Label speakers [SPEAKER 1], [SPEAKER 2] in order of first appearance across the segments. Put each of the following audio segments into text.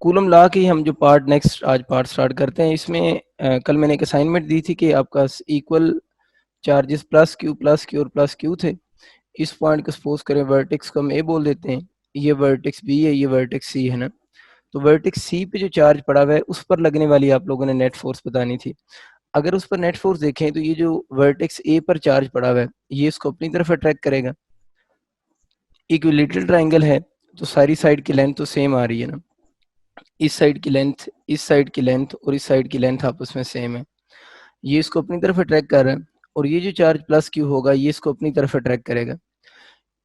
[SPEAKER 1] Coulomb law की हम जो पार्ट नेक्स्ट आज पार्ट स्टार्ट करते हैं इसमें कल मैंने एक असाइनमेंट दी थी कि आपका इक्वल चार्जेस प्लस क्यू और प्लस क्यू थे। इस पॉइंट को सपोज करें वर्टेक्स को हम ए बोल देते हैं, ये वर्टेक्स बी है, ये वर्टेक्स सी है ना। तो वर्टेक्स सी पे जो चार्ज पड़ा हुआ है उस पर लगने वाली आप लोगों ने नेट फोर्स बतानी थी। अगर उस पर नेट फोर्स देखें तो ये जो वर्टेक्स ए पर चार्ज पड़ा हुआ है ये इसको अपनी तरफ अट्रैक्ट करेगा। इक्विलेटरल ट्राइंगल है तो सारी साइड की लेंथ तो सेम आ रही है ना, इस साइड की लेंथ, इस साइड की लेंथ और इस साइड की लेंथ आपस में सेम है। ये इसको अपनी तरफ अट्रैक्ट कर रहा है और ये जो चार्ज प्लस क्यू होगा ये इसको अपनी तरफ अट्रैक्ट करेगा।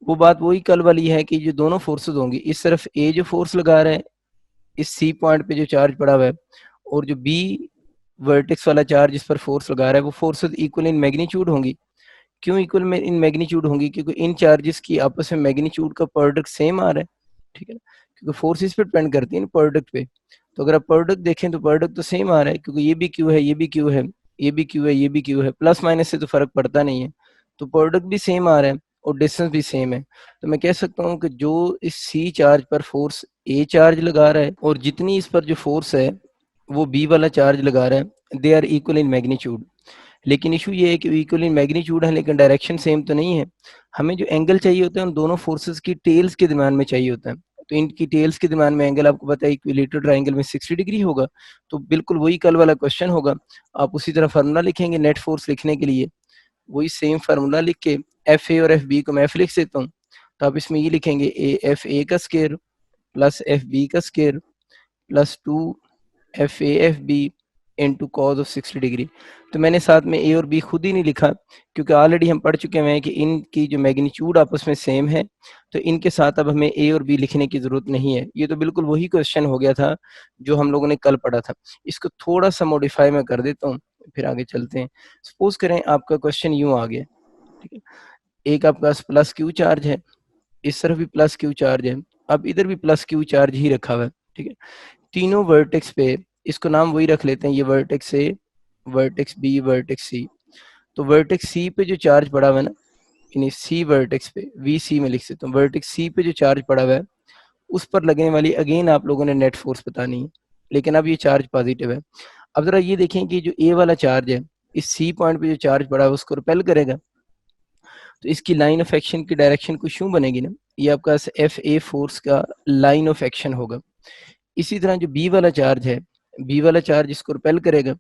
[SPEAKER 1] वो बात वही कल वाली है कि जो दोनों फोर्सेस होंगी, इस तरफ ए जो फोर्स लगा रहा है इस सी पॉइंट पे जो चार्ज पड़ा हुआ है और जो बी वर्टेक्स वाला चार्ज इस पर फोर्स लगा रहा है वो फोर्सेस इक्वल इन मैग्नीट्यूड होंगी। क्यों इक्वल में इन मैग्नीट्यूड होंगी? क्योंकि इन चार्जेस की आपस में मैग्नीट्यूड का प्रोडक्ट सेम आ रहा है, ठीक है ना, क्योंकि फोर्सेस पे डिपेंड करती है ना प्रोडक्ट पे। तो अगर आप प्रोडक्ट देखें तो प्रोडक्ट तो सेम आ रहा है क्योंकि ये भी क्यू है, ये भी क्यू है, ये भी क्यू है, ये भी क्यू है, प्लस माइनस से तो फर्क पड़ता नहीं है। तो प्रोडक्ट भी सेम आ रहा है और डिस्टेंस भी सेम है। तो मैं कह सकता हूँ कि जो इस सी चार्ज पर फोर्स ए चार्ज लगा रहा है और जितनी इस पर जो फोर्स है वो बी वाला चार्ज लगा रहा है, they are equal in magnitude. लेकिन इशू ये है कि इक्वल इन मैग्नीट्यूड है लेकिन डायरेक्शन सेम तो नहीं है। हमें जो एंगल चाहिए होता है उन दोनों फोर्सेस की टेल्स के दरम्यान में चाहिए होता है। तो इनकी टेल्स के दरम्यान में एंगल आपको पता है इक्विलेटरल ट्रायंगल में 60 डिग्री होगा। तो बिल्कुल वही कल वाला क्वेश्चन होगा। आप उसी तरह फार्मूला लिखेंगे नेट फोर्स लिखने के लिए, वही सेम फार्मूला लिख के एफ ए और एफ बी को मैं एफ लिख देता हूँ। तो आप इसमें ये लिखेंगे एफ ए का स्केयर प्लस एफ बी का square plus 2 F A F B into cos of 60 degree. तो मैंने साथ में ए और बी खुद ही नहीं लिखा क्योंकि ऑलरेडी हम पढ़ चुके हैं कि इनकी जो मैग्नीट्यूड आपस में सेम है। तो इनके साथ अब हमें ए और बी लिखने की जरूरत नहीं है। ये तो बिल्कुल वही क्वेश्चन हो गया था जो हम लोगों ने कल पढ़ा था। इसको थोड़ा सा मॉडिफाई मैं कर देता हूँ फिर आगे चलते हैं। सपोज करें आपका क्वेश्चन यूं आ गया, ठीक है, एक आपके पास प्लस क्यू चार्ज है, इस तरफ भी प्लस क्यू चार्ज है, अब इधर भी प्लस क्यू चार्ज ही रखा हुआ है, ठीक है। तीनों वर्टेक्स पे इसको नाम वही रख लेते हैं, ये vertex A, vertex B, vertex C. तो वर्टेक्स सी पे जो चार्ज पड़ा हुआ है ना, यानी सी वर्टेक्स पे वी सी में लिख सकता हूँ, वर्टेक्स सी पे जो चार्ज पड़ा हुआ है उस पर लगने वाली अगेन आप लोगों ने नेट फोर्स बतानी है। लेकिन अब ये चार्ज पॉजिटिव है। अब जरा ये देखें कि जो ए वाला चार्ज है इस सी पॉइंट पे जो चार्ज पड़ा है उसको रिपेल करेगा। तो इसकी लाइन ऑफ एक्शन की डायरेक्शन कुछ यूं बनेगी ना, ये आपका एफ ए फोर्स का लाइन ऑफ एक्शन होगा। इसी तरह जो बी वाला चार्ज है, बी वाला चार्ज इसको रिपेल करेगा।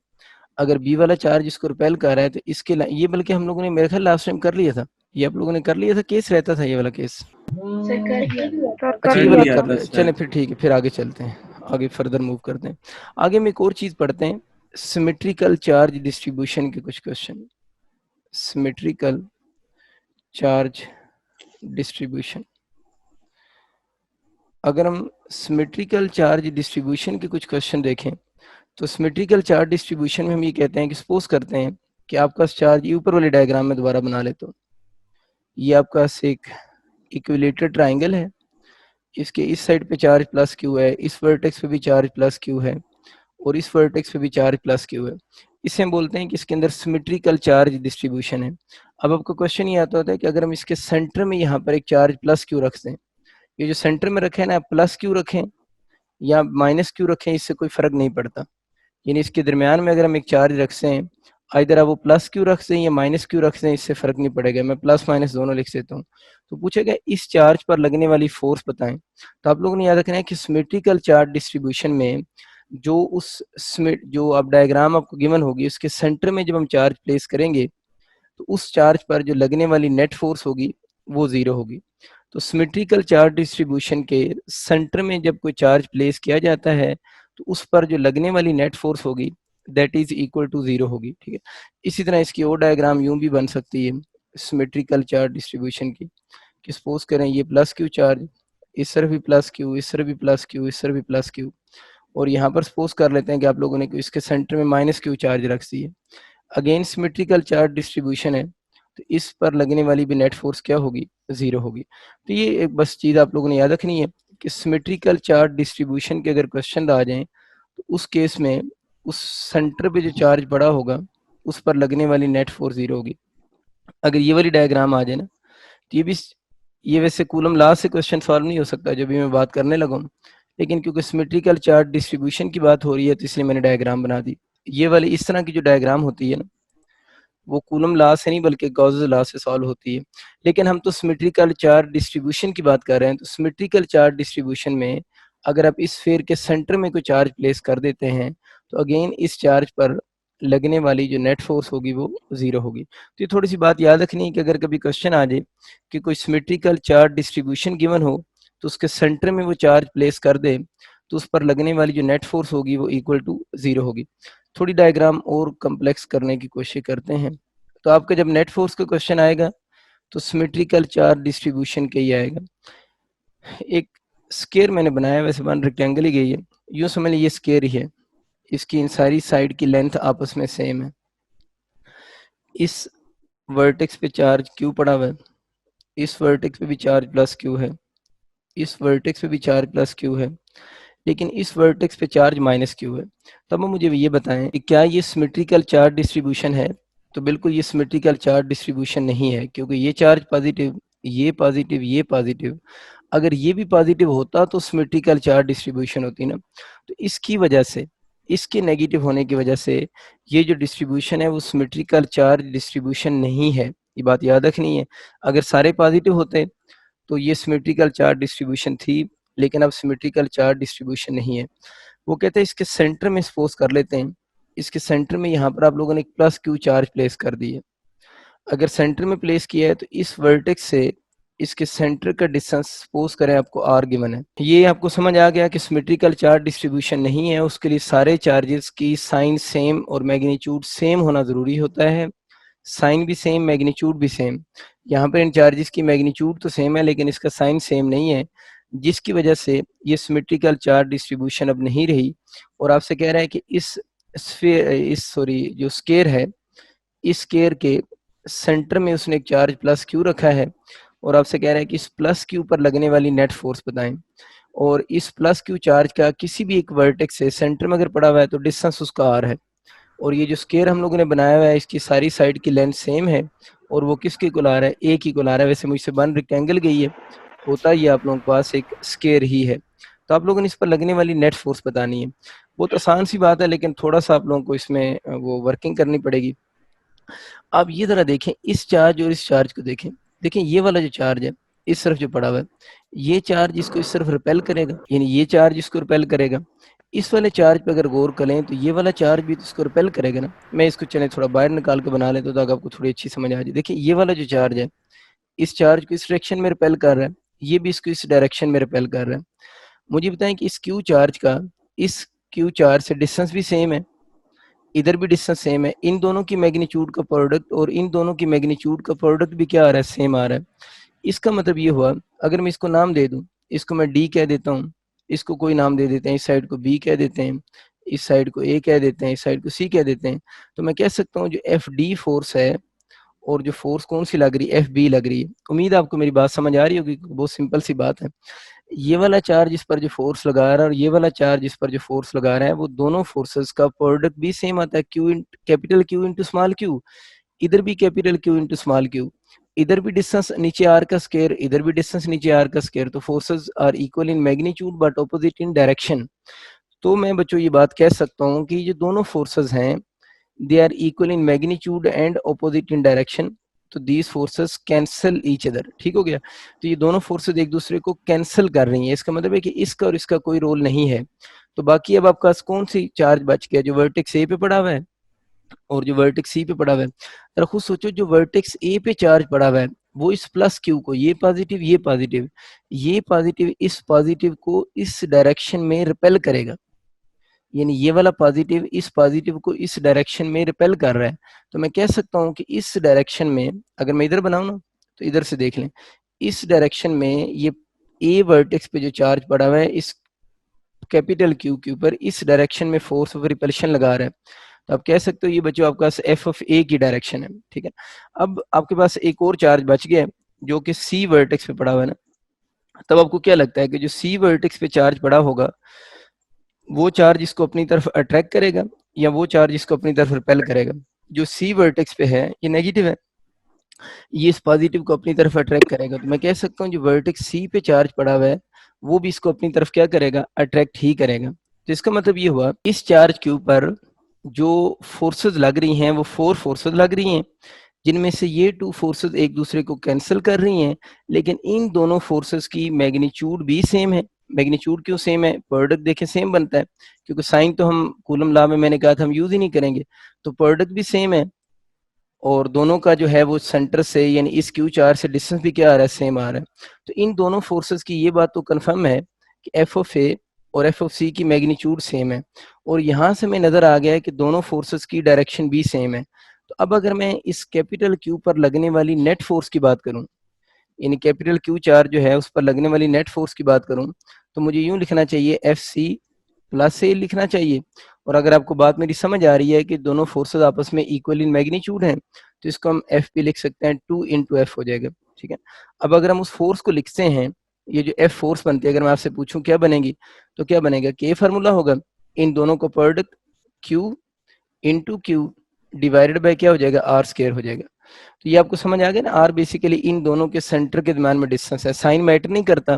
[SPEAKER 1] अगर बी वाला चार्ज इसको रिपेल कर रहा है तो इसके ये बल्कि हम लोगों ने मेरे ख्याल लास्ट टाइम कर लिया था, ये आप लोगों ने कर लिया था, केस रहता था ये वाला केस। अच्छा ये वाला कर लिया, चलें फिर ठीक है, फिर आगे चलते हैं, आगे फर्दर मूव करते हैं। आगे हम एक और चीज पढ़ते हैं, सिमेट्रिकल चार्ज डिस्ट्रीब्यूशन के कुछ क्वेश्चन। सिमेट्रिकल चार्ज डिस्ट्रीब्यूशन, अगर हम सिमेट्रिकल चार्ज डिस्ट्रीब्यूशन के कुछ क्वेश्चन देखें तो सिमेट्रिकल चार्ज डिस्ट्रीब्यूशन में हम ये कहते हैं कि सपोज करते हैं कि आपका चार्ज ये ऊपर वाले डायग्राम में दोबारा बना लेते हो, ये आपका एक इक्विलेटरल ट्राइंगल है, इसके इस साइड पे चार्ज प्लस क्यू है, इस वर्टेक्स पे भी चार्ज प्लस क्यू है और इस वर्टेक्स पे भी चार्ज प्लस क्यू है। इसे हम बोलते हैं कि इसके अंदर सिमेट्रिकल चार्ज डिस्ट्रीब्यूशन है। अब आपको क्वेश्चन ये आता होता है कि अगर हम इसके सेंटर में यहाँ पर एक चार्ज प्लस क्यू रख दें, ये जो सेंटर में रखे हैं ना, प्लस क्यू रखें या माइनस क्यू रखें इससे कोई फर्क नहीं पड़ता। यानी इसके दरमियान में अगर हम एक चार्ज रखते हैं, इधर आप वो प्लस क्यू रख दें या माइनस क्यू रख दें, इससे फर्क नहीं पड़ेगा, मैं प्लस माइनस दोनों लिख देता हूँ। तो पूछेगा इस चार्ज पर लगने वाली फोर्स बताएं। तो आप लोगों ने याद रखना है कि सिमेट्रिकल चार्ज डिस्ट्रीब्यूशन में जो जो आप डायग्राम आपको गिवन होगी उसके सेंटर में जब हम चार्ज प्लेस करेंगे तो उस चार्ज पर जो लगने वाली नेट फोर्स होगी वो जीरो होगी। तो सिमेट्रिकल चार्ज डिस्ट्रीब्यूशन के सेंटर में जब कोई चार्ज प्लेस किया जाता है तो उस पर जो लगने वाली नेट फोर्स होगी that is equal to zero होगी, ठीक है। इसी तरह इसकी और डायग्राम यूं भी बन सकती है सिमेट्रिकल चार्ज डिस्ट्रीब्यूशन की, कि सपोज करें ये प्लस क्यू चार्ज, इस तरफ भी प्लस क्यू, इस तरफ भी प्लस क्यू, इस तरफ भी प्लस क्यू, और यहाँ पर सपोज कर लेते हैं कि आप लोगों ने इसके सेंटर में माइनस क्यू चार्ज रख दी है। अगेन सिमेट्रिकल चार्ज डिस्ट्रीब्यूशन है तो इस पर लगने वाली भी नेट फोर्स क्या होगी, जीरो होगी। तो ये एक बस चीज आप लोगों ने याद रखनी है कि सिमेट्रिकल चार्ज डिस्ट्रीब्यूशन के अगर क्वेश्चन आ जाए तो उस केस में उस सेंटर पे जो चार्ज पड़ा होगा उस पर लगने वाली नेट फोर्स जीरो होगी। अगर ये वाली डायग्राम आ जाए ना तो ये वैसे कूलम लॉ से क्वेश्चन सॉल्व नहीं हो सकता जो भी मैं बात करने लगा हूँ, लेकिन क्योंकि सिमेट्रिकल चार्ज डिस्ट्रीब्यूशन की बात हो रही है तो इसलिए मैंने डायग्राम बना दी। ये वाली इस तरह की जो डायग्राम होती है ना, वो कूलम लॉ से नहीं बल्कि गॉस लॉ से सॉल्व होती है। लेकिन हम तो सिमेट्रिकल चार्ज डिस्ट्रीब्यूशन की बात कर रहे हैं, तो सिमेट्रिकल चार्ज डिस्ट्रीब्यूशन में अगर आप इस स्फीयर के सेंटर में कोई चार्ज प्लेस कर देते हैं तो अगेन इस चार्ज पर लगने वाली जो नेट फोर्स होगी वो 0 होगी। तो ये थोड़ी सी बात याद रखनी है कि अगर कभी क्वेश्चन आ जाए कि कोई सिमेट्रिकल चार्ज डिस्ट्रीब्यूशन गिवन हो तो उसके सेंटर में वो चार्ज प्लेस कर दे तो उस पर लगने वाली जो नेट फोर्स होगी वो इक्वल टू 0 होगी। थोड़ी डायग्राम और कम्प्लेक्स करने की कोशिश करते हैं। तो आपका जब नेट फोर्स का क्वेश्चन आएगा तो सिमेट्रिकल चार्ज डिस्ट्रीब्यूशन का ही आएगा। एक स्केयर मैंने बनाया, वैसे वन रेक्टेंगल ही गई है, यूं समझ लीजिए स्केयर ही है, इसकी इन सारी साइड की लेंथ आपस में सेम है। इस वर्टेक्स पे चार्ज क्यू पड़ा हुआ है, इस वर्टेक्स पे भी चार्ज प्लस क्यू है, इस वर्टेक्स पे भी चार्ज प्लस क्यू है, लेकिन इस वर्टेक्स पे चार्ज माइनस क्यू है। तब अब मुझे ये बताएं कि क्या ये सिमेट्रिकल चार्ज डिस्ट्रीब्यूशन है? तो बिल्कुल ये सिमेट्रिकल चार्ज डिस्ट्रीब्यूशन नहीं है, क्योंकि ये चार्ज पॉजिटिव, ये पॉजिटिव, ये पॉजिटिव, अगर ये भी पॉजिटिव होता तो सिमेट्रिकल चार्ज डिस्ट्रीब्यूशन होती ना। तो इसकी वजह से, इसके नेगेटिव होने की वजह से ये जो डिस्ट्रीब्यूशन है वो सिमेट्रिकल चार्ज डिस्ट्रीब्यूशन नहीं है। ये बात याद रखनी है। अगर सारे पॉजिटिव होते तो ये सिमेट्रिकल चार्ज डिस्ट्रीब्यूशन थी, लेकिन अब सिमेट्रिकल चार्ज डिस्ट्रीब्यूशन नहीं है। वो कहते हैं इसके सेंटर में सपोज कर लेते हैं, इसके सेंटर में यहाँ पर आप लोगों ने एक प्लस क्यू चार्ज प्लेस कर दी है। अगर सेंटर में प्लेस किया है तो इस वर्टेक्स से इसके सेंटर का डिस्टेंस सपोज करें आपको आर गिवन है। ये आपको समझ आ गया कि सिमेट्रिकल चार्ज डिस्ट्रीब्यूशन नहीं है, उसके लिए सारे चार्जेस की साइन सेम और मैग्नीट्यूड सेम होना जरूरी होता है। साइन भी सेम, मैग्नीट्यूड भी सेम। यहाँ पर इन चार्जेस की मैग्नीट्यूड तो सेम है लेकिन इसका साइन सेम नहीं है, जिसकी वजह से ये सिमेट्रिकल चार्ज डिस्ट्रीब्यूशन अब नहीं रही। और आपसे कह रहा है कि इस सॉरी जो स्केयर है, इस स्केयर के सेंटर में उसने एक चार्ज प्लस क्यू रखा है और आपसे कह रहा है कि इस प्लस क्यू पर लगने वाली नेट फोर्स बताएं। और इस प्लस क्यू चार्ज का किसी भी एक वर्टेक्स से सेंटर में अगर पड़ा हुआ है तो डिस्टेंस उसका आर है। और ये जो स्केयर हम लोगों ने बनाया हुआ है इसकी सारी साइड की लेंथ सेम है और वो किसके इक्वल आ रहा है? ए की इक्वल आ रहा है। वैसे मुझसे वन रेक्टेंगल गई है, होता ही आप लोगों के पास एक स्केयर ही है। तो आप लोगों ने इस पर लगने वाली नेट फोर्स बतानी है। बहुत आसान सी बात है लेकिन थोड़ा सा आप लोगों को इसमें वो वर्किंग करनी पड़ेगी। आप ये जरा देखें इस चार्ज और इस चार्ज को देखें। देखें ये वाला जो चार्ज है इस तरफ जो पड़ा हुआ है, ये चार्ज इसको इस तरफ रिपेल करेगा, यानी ये चार्ज इसको रिपेल करेगा। इस वाले चार्ज पे अगर गौर करें तो ये वाला चार्ज भी तो इसको रिपेल करेगा ना। मैं इसको चले थोड़ा बाहर निकाल के बना लेता हूँ ताकि आपको थोड़ी अच्छी समझ आ जाए। देखिए ये वाला जो चार्ज है इस चार्ज को इस डायरेक्शन में रिपेल कर रहा है, ये भी इसको इस डायरेक्शन में रिपेल कर रहा है। मुझे बताएं कि इस क्यू चार्ज का इस क्यू चार्ज से डिस्टेंस भी सेम है, इधर भी डिस्टेंस सेम है। इन दोनों की मैग्नीट्यूड का प्रोडक्ट और इन दोनों की मैग्नीट्यूड का प्रोडक्ट भी क्या आ रहा है? सेम आ रहा है। इसका मतलब ये हुआ, अगर मैं इसको नाम दे दूं, इसको मैं डी कह देता हूँ, इसको कोई नाम दे देते हैं, इस साइड को बी कह देते हैं, इस साइड को ए कह देते हैं, इस साइड को सी कह देते हैं, तो मैं कह सकता हूँ जो एफ डी फोर्स है और जो फोर्स कौन सी लग रही है? एफ बी लग रही है। उम्मीद है आपको मेरी बात समझ आ रही होगी, बहुत सिंपल सी बात है। ये वाला चार्ज इस पर जो फोर्स लगा रहा है और ये वाला चार्ज इस पर जो फोर्स लगा रहा है वो दोनों फोर्सेस का प्रोडक्ट भी सेम आता है, Q capital Q into small Q. इधर भी capital Q into small Q, इधर भी डिस्टेंस नीचे आर का स्क्वायर, इधर भी डिस्टेंस नीचे आर का स्क्वायर। तो forces are equal in magnitude but opposite in direction. तो मैं बच्चों ये बात कह सकता हूँ कि जो दोनों फोर्सेस हैं they are equal in magnitude and opposite in direction. तो these forces cancel each other. ठीक हो गया? तो ये दोनों फोर्सेस एक दूसरे को कैंसल कर रही हैं। इसका मतलब है कि इसका और इसका कोई रोल नहीं है। तो बाकी अब आपका कौन सी चार्ज बच गया? जो वर्टेक्स ए पे पड़ा हुआ है और जो वर्टेक्स सी पे पड़ा हुआ है। जरा खुद सोचो, जो वर्टेक्स ए पे चार्ज पड़ा हुआ है वो इस प्लस क्यू को, ये पॉजिटिव ये पॉजिटिव, ये पॉजिटिव इस पॉजिटिव को इस डायरेक्शन में रिपेल करेगा, यानी ये वाला पॉजिटिव इस पॉजिटिव को इस डायरेक्शन में रिपेल कर रहा है। तो मैं कह सकता हूँ कि इस डायरेक्शन में, अगर मैं इधर बनाऊँ ना तो इधर से देख लें, इस डायरेक्शन में ये ए वर्टेक्स पे जो चार्ज पड़ा हुआ है इस कैपिटल क्यू के ऊपर इस डायरेक्शन में फोर्स ऑफ रिपल्शन लगा रहा है। तो आप कह सकते हो ये बच्चों आपका एफ ऑफ ए की डायरेक्शन है। ठीक है? अब आपके पास एक और चार्ज बच गया जो कि सी वर्टेक्स पे पड़ा हुआ है ना। तब आपको क्या लगता है कि जो सी वर्टेक्स पे चार्ज पड़ा होगा वो चार्ज इसको अपनी तरफ अट्रैक्ट करेगा या वो चार्ज इसको अपनी तरफ रिपेल करेगा? जो सी वर्टेक्स पे है ये नेगेटिव है, ये इस पॉजिटिव को अपनी तरफ अट्रैक्ट करेगा। तो मैं कह सकता हूँ जो वर्टेक्स सी पे चार्ज पड़ा हुआ है वो भी इसको अपनी तरफ क्या करेगा, अट्रैक्ट ही करेगा। तो इसका मतलब ये हुआ इस चार्ज क्यू पर जो फोर्सेस लग रही हैं वो 4 फोर्सेस लग रही हैं, जिनमें से ये 2 फोर्सेस एक दूसरे को कैंसिल कर रही हैं, लेकिन इन दोनों फोर्सेस की मैग्नीट्यूड भी सेम है। मैग्नीट्यूड क्यों सेम है? प्रोडक्ट देखें सेम बनता है, क्योंकि साइन तो हम कूलम लॉ में मैंने कहा था हम यूज ही नहीं करेंगे, तो प्रोडक्ट भी सेम है और दोनों का जो है वो सेंटर से यानी इस क्यू चार्ज से डिस्टेंस भी क्या आ रहा है, सेम आ रहा है। तो इन दोनों फोर्सेस की ये बात तो कंफर्म है कि एफ ऑफ ए और एफ ऑफ सी की मैग्नीट्यूड सेम है, और यहाँ से हमें नजर आ गया है कि दोनों फोर्सेस की डायरेक्शन भी सेम है। तो अब अगर मैं इस कैपिटल क्यू पर लगने वाली नेट फोर्स की बात करूं, यानी कैपिटल क्यू चार्ज जो है उस पर लगने वाली नेट फोर्स की बात करूं, तो मुझे यूं लिखना चाहिए एफ सी प्लस ए लिखना चाहिए। और अगर आपको बात मेरी समझ आ रही है कि दोनों फोर्सेस आपस में इक्वल इन मैग्नीट्यूड हैं, तो इसको हम एफ भी लिख सकते हैं, 2 इंटू एफ हो जाएगा। ठीक है, अब अगर हम उस फोर्स को लिखते हैं, ये जो एफ फोर्स बनती है, अगर मैं आपसे पूछूं क्या बनेगी, तो क्या बनेगा, के फार्मूला होगा, इन दोनों को product Q into Q divided by क्या हो जाएगा, आर स्क्वायर हो जाएगा। तो ये आपको समझ आ गया ना, आर बेसिकली इन दोनों के सेंटर के दरम्यान में डिस्टेंस है, साइन मैटर नहीं करता,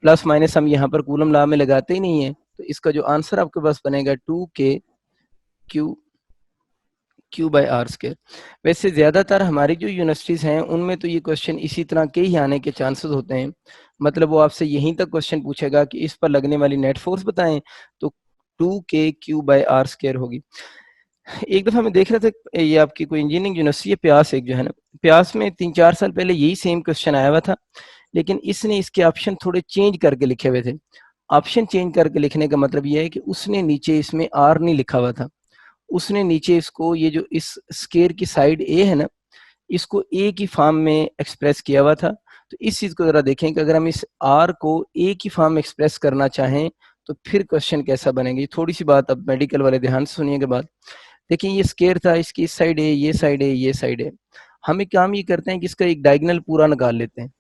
[SPEAKER 1] प्लस माइनस हम यहाँ पर कूलम लॉ में लगाते ही नहीं है। तो इसका जो आंसर आपके पास बनेगा 2k Q by are square. वैसे ज्यादातर हमारी जो यूनिवर्सिटीज हैं उनमें तो ये क्वेश्चन इसी तरह के ही आने के चांसेस होते हैं, मतलब वो आपसे यहीं तक क्वेश्चन पूछेगा कि इस पर लगने वाली नेट फोर्स बताएं, तो 2k Q by are square होगी। एक दफा मैं देख रहा था, ये आपकी कोई इंजीनियरिंग यूनिवर्सिटी है प्यास, एक जो है ना, प्यास में 3-4 साल पहले यही सेम क्वेश्चन आया हुआ था, लेकिन इसने इसके ऑप्शन थोड़े चेंज करके लिखे हुए थे। ऑप्शन चेंज करके लिखने का मतलब ये है कि उसने नीचे इसमें आर नहीं लिखा हुआ था, उसने नीचे इसको ये जो इस स्केयर की साइड ए है ना, इसको ए की फॉर्म में एक्सप्रेस किया हुआ था। तो इस चीज को जरा देखें कि अगर हम इस आर को ए की फॉर्म में एक्सप्रेस करना चाहें तो फिर क्वेश्चन कैसा बनेगा। थोड़ी सी बात अब मेडिकल वाले ध्यान से सुनिएगा बात। देखिए ये स्केयर था, इसकी इस साइड है, ये साइड है, ये साइड है। हम एक काम ये करते हैं कि इसका एक डायगोनल पूरा निकाल लेते हैं,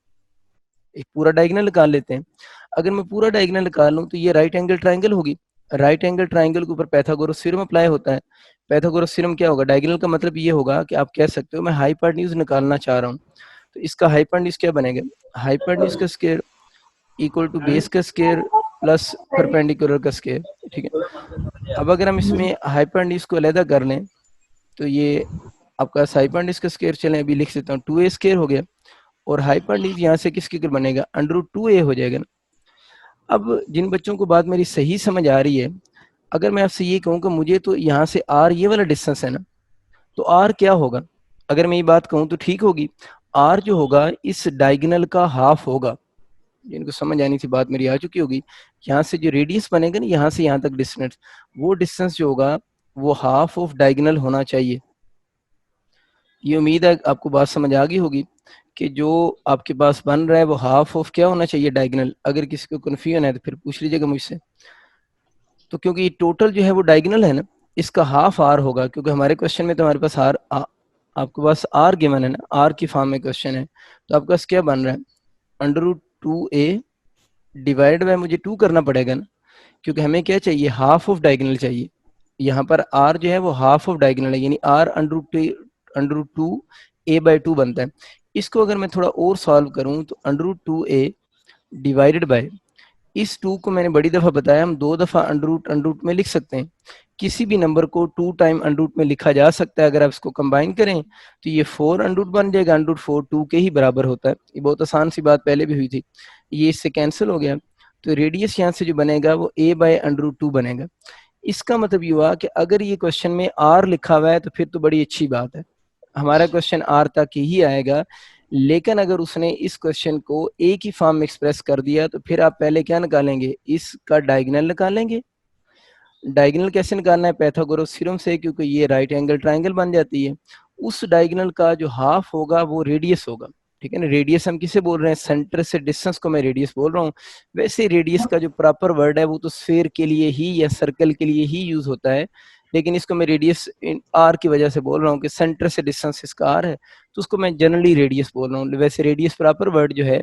[SPEAKER 1] एक पूरा डायगोनल निकाल लेते हैं। अगर मैं पूरा डायगोनल निकाल लूं तो ये राइट एंगल ट्राइंगल होगी, राइट एंगल ट्राइंगल के ऊपर पाइथागोरस थ्योरम अप्लाई होता है। पाइथागोरस थ्योरम क्या होगा, डायगोनल का मतलब ये होगा कि आप कह सकते हो मैं हाइपोटेन्यूज निकालना चाह रहा हूँ, तो इसका हाइपोटेन्यूज क्या बनेगा, हाइपोटेन्यूज का स्क्वायर इक्वल टू बेस का स्क्वायर प्लस परपेंडिकुलर का स्क्वायर। ठीक है, अब अगर हम इसमें हाइपोटेन्यूज को अलग कर लें तो ये आपका हाइपोटेन्यूज का स्क्वायर, चलें अभी लिख देता हूँ, 2a स्क्वायर हो गया, और हाइपोटेन्यूज यहाँ से किसके इक्वल बनेगा, √2a हो जाएगा ना। अब जिन बच्चों को बात मेरी सही समझ आ रही है, अगर मैं आपसे ये कहूँ कि मुझे तो यहाँ से आर ये वाला डिस्टेंस है ना, तो आर क्या होगा, अगर मैं ये बात कहूँ तो ठीक होगी, आर जो होगा इस डायगोनल का हाफ होगा। जिनको समझ आनी थी बात मेरी आ चुकी होगी। यहाँ से जो रेडियस बनेगा ना, यहाँ से यहाँ तक डिस्टेंस, वो डिस्टेंस जो होगा वो हाफ ऑफ डायगोनल होना चाहिए। ये उम्मीद है आपको बात समझ आ गई होगी कि जो आपके पास बन रहा है वो हाफ ऑफ क्या होना चाहिए, डायगोनल। अगर किसी को कन्फ्यूजन है तो फिर पूछ लीजिएगा मुझसे। तो क्योंकि टोटल जो है वो डायगोनल है ना, इसका हाफ आर होगा, क्योंकि हमारे क्वेश्चन में तो हमारे पास आपके पास आर गिवन है ना, आर की फॉर्म में क्वेश्चन है, तो आपके पास क्या बन रहा है, √2a डिवाइड बाय, मुझे 2 करना पड़ेगा ना, क्योंकि हमें क्या चाहिए, हाफ ऑफ डायगोनल चाहिए। यहाँ पर आर जो है वो हाफ ऑफ डायगोनल है, यानी आर √2 a/2 बनता है। इसको अगर मैं थोड़ा और सॉल्व करूं तो √2a डिवाइडेड बाय, इस 2 को मैंने बड़ी दफा बताया, हम 2 दफा अंडर रूट में लिख सकते हैं। किसी भी नंबर को 2 टाइम अंडर रूट में लिखा जा सकता है। अगर आप इसको कंबाइन करें तो ये 4 अंडर रूट बन जाएगा, अंडर रूट 4 2 के ही बराबर होता है। ये बहुत आसान सी बात पहले भी हुई थी, ये इससे कैंसिल हो गया। तो रेडियस यहाँ से जो बनेगा वो a/√2 बनेगा। इसका मतलब ये हुआ कि अगर ये क्वेश्चन में आर लिखा हुआ है तो फिर तो बड़ी अच्छी बात है, हमारा क्वेश्चन आर तक ही आएगा। लेकिन अगर उसने इस क्वेश्चन को ए की फॉर्म में एक्सप्रेस कर दिया तो फिर आप पहले क्या निकालेंगे, इसका डायगोनल निकालेंगे। डायगोनल कैसे निकालना है, पाइथागोरस थ्योरम से, क्योंकि ये राइट एंगल ट्राइंगल बन जाती है। उस डायगोनल का जो हाफ होगा वो रेडियस होगा। ठीक है ना, रेडियस हम किसे बोल रहे हैं, सेंटर से डिस्टेंस को मैं रेडियस बोल रहा हूँ। वैसे रेडियस का जो प्रॉपर वर्ड है वो तो स्फीयर के लिए ही या सर्कल के लिए ही यूज होता है, लेकिन इसको मैं रेडियस आर की वजह से बोल रहा हूँ कि सेंटर से डिस्टेंस इसका आर है, तो उसको मैं जनरली रेडियस बोल रहा हूँ। वैसे रेडियस प्रॉपर वर्ड जो है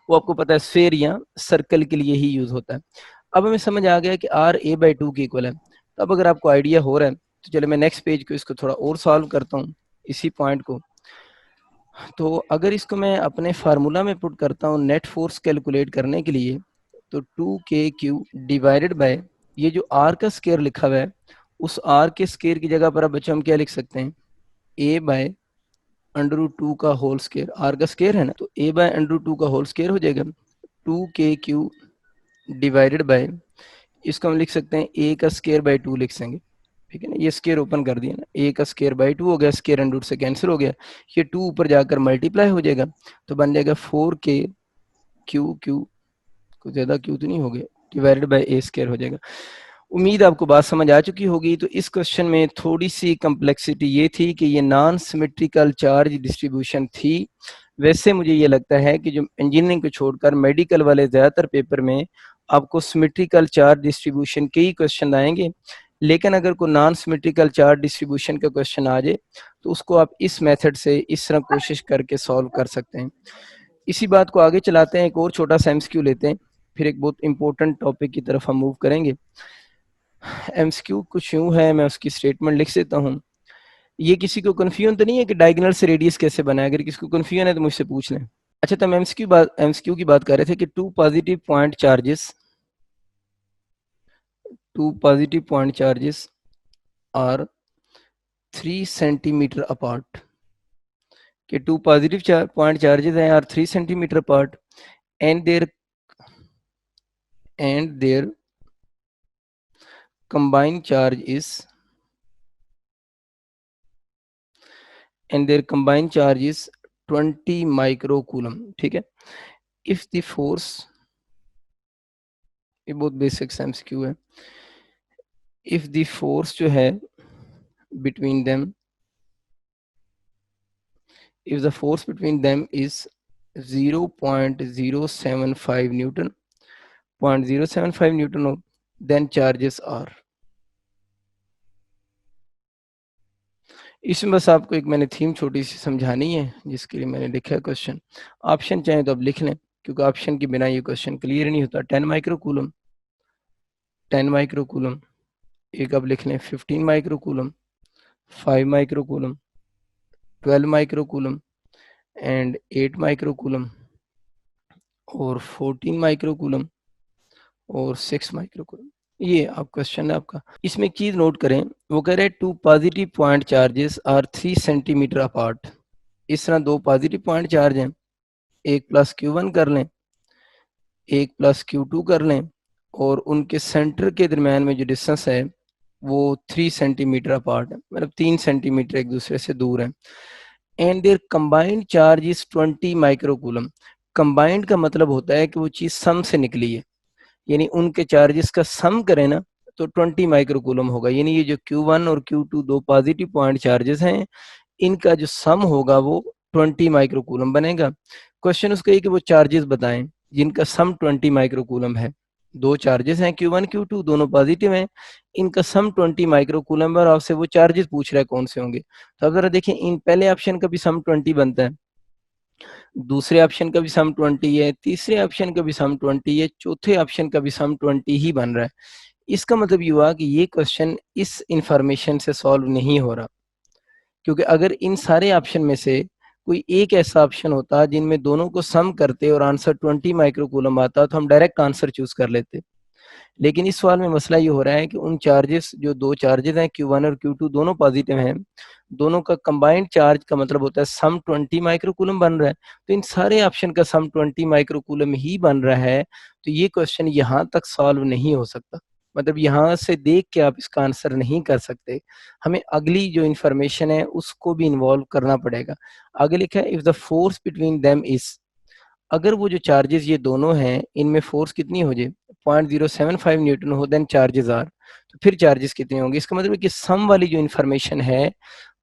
[SPEAKER 1] वो आपको पता है स्फीयर या सर्कल के लिए ही यूज होता है। अब हमें समझ आ गया कि आर a/2 की इक्वल है। तो अब अगर आपको आइडिया हो रहा है तो चलो मैं नेक्स्ट पेज को इसको थोड़ा और सॉल्व करता हूँ, इसी पॉइंट को। तो अगर इसको मैं अपने फार्मूला में पुट करता हूँ नेट फोर्स कैलकुलेट करने के लिए, तो 2kq डिवाइडेड बाय ये जो r का स्क्वायर लिखा हुआ है, उस r के स्क्वायर की जगह पर अब बच्चों हम क्या लिख सकते हैं, a बाय √2 का होल स्क्वायर, r का स्क्वायर है ना, तो a बाय √2 का होल स्क्वायर हो जाएगा। 2kq डिवाइडेड बाय, इसको हम लिख सकते हैं a का स्क्वायर बाय 2 लिख देंगे, ठीक है ना। ये स्क्वायर ओपन कर दिया ना, a का स्क्वायर बाय 2 हो गया, स्क्वायर एंड रूट से कैंसिल हो गया, ये 2 ऊपर जाकर मल्टीप्लाई हो जाएगा, तो बन जाएगा 4k क्यू कुछ ज़्यादा क्यू तो नहीं हो गया, डिवाइडेड बाय a स्क्वायर हो जाएगा। उम्मीद आपको बात समझ आ चुकी होगी। तो इस क्वेश्चन में थोड़ी सी कम्प्लेक्सिटी ये थी कि ये नॉन सिमेट्रिकल चार्ज डिस्ट्रीब्यूशन थी। वैसे मुझे ये लगता है कि जो इंजीनियरिंग को छोड़कर मेडिकल वाले ज़्यादातर पेपर में आपको सिमेट्रिकल चार्ज डिस्ट्रीब्यूशन के ही क्वेश्चन आएंगे, लेकिन अगर कोई नॉन सिमेट्रिकल चार्ज डिस्ट्रीब्यूशन का क्वेश्चन आ जाए तो उसको आप इस मेथड से इस तरह कोशिश करके सॉल्व कर सकते हैं। इसी बात को आगे चलाते हैं, एक और छोटा सा एमसीक्यू लेते हैं, फिर एक बहुत इंपॉर्टेंट टॉपिक की तरफ हम मूव करेंगे। एमसीक्यू कुछ यूं है, मैं उसकी स्टेटमेंट लिख देता हूँ। ये किसी को कन्फ्यूजन तो नहीं है कि डायगोनल से रेडियस कैसे बना है, अगर किसी को कन्फ्यूजन है तो मुझसे पूछ लें। अच्छा, तो हम एमसीक्यू की बात कर रहे थे कि two positive point charges are 3 centimetre apart, कि टू पॉजिटिव पॉइंट चार्जेस हैं are 3 centimetre apart and their combined charge is and their combined charge is 20 microcoulomb, ठीक है। if the force, ये बहुत बेसिक एमसीक्यू है, if the force जो है between them, if the force between them is 0.075 Newton, 0.075 Newton हो, then charges are, इसमें बस आपको एक मैंने थीम छोटी सी समझानी है जिसके लिए मैंने लिखा है क्वेश्चन। ऑप्शन चाहे तो आप लिख लें, क्योंकि ऑप्शन के बिना ये क्वेश्चन क्लियर नहीं होता। 10 माइक्रोकूलम, 10 माइक्रोकूलम, एक आप लिख लें 15 microcoulomb, 5 microcoulomb, 12 microcoulomb and 8 microcoulomb और 14 माइक्रोकूलम और 6 माइक्रोकूलम। ये आप क्वेश्चन है आपका। इसमें एक चीज नोट करें, वो कह रहे हैं two positive point charges are 3 centimetre apart. इस तरह दो पॉजिटिव पॉइंट चार्ज हैं, एक प्लस Q1 कर लें, एक प्लस Q2 कर लें, और उनके सेंटर के दरम्यान में जो डिस्टेंस है वो 3 सेंटीमीटर अपार्ट है, मतलब 3 सेंटीमीटर एक दूसरे से दूर है। And their combined charge is 20 microcoulomb. Combined का मतलब होता है कि वो चीज सम से निकली है, यानी उनके चार्जेस का सम करें ना तो 20 माइक्रोकूलम होगा। यानी ये जो Q1 और Q2 दो पॉजिटिव पॉइंट चार्जेस हैं, इनका जो सम होगा वो 20 माइक्रोकूलम बनेगा। क्वेश्चन उसका ये कि वो चार्जेस बताएं जिनका सम 20 माइक्रोकूलम है। दो चार्जेस हैं Q1 Q2, दोनों पॉजिटिव हैं, इनका सम 20 माइक्रोकूलम है और आपसे वो चार्जेस पूछ रहा है कौन से होंगे। तो अब जरा देखें, इन पहले ऑप्शन का भी सम 20 बनता है, दूसरे ऑप्शन का भी सम 20 है, तीसरे ऑप्शन का भी सम 20 है, चौथे ऑप्शन का भी सम 20 ही बन रहा है। इसका मतलब ये हुआ कि ये क्वेश्चन इस इंफॉर्मेशन से सॉल्व नहीं हो रहा, क्योंकि अगर इन सारे ऑप्शन में से कोई एक ऐसा ऑप्शन होता जिनमें दोनों को सम करते और आंसर 20 माइक्रोकूलम आता तो हम डायरेक्ट आंसर चूज कर लेते। लेकिन इस सवाल में मसला ये हो रहा है कि उन चार्जेस, जो दो चार्जेस हैं Q1 और Q2 दोनों पॉजिटिव हैं, दोनों का कंबाइंड चार्ज का मतलब होता है सम 20 माइक्रोकूलम बन रहा है। तो इन सारे ऑप्शन का सम 20 माइक्रोकूलम ही बन रहा है, तो ये क्वेश्चन यहाँ तक सॉल्व नहीं हो सकता। मतलब यहाँ से देख के आप इसका आंसर नहीं कर सकते, हमें अगली जो इंफॉर्मेशन है उसको भी इन्वॉल्व करना पड़ेगा। आगे लिखा है if the force between them is, अगर वो जो चार्जेस ये दोनों हैं इनमें फोर्स कितनी हो जाए 0.075 न्यूटन हो, देन चार्जेस आर, तो फिर चार्जेस कितने होंगे। इसका मतलब है कि सम वाली जो इन्फॉर्मेशन है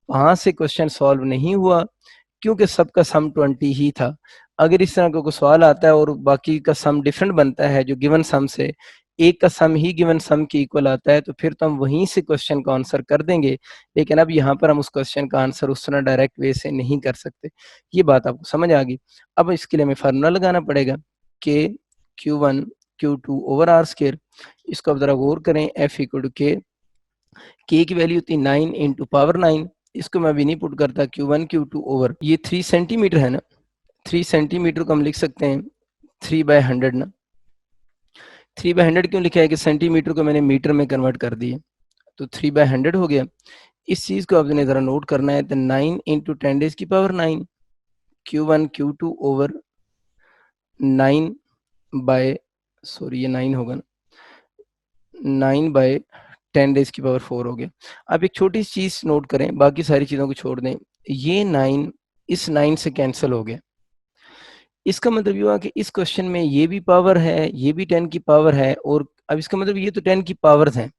[SPEAKER 1] वहां से क्वेश्चन सॉल्व नहीं हुआ, क्योंकि सबका सम 20 ही था। अगर इस तरह का कोई सवाल आता है और बाकी का सम डिफरेंट बनता है जो गिवन सम से, एक का सम ही गिवन सम के इक्वल आता है, तो फिर तो हम वहीं से क्वेश्चन का आंसर कर देंगे। लेकिन अब यहाँ पर हम उस क्वेश्चन का आंसर उस तरह डायरेक्ट वे से नहीं कर सकते। ये बात आपको समझ आ गई। अब इसके लिए हमें फार्मूला लगाना पड़ेगा के Q1 Q2 over are square. इसको अब जरा गौर करें, F इक्वल टू के की वैल्यू होती है 9 इंटू पावर 9, इसको मैं अभी नहीं पुट करता, Q1 Q2 ओवर ये 3 सेंटीमीटर है ना, 3 सेंटीमीटर को हम लिख सकते हैं 3/100 ना। 3/100 क्यों लिखा है कि सेंटीमीटर को मैंने मीटर में कन्वर्ट कर दिया, तो 3/100 हो गया। इस चीज को आपने जरा नोट करना है, तो 9 into 10⁹9 Q1 Q2 over 9 bye, sorry ये 9 होगा ना, 9/10⁴ हो गया। अब एक छोटी सी चीज नोट करें, बाकी सारी चीजों को छोड़ दें, ये 9 इस 9 से कैंसिल हो गया। इसका मतलब ये हुआ कि इस क्वेश्चन में ये भी पावर है, ये भी 10 की पावर है, और अब इसका मतलब ये तो 10 की पावर्स हैं,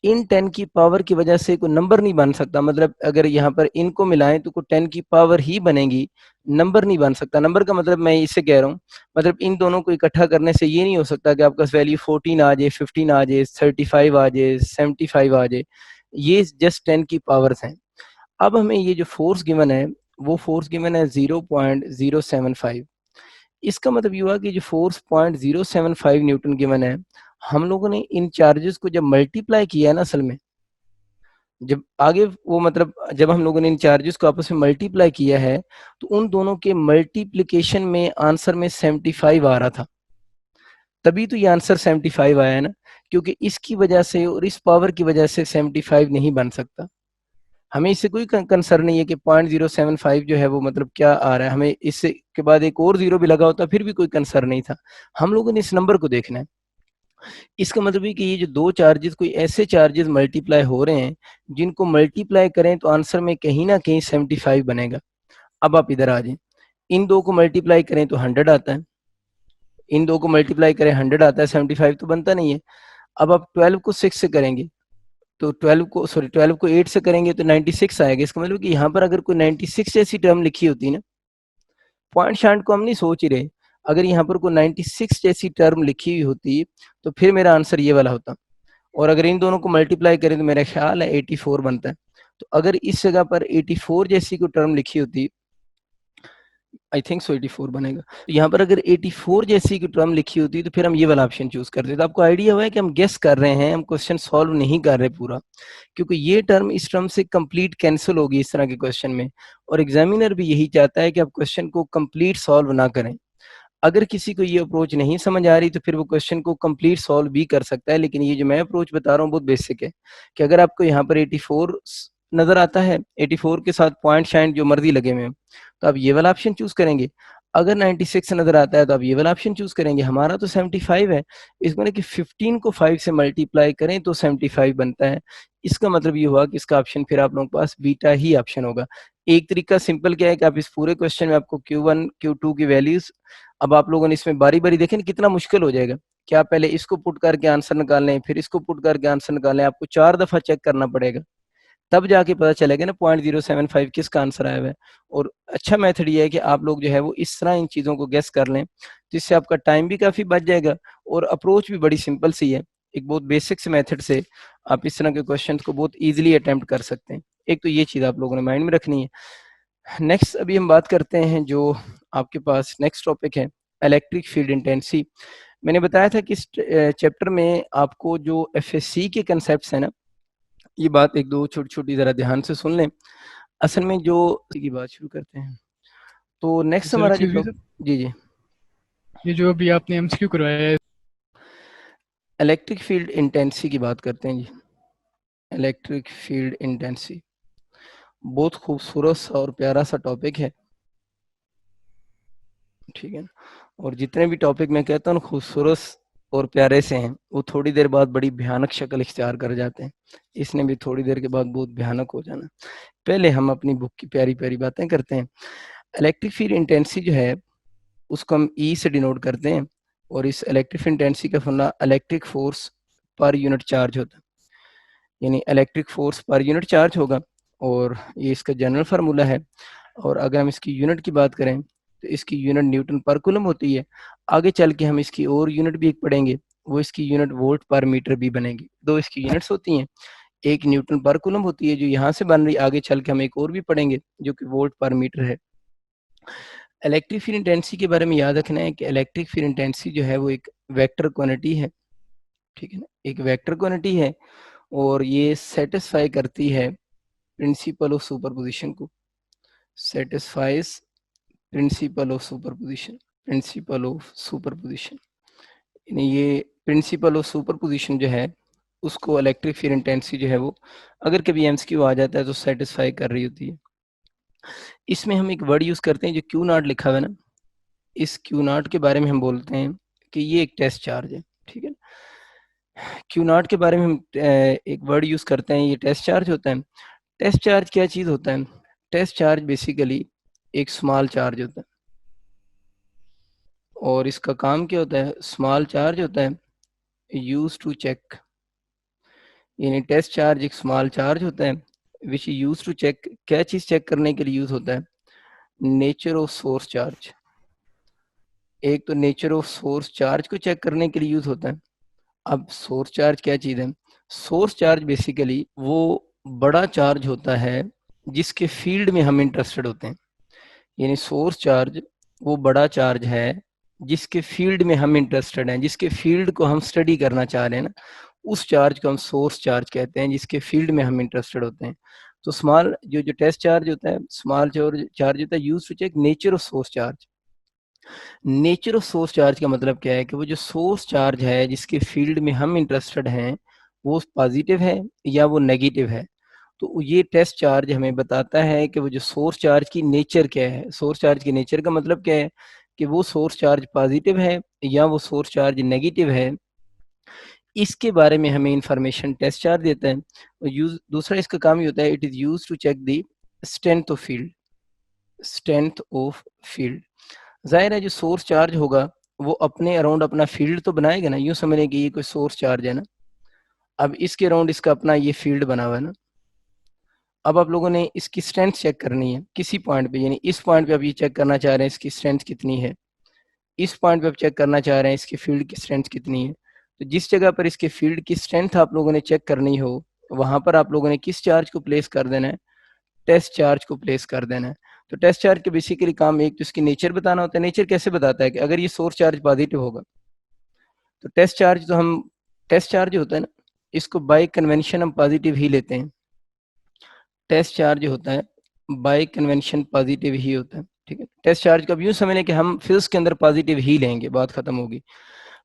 [SPEAKER 1] इन 10 की पावर की वजह से कोई नंबर नहीं बन सकता। मतलब अगर यहाँ पर इनको मिलाएं तो कोई 10 की पावर ही बनेगी, नंबर नहीं बन सकता। नंबर का मतलब मैं इससे कह रहा हूँ, मतलब इन दोनों को इकट्ठा करने से ये नहीं हो सकता कि आपका वैल्यू 14 आ जाए, 15 आ जाए, 35 आ जाए, 75 आ जाए। ये जस्ट 10 की पावर्स हैं। अब हमें ये जो फोर्स गिवन है, वो फोर्स गिवन है 0.075। इसका मतलब ये हुआ कि जो फोर्स 0.075 न्यूटन गिवन है, हम लोगों ने इन चार्जेस को जब मल्टीप्लाई किया है ना, असल में जब आगे वो मतलब जब हम लोगों ने इन चार्जेस को आपस में मल्टीप्लाई किया है, तो उन दोनों के मल्टीप्लिकेशन में आंसर में 75 आ रहा था, तभी तो ये आंसर 75 आया है ना, क्योंकि इसकी वजह से और इस पावर की वजह से 75 नहीं बन सकता। हमें इससे कोई कंसर्न नहीं है कि 0.075 जो है वो मतलब क्या आ रहा है, हमें इससे के बाद एक और जीरो भी लगा होता फिर भी कोई कंसर्न नहीं था। हम लोगों ने इस नंबर को देखना है। इसका मतलब है कि ये जो दो चार्जेस, कोई ऐसे चार्जेस मल्टीप्लाई हो रहे हैं जिनको मल्टीप्लाई करें तो आंसर में कहीं ना कहीं 75 बनेगा। अब आप इधर आ जाए, इन दो को मल्टीप्लाई करें तो 100 आता है, इन दो को मल्टीप्लाई करें 100 आता है, 75 तो बनता नहीं है। अब आप 12 को 6 से करेंगे तो 12 को 8 से करेंगे तो 96 आएगा। इसका मतलब कि यहाँ पर अगर कोई 96 जैसी टर्म लिखी होती ना, पॉइंट शांट को हम नहीं सोच ही रहे, अगर यहाँ पर कोई 96 जैसी टर्म लिखी हुई होती तो फिर मेरा आंसर ये वाला होता, और अगर इन दोनों को मल्टीप्लाई करें तो मेरा ख्याल है 84 बनता है। तो अगर इस जगह पर 84 जैसी कोई टर्म लिखी होती, आई थिंक सो 84 बनेगा, तो यहाँ पर अगर 84 जैसी की टर्म लिखी होती तो फिर हम ये वाला ऑप्शन चूज करते। तो आपको आइडिया हुआ है कि हम गेस कर रहे हैं, हम क्वेश्चन सॉल्व नहीं कर रहे पूरा, क्योंकि ये टर्म इस टर्म से कंप्लीट कैंसिल होगी इस तरह के क्वेश्चन में, और एग्जामिनर भी यही चाहता है कि आप क्वेश्चन को कंप्लीट सॉल्व ना करें। अगर किसी को ये अप्रोच नहीं समझ आ रही तो फिर वो क्वेश्चन को कंप्लीट सॉल्व भी कर सकता है, लेकिन ये जो मैं अप्रोच बता रहा हूँ बहुत बेसिक है, कि अगर आपको यहाँ पर 84 नजर आता है, 84 के साथ पॉइंट शाइंट जो मर्जी लगे हुए हैं, तो आप ये वाला ऑप्शन चूज करेंगे। अगर 96 नजर आता है तो आप ये वाला ऑप्शन चूज करेंगे। हमारा तो 75 है, इसमें कि 15 को 5 से मल्टीप्लाई करें तो 75 बनता है। इसका मतलब ये हुआ कि इसका ऑप्शन फिर आप लोगों के पास बीटा ही ऑप्शन होगा। एक तरीका सिंपल क्या है कि आप इस पूरे क्वेश्चन में आपको Q1 Q2 की वैल्यूज, अब आप लोगों ने इसमें बारी बारी देखें ना कितना मुश्किल हो जाएगा, कि आप पहले इसको पुट करके आंसर निकाल लें, फिर इसको पुट करके आंसर निकालें, आपको 4 दफा चेक करना पड़ेगा, तब जाके पता चलेगा ना 0.075 किसका आंसर आया हुआ है। और अच्छा मेथड ये है कि आप लोग जो है वो इस तरह इन चीज़ों को गेस कर लें, जिससे आपका टाइम भी काफ़ी बच जाएगा, और अप्रोच भी बड़ी सिंपल सी है। एक बहुत बेसिक से मेथड से आप इस तरह के क्वेश्चन को बहुत ईजिली अटेम्प्ट कर सकते हैं। एक तो ये चीज़ आप लोगों ने माइंड में रखनी है। नेक्स्ट अभी हम बात करते हैं, जो आपके पास नेक्स्ट टॉपिक है इलेक्ट्रिक फील्ड इंटेंसिटी। मैंने बताया था कि इस चैप्टर में आपको जो एफएससी के कंसेप्ट्स हैं ना, ये बात एक दो छोटी छोटी जरा ध्यान से सुन लें। असल में जो की बात शुरू करते हैं, तो नेक्स्ट
[SPEAKER 2] सर
[SPEAKER 1] हमारा जो
[SPEAKER 2] एक्सक्यूज मी सर,
[SPEAKER 1] जी जी,
[SPEAKER 2] ये जो अभी आपने एमसीक्यू करवाया है।
[SPEAKER 1] इलेक्ट्रिक फील्ड इंटेंसिटी की बात करते हैं जी। इलेक्ट्रिक फील्ड इंटेंसिटी बहुत खूबसूरत सा और प्यारा सा टॉपिक है, ठीक है ना। और जितने भी टॉपिक मैं कहता हूँ खूबसूरत और प्यारे से हैं, वो थोड़ी देर बाद बड़ी भयानक शक्ल इख्तियार कर जाते हैं। इसने भी थोड़ी देर के बाद बहुत भयानक हो जाना। पहले हम अपनी बुक की प्यारी प्यारी बातें करते हैं। इलेक्ट्रिक फील्ड इंटेंसिटी जो है उसको हम ई से डिनोट करते हैं, और इस इलेक्ट्रिक फील्ड इंटेंसिटी का formula electric force per unit charge होता है, यानी electric force per unit charge होगा, और ये इसका जनरल फार्मूला है। और अगर हम इसकी यूनिट की बात करें तो इसकी यूनिट न्यूटन पर कूलम होती है। आगे चल के हम इसकी और यूनिट भी एक पढ़ेंगे, वो इसकी यूनिट वोल्ट पर मीटर भी बनेगी। दो इसकी यूनिट्स होती हैं, एक न्यूटन पर कूलम होती है जो यहाँ से बन रही, आगे चल के हम एक और भी पढ़ेंगे जो कि वोल्ट पर मीटर है। इलेक्ट्रिक फील्ड इंटेंसिटी के बारे में याद रखना है कि इलेक्ट्रिक फील्ड इंटेंसिटी जो है वो एक वेक्टर क्वांटिटी है, ठीक है ना, एक वेक्टर क्वांटिटी है, और ये सेटिस्फाई करती है प्रिंसिपल ऑफ सुपरपोजिशन को, satisfies principle of superposition, principle of superposition. यानी ये प्रिंसिपल ऑफ सुपरपोजिशन जो है उसको इलेक्ट्रिक फील्ड इंटेंसिटी जो है वो अगर कभी एमसीक्यू आ जाता है तो सेटिस्फाई कर रही होती है। इसमें हम एक वर्ड यूज करते हैं जो क्यू नॉट लिखा हुआ है ना, इस क्यू नॉट के बारे में हम बोलते हैं कि ये एक टेस्ट चार्ज है, ठीक है। क्यू नॉट के बारे में हम एक वर्ड यूज करते हैं, ये टेस्ट चार्ज होता है। टेस्ट चार्ज क्या चीज होता है? टेस्ट चार्ज बेसिकली एक स्मॉल चार्ज होता है, और इसका काम क्या होता है? स्मॉल चार्ज होता है यूज टू चेक, यानी टेस्ट चार्ज एक स्मॉल चार्ज होता है विच यूज टू चेक, क्या चीज चेक करने के लिए यूज होता है? Nature of source charge. एक तो नेचर ऑफ सोर्स चार्ज को चेक करने के लिए यूज होता है। अब सोर्स चार्ज क्या चीज है? सोर्स चार्ज बेसिकली वो बड़ा चार्ज होता है जिसके फील्ड में हम इंटरेस्टेड होते हैं, यानी सोर्स चार्ज वो बड़ा चार्ज है जिसके फील्ड में हम इंटरेस्टेड हैं, जिसके फील्ड को हम स्टडी करना चाह रहे हैं ना, उस चार्ज को हम सोर्स चार्ज कहते हैं, जिसके फील्ड में हम इंटरेस्टेड होते हैं। तो स्मॉल जो टेस्ट चार्ज होता है, स्मॉल चार्ज होता है use to check nature of source charge. Nature of source charge का मतलब क्या है कि वो जो सोर्स चार्ज है जिसके फील्ड में हम इंटरेस्टेड हैं वो पॉजिटिव है या वो नेगेटिव है। तो ये टेस्ट चार्ज हमें बताता है कि वो जो सोर्स चार्ज की नेचर क्या है। सोर्स चार्ज की नेचर का मतलब क्या है कि वो सोर्स चार्ज पॉजिटिव है या वो सोर्स चार्ज नेगेटिव है, इसके बारे में हमें इंफॉर्मेशन टेस्ट चार्ज देता है। यूज दूसरा इसका काम ये होता है, it is use to check the strength of field, strength of field. जाहिर है जो सोर्स चार्ज होगा वो अपने अराउंड अपना फील्ड तो बनाएगा ना, यूं समझें कि ये कोई सोर्स चार्ज है ना, अब इसके अराउंड इसका अपना ये फील्ड बना हुआ है ना। अब आप लोगों ने इसकी स्ट्रेंथ चेक करनी है किसी पॉइंट पे, यानी इस पॉइंट पे आप ये चेक करना चाह रहे हैं इसकी स्ट्रेंथ कितनी है, इस पॉइंट पे आप चेक करना चाह रहे हैं इसकी फील्ड की स्ट्रेंथ कितनी है। तो जिस जगह पर इसके फील्ड की स्ट्रेंथ आप लोगों ने चेक करनी हो वहां पर आप लोगों ने किस चार्ज को प्लेस कर देना है? टेस्ट चार्ज को प्लेस कर देना है। तो टेस्ट चार्ज के बेसिकली काम एक तो इसकी नेचर बताना होता है। नेचर कैसे बताता है कि अगर ये सोर्स चार्ज पॉजिटिव होगा तो टेस्ट चार्ज, तो हम टेस्ट चार्ज होता है ना इसको बाय कन्वेंशन हम पॉजिटिव ही लेते हैं। टेस्ट चार्ज होता है बाय कन्वेंशन पॉजिटिव ही होता है, ठीक है। टेस्ट चार्ज का यूं समझ लें कि हम फिजिक्स के अंदर पॉजिटिव ही लेंगे, बात खत्म होगी।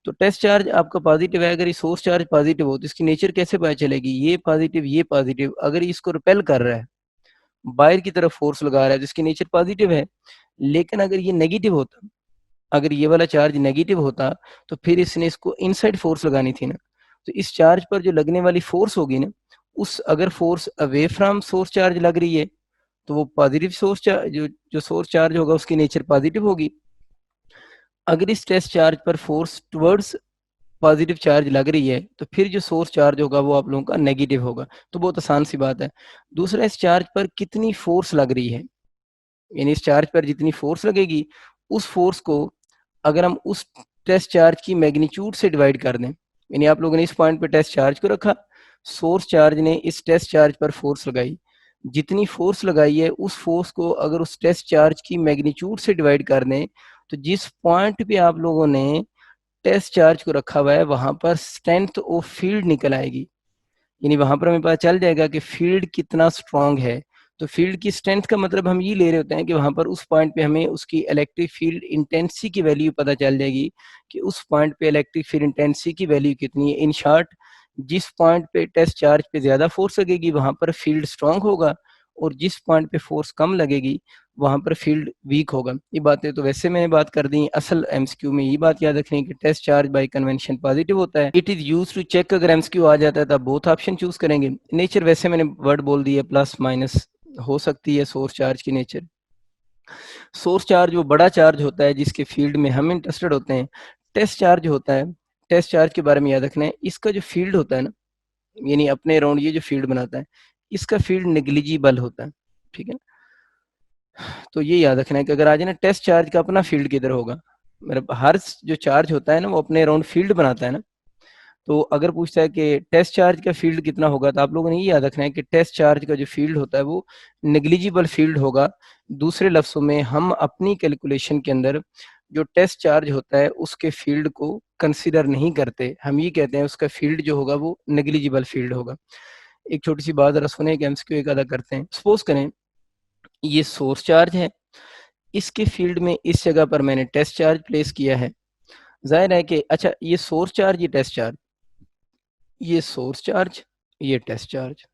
[SPEAKER 1] तो टेस्ट चार्ज आपका पॉजिटिव है, अगर ये सोर्स चार्ज पॉजिटिव हो तो इसकी नेचर कैसे पता चलेगी? ये पॉजिटिव अगर इसको रिपेल कर रहा है, बाहर की तरफ फोर्स लगा रहा है, जिसकी नेचर पॉजिटिव है। लेकिन अगर ये नेगेटिव होता, अगर ये वाला चार्ज नेगेटिव होता तो फिर इसने इसको इनसाइड फोर्स लगानी थी ना। तो इस चार्ज पर जो लगने वाली फोर्स होगी ना, उस अगर force away from source charge लग रही है तो वो पॉजिटिव सोर्स चार्ज, जो सोर्स चार्ज होगा उसकी नेचर पॉजिटिव होगी। अगर इस टेस्ट चार्ज पर फोर्स टुवर्ड्स पॉजिटिव चार्ज लग रही है तो फिर जो सोर्स चार्ज होगा वो आप लोगों का नेगेटिव होगा। तो बहुत आसान सी बात है। दूसरा, इस चार्ज पर कितनी फोर्स लग रही है, यानी इस चार्ज पर जितनी फोर्स लगेगी उस फोर्स को अगर हम उस टेस्ट चार्ज की मैग्नीट्यूड से डिवाइड कर दें, यानी आप लोगों ने इस पॉइंट पे टेस्ट चार्ज को रखा, सोर्स चार्ज ने इस टेस्ट चार्ज पर फोर्स लगाई, जितनी फोर्स लगाई है उस फोर्स को अगर उस टेस्ट चार्ज की मैग्नीट्यूड से डिवाइड कर दें तो जिस पॉइंट पे आप लोगों ने टेस्ट चार्ज को रखा हुआ है वहां पर स्ट्रेंथ ऑफ फील्ड निकल आएगी। यानी वहां पर हमें पता चल जाएगा कि फील्ड कितना स्ट्रांग है। तो फील्ड की स्ट्रेंथ का मतलब हम ये ले रहे होते हैं कि वहां पर उस पॉइंट पे हमें उसकी इलेक्ट्रिक फील्ड इंटेंसिटी की वैल्यू पता चल जाएगी कि उस पॉइंट पे इलेक्ट्रिक फील्ड इंटेंसिटी की वैल्यू कितनी है। इन शॉर्ट, जिस पॉइंट पे टेस्ट चार्ज पे ज्यादा फोर्स लगेगी वहां पर फील्ड स्ट्रांग होगा, और जिस पॉइंट पे फोर्स कम लगेगी वहां पर फील्ड वीक होगा। ये बातें तो वैसे मैंने बात कर दी, असल एमसीक्यू में ये बात याद रखनी है कि test charge by convention positive होता है। It is use to check, अगर एमसीक्यू आ जाता है तो आप बोथ ऑप्शन चूज करेंगे। नेचर वैसे मैंने वर्ड बोल दिया, प्लस माइनस हो सकती है सोर्स चार्ज की नेचर। सोर्स चार्ज वो बड़ा चार्ज होता है जिसके फील्ड में हम इंटरेस्टेड होते हैं। टेस्ट चार्ज होता है, टेस्ट चार्ज के बारे में याद रखना है, इसका जो फील्ड होता है ना, यानी अपने अराउंड ये जो फील्ड बनाता है इसका फील्ड नेग्लिजिबल होता है, ठीक है। तो ये याद रखना है कि अगर आज ना टेस्ट चार्ज का अपना फील्ड किधर होगा, मतलब हर जो चार्ज होता है ना वो अपने अराउंड फील्ड बनाता है ना। तो अगर पूछता है कि टेस्ट चार्ज का फील्ड कितना होगा तो आप लोगों ने ये याद रखना है कि टेस्ट चार्ज का जो फील्ड होता है वो नेग्लिजिबल फील्ड होगा। दूसरे लफ्जों में हम अपनी कैलकुलेशन के अंदर जो टेस्ट चार्ज होता है उसके फील्ड को कंसिडर नहीं करते, हम ये कहते हैं उसका फील्ड जो होगा वो नेग्लिजिबल फील्ड होगा। एक छोटी सी बात जरा सुने, एमसीक्यू एक आधा करते हैं। सपोज करें ये सोर्स चार्ज है, इसके फील्ड में इस जगह पर मैंने टेस्ट चार्ज प्लेस किया है। जाहिर है कि अच्छा ये सोर्स चार्ज, ये टेस्ट चार्ज, ये सोर्स चार्ज, ये टेस्ट चार्ज।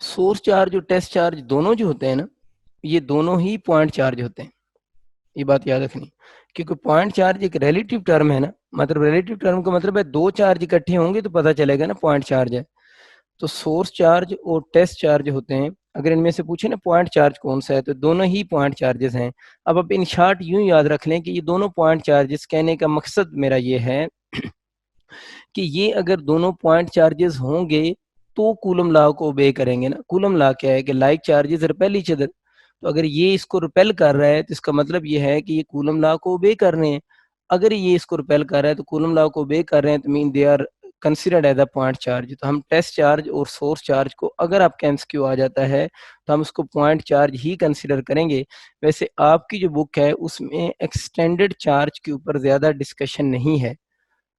[SPEAKER 1] सोर्स चार्ज और टेस्ट चार्ज दोनों जो होते हैं ना, ये दोनों ही पॉइंट चार्ज होते हैं। ये बात याद रखनी, क्योंकि पॉइंट चार्ज एक रिलेटिव टर्म है ना, मतलब रिलेटिव टर्म का मतलब है दो चार्ज इकट्ठे होंगे तो पता चलेगा ना पॉइंट चार्ज है। तो सोर्स चार्ज और टेस्ट चार्ज होते हैं, अगर इनमें से पूछे ना पॉइंट चार्ज कौन सा है, तो दोनों ही पॉइंट चार्जेस हैं। अब आप इन शॉर्ट यूं याद रख लें कि ये दोनों पॉइंट चार्जेस, कहने का मकसद मेरा ये है कि ये अगर दोनों पॉइंट चार्जेस होंगे तो कूलम लॉ को ओबे करेंगे ना। कूलम लॉ क्या है कि like charges repel each other. तो अगर ये इसको रिपेल कर रहा है तो इसका मतलब ये है कि ये कूलम लॉ को ओबे कर रहे हैं। अगर ये इसको रिपेल कर रहा है तो कूलम लॉ को ओबे कर रहे हैं, तो mean they are considered as a point charge. तो हम टेस्ट चार्ज और सोर्स चार्ज को, अगर आपका एमसीक्यू आ जाता है तो हम उसको पॉइंट चार्ज ही कंसिडर करेंगे। वैसे आपकी जो बुक है उसमें एक्सटेंडेड चार्ज के ऊपर ज्यादा डिस्कशन नहीं है।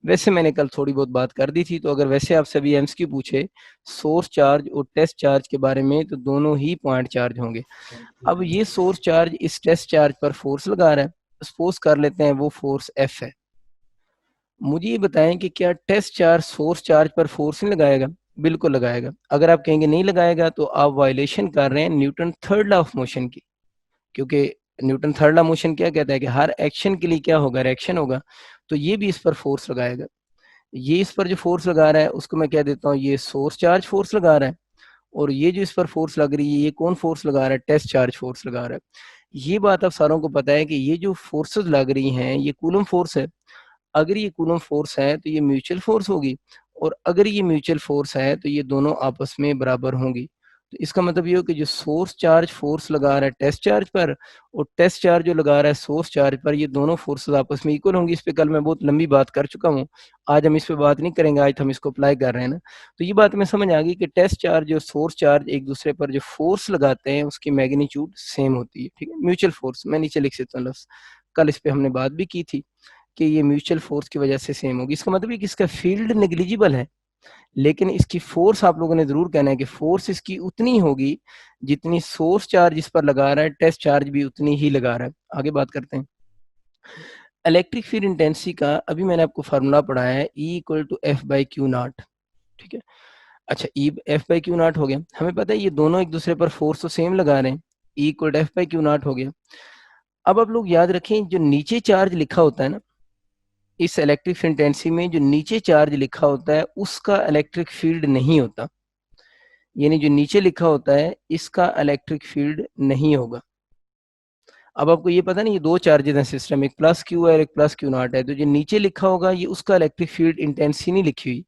[SPEAKER 1] वैसे मैंने कल थोड़ी बहुत बात कर दी थी, तो अगर वैसे आप सभी एमसीक्यू पूछे सोर्स चार्ज और टेस्ट चार्ज के बारे में, तो दोनों ही पॉइंट चार्ज होंगे। अब ये सोर्स चार्ज इस टेस्ट चार्ज पर फोर्स लगा रहा है, सपोज कर लेते हैं वो फोर्स एफ है। मुझे ये बताएं कि क्या टेस्ट चार्ज सोर्स चार्ज पर फोर्स नहीं लगाएगा? बिल्कुल लगाएगा। अगर आप कहेंगे नहीं लगाएगा तो आप वायलेशन कर रहे हैं Newton third law of motion की, क्योंकि न्यूटन थर्ड लॉ मोशन क्या कहता है कि हर एक्शन के लिए क्या होगा, रिएक्शन होगा। तो ये भी इस पर फोर्स लगाएगा। ये इस पर जो फोर्स लगा रहा है उसको मैं कह देता हूँ ये सोर्स चार्ज फोर्स लगा रहा है, और ये जो इस पर फोर्स लग रही है ये कौन फोर्स लगा रहा है? टेस्ट चार्ज फोर्स लगा रहा है। ये बात आप सारों को पता है कि ये जो फोर्सेस लग रही हैं ये कूलम फोर्स है। अगर ये कूलम फोर्स है तो ये म्यूचुअल फोर्स होगी, और अगर ये म्यूचुअल फोर्स है तो ये दोनों आपस में बराबर होंगी। तो इसका मतलब ये हो कि जो सोर्स चार्ज फोर्स लगा रहा है टेस्ट चार्ज पर, और टेस्ट चार्ज जो लगा रहा है सोर्स चार्ज पर, ये दोनों फोर्सेस आपस में इक्वल होंगी। इस पे कल मैं बहुत लंबी बात कर चुका हूँ, आज हम इस पे बात नहीं करेंगे, आज हम इसको अप्लाई कर रहे हैं ना। तो ये बात में समझ आ गई कि टेस्ट चार्ज और सोर्स चार्ज एक दूसरे पर जो फोर्स लगाते हैं उसकी मैग्नीट्यूड सेम होती है। ठीक है, म्यूचुअल फोर्स मैं नीचे लिख सकता हूँ लफ्ज, कल इस पे हमने बात भी की थी कि ये म्यूचुअल फोर्स की वजह से सेम होगी। इसका मतलब है कि इसका फील्ड नेग्लिजिबल है, लेकिन इसकी फोर्स आप लोगों ने जरूर कहना है कि फोर्स इसकी उतनी होगी जितनी सोर्स चार्ज इस पर लगा रहा है, टेस्ट चार्ज भी उतनी ही लगा रहा है। आगे बात करते हैं इलेक्ट्रिक फील्ड इंटेंसिटी का। अभी मैंने आपको फार्मूला पढ़ाया है E equal to F by Q not. ठीक है, अच्छा E F by Q not हो गया। हमें पता है ये दोनों एक दूसरे पर फोर्स तो सेम लगा रहे हैं, E equal to F by Q not हो गया। अब आप लोग याद रखें जो नीचे चार्ज लिखा होता है ना, इस इलेक्ट्रिक फील्ड इंटेंसिटी में जो नीचे चार्ज लिखा होता है उसका इलेक्ट्रिक फील्ड नहीं होता, यानी जो नीचे लिखा होता है इसका इलेक्ट्रिक फील्ड नहीं होगा। अब आपको ये पता नहीं ये दो चार्जेस हैं सिस्टम, एक प्लस क्यू है और एक प्लस क्यू नॉट है, तो जो नीचे लिखा होगा ये उसका इलेक्ट्रिक फील्ड इंटेंसिटी नहीं लिखी हुई,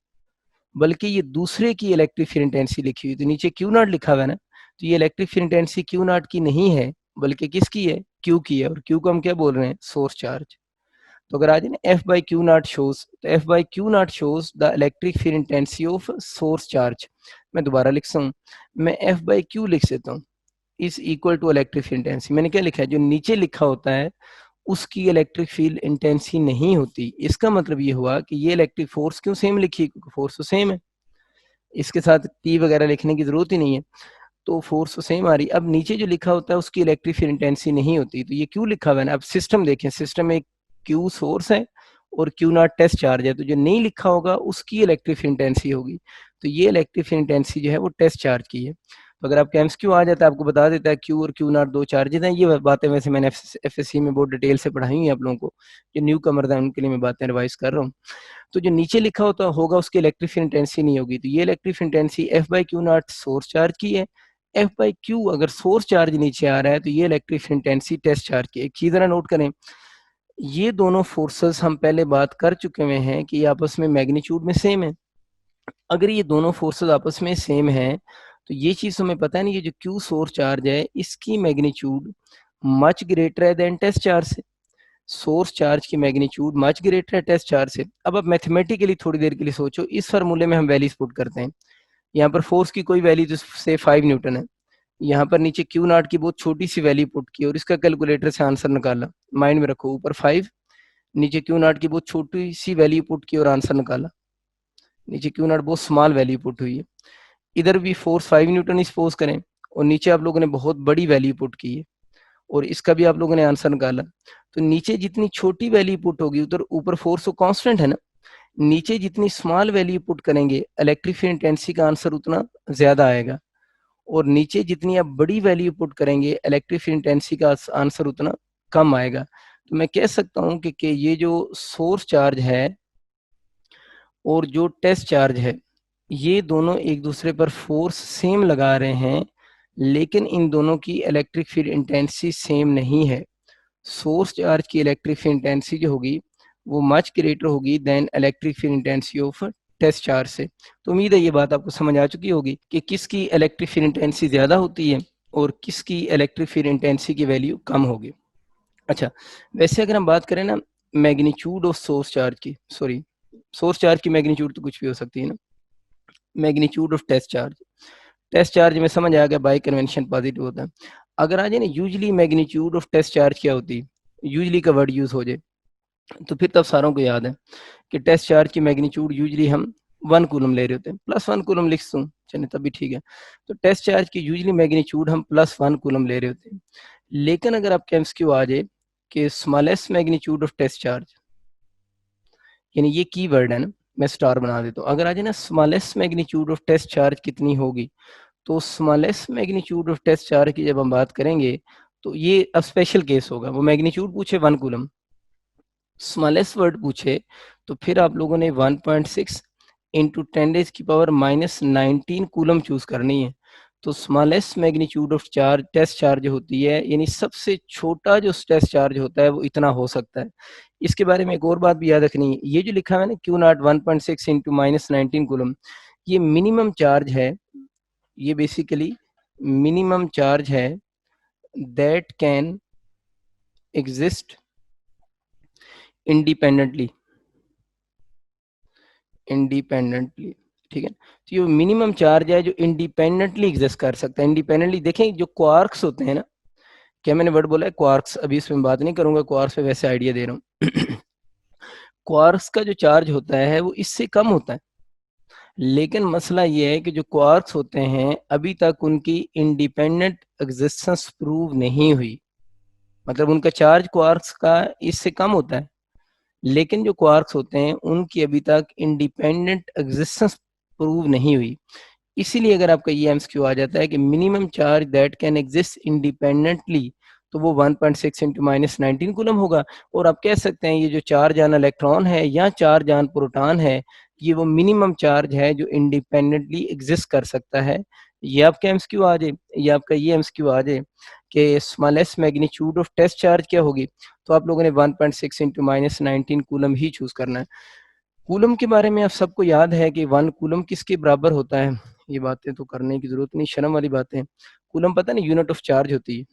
[SPEAKER 1] बल्कि ये दूसरे की इलेक्ट्रिक फील्ड इंटेंसिटी लिखी हुई। तो नीचे क्यू नॉट लिखा हुआ है ना, तो ये electric field intensity Q not की नहीं है, बल्कि किसकी है? क्यू की है। और क्यू को हम क्या बोल रहे हैं? Source charge. तो अगर आ जाए ना F by Q not shows, तो F by Q not shows the electric field intensity of source charge. मैं दोबारा लिखता हूँ, मैं एफ बाई क्यू लिख देता हूँ, is equal to electric field intensity. मैंने क्या लिखा है? जो नीचे लिखा होता है उसकी इलेक्ट्रिक फील्ड इंटेंसिटी नहीं होती। इसका मतलब ये हुआ कि ये इलेक्ट्रिक फोर्स क्यों सेम लिखी, क्योंकि फोर्स तो सेम है, इसके साथ टी वगैरह लिखने की जरूरत ही नहीं है, तो फोर्स तो सेम आ रही। अब नीचे जो लिखा होता है उसकी इलेक्ट्रिक फील्ड इंटेंसिटी नहीं होती, तो ये क्यों लिखा हुआ है ना। अब सिस्टम देखें, सिस्टम में क्यू सोर्स है और क्यू नॉट टेस्ट चार्ज है, तो जो नहीं लिखा होगा उसकी इलेक्ट्रिक फील्ड इंटेंसिटी होगी। तो ये इलेक्ट्रिक फील्ड इंटेंसिटी जो है वो टेस्ट चार्ज की है। तो अगर आपका एमसीक्यू आ जाता है आपको बता देता है क्यू और क्यू नॉट दो चार्जेस हैं। ये बातें वैसे मैंने एफएससी में बहुत डिटेल से पढ़ाई हुई है आप लोगों को, जो न्यू कमर है उनके लिए मैं बातें रिवाइज कर रहा हूँ। तो जो नीचे लिखा होता होगा उसकी इलेक्ट्रिक फील्ड इंटेंसिटी नहीं होगी, तो ये electric field intensity F by Q not source charge की है। एफ बाई क्यू अगर सोर्स चार्ज नीचे आ रहा है तो ये electric field intensity test charge की। एक चीज जरा नोट करें, ये दोनों फोर्सेस हम पहले बात कर चुके हुए हैं कि ये आपस में मैग्नीट्यूड में सेम है। अगर ये दोनों फोर्सेस आपस में सेम है तो ये चीज हमें पता है नहीं, ये जो क्यू सोर्स चार्ज है इसकी मैग्नीट्यूड मच ग्रेटर है देन टेस्ट चार्ज से। सोर्स चार्ज की मैग्नीट्यूड मच ग्रेटर है टेस्ट चार्ज से। अब आप मैथमेटिकली थोड़ी देर के लिए सोचो, इस फार्मूले में हम वैल्यूज पुट करते हैं। यहाँ पर फोर्स की कोई वैल्यू से 5 न्यूटन है, यहाँ पर नीचे क्यू नॉट की बहुत छोटी सी वैल्यू पुट की और इसका कैलकुलेटर से आंसर निकाला। माइंड में रखो, ऊपर 5, नीचे क्यू नॉट की बहुत छोटी सी वैल्यू पुट की और आंसर निकाला। नीचे क्यू नॉट बहुत स्मॉल वैल्यू पुट हुई है। इधर भी फोर्स 5 न्यूटन सपोज करें और नीचे आप लोगों ने बहुत बड़ी वैल्यू पुट की है और इसका भी आप लोगों ने आंसर निकाला, तो नीचे जितनी छोटी वैल्यू पुट होगी उधर ऊपर फोर्स तो कांस्टेंट है ना, नीचे जितनी स्मॉल वैल्यू पुट करेंगे इलेक्ट्रिक फील्ड इंटेंसिटी का आंसर उतना ज्यादा आएगा, और नीचे जितनी आप बड़ी वैल्यू पुट करेंगे इलेक्ट्रिक फील्ड इंटेंसिटी का आंसर उतना कम आएगा। तो मैं कह सकता हूं कि ये जो सोर्स चार्ज है और जो टेस्ट चार्ज है ये दोनों एक दूसरे पर फोर्स सेम लगा रहे हैं, लेकिन इन दोनों की इलेक्ट्रिक फील्ड इंटेंसिटी सेम नहीं है। सोर्स चार्ज की इलेक्ट्रिक फील्ड इंटेंसिटी जो होगी वो मच ग्रेटर होगी than electric field intensity of test charge से। तो उम्मीद है ये बात आपको समझ आ चुकी होगी कि किसकी इलेक्ट्रिक फील्ड इंटेंसिटी ज्यादा होती है और किसकी इलेक्ट्रिक फील्ड इंटेंसिटी की वैल्यू कम होगी। अच्छा, वैसे अगर हम बात करें ना मैग्नीट्यूड ऑफ सोर्स चार्ज की, सॉरी सोर्स चार्ज की मैग्नीट्यूड तो कुछ भी हो सकती है ना, मैग्नीट्यूड ऑफ टेस्ट चार्ज में समझ आ गया बाई कन्वेंशन पॉजिटिव होता है। अगर आ जाए ना usually magnitude of test charge क्या होती है, यूजली का वर्ड यूज हो जाए तो फिर तब सारों को याद है कि टेस्ट चार्ज की मैग्नीट्यूड यूजली हम 1 कूलम ले रहे होते हैं, +1 कूलम लिख दूं चलिए तब भी ठीक है। तो टेस्ट चार्ज की यूजली मैग्नीट्यूड हम +1 कूलम ले रहे होते हैं, लेकिन अगर आपके एमसीक्यू आ जाए कि smallest magnitude of test charge, यानी ये की वर्ड है ना, मैं स्टार बना देता हूँ, अगर आ जाए ना smallest magnitude of test charge कितनी होगी, तो smallest magnitude of test charge की जब हम बात करेंगे तो ये अब स्पेशल केस होगा, वो मैग्नीट्यूड पूछे 1 कूलम, स्मॉलेस्ट वर्ड पूछे तो फिर आप लोगों ने 1.6 इंटू 10⁻⁻19 कूलम चूज करनी है। तो smallest magnitude of charge test charge होती है, यानी सबसे छोटा जो टेस्ट चार्ज होता है वो इतना हो सकता है। इसके बारे में एक और बात भी याद रखनी है, ये जो लिखा है ना Q0 1.6 इंटू -19 कूलम, ये मिनिमम चार्ज है, ये बेसिकली मिनिमम चार्ज है दैट कैन एग्जिस्ट इंडिपेंडेंटली, ठीक है। तो ये मिनिमम चार्ज है जो इंडिपेंडेंटली एग्जिस्ट कर सकता है। इंडिपेंडेंटली देखें जो क्वार्क्स होते हैं ना, क्या मैंने वर्ड बोला है क्वार्क्स, अभी इसमें बात नहीं करूंगा क्वार्क्स पे, वैसे आइडिया दे रहा हूँ क्वार्क्स का जो चार्ज होता है वो इससे कम होता है, लेकिन मसला ये है कि जो क्वार्क्स होते हैं अभी तक उनकी इंडिपेंडेंट एग्जिस्टेंस प्रूव नहीं हुई, मतलब उनका चार्ज क्वार्क्स का इससे कम होता है, लेकिन जो क्वार्क्स होते हैं उनकी अभी तक इंडिपेंडेंट एग्जिस्टेंस प्रूव नहीं हुई। इसीलिए अगर आपका ये एमसीक्यू आ जाता है कि minimum charge that can exist independently, तो वो 1.6 इंटू -19 कूलम होगा। और आप कह सकते हैं ये जो चार्ज आन इलेक्ट्रॉन है या चार्ज आन प्रोटॉन है, ये वो मिनिमम चार्ज है जो इंडिपेंडेंटली एग्जिस्ट कर सकता है। ये आपका एमसीक्यू आ जाए, ये आपका ये एमसीक्यू आ जाए कि smallest magnitude of test charge क्या होगी, तो आप लोगों ने 1.6 इंटू -19 कूलम ही चूज करना है। कूलम के बारे में आप सबको याद है कि 1 कूलम किसके बराबर होता है, ये बातें तो करने की जरूरत नहीं, शर्म वाली बातें। कूलम पता नहीं यूनिट ऑफ चार्ज होती है,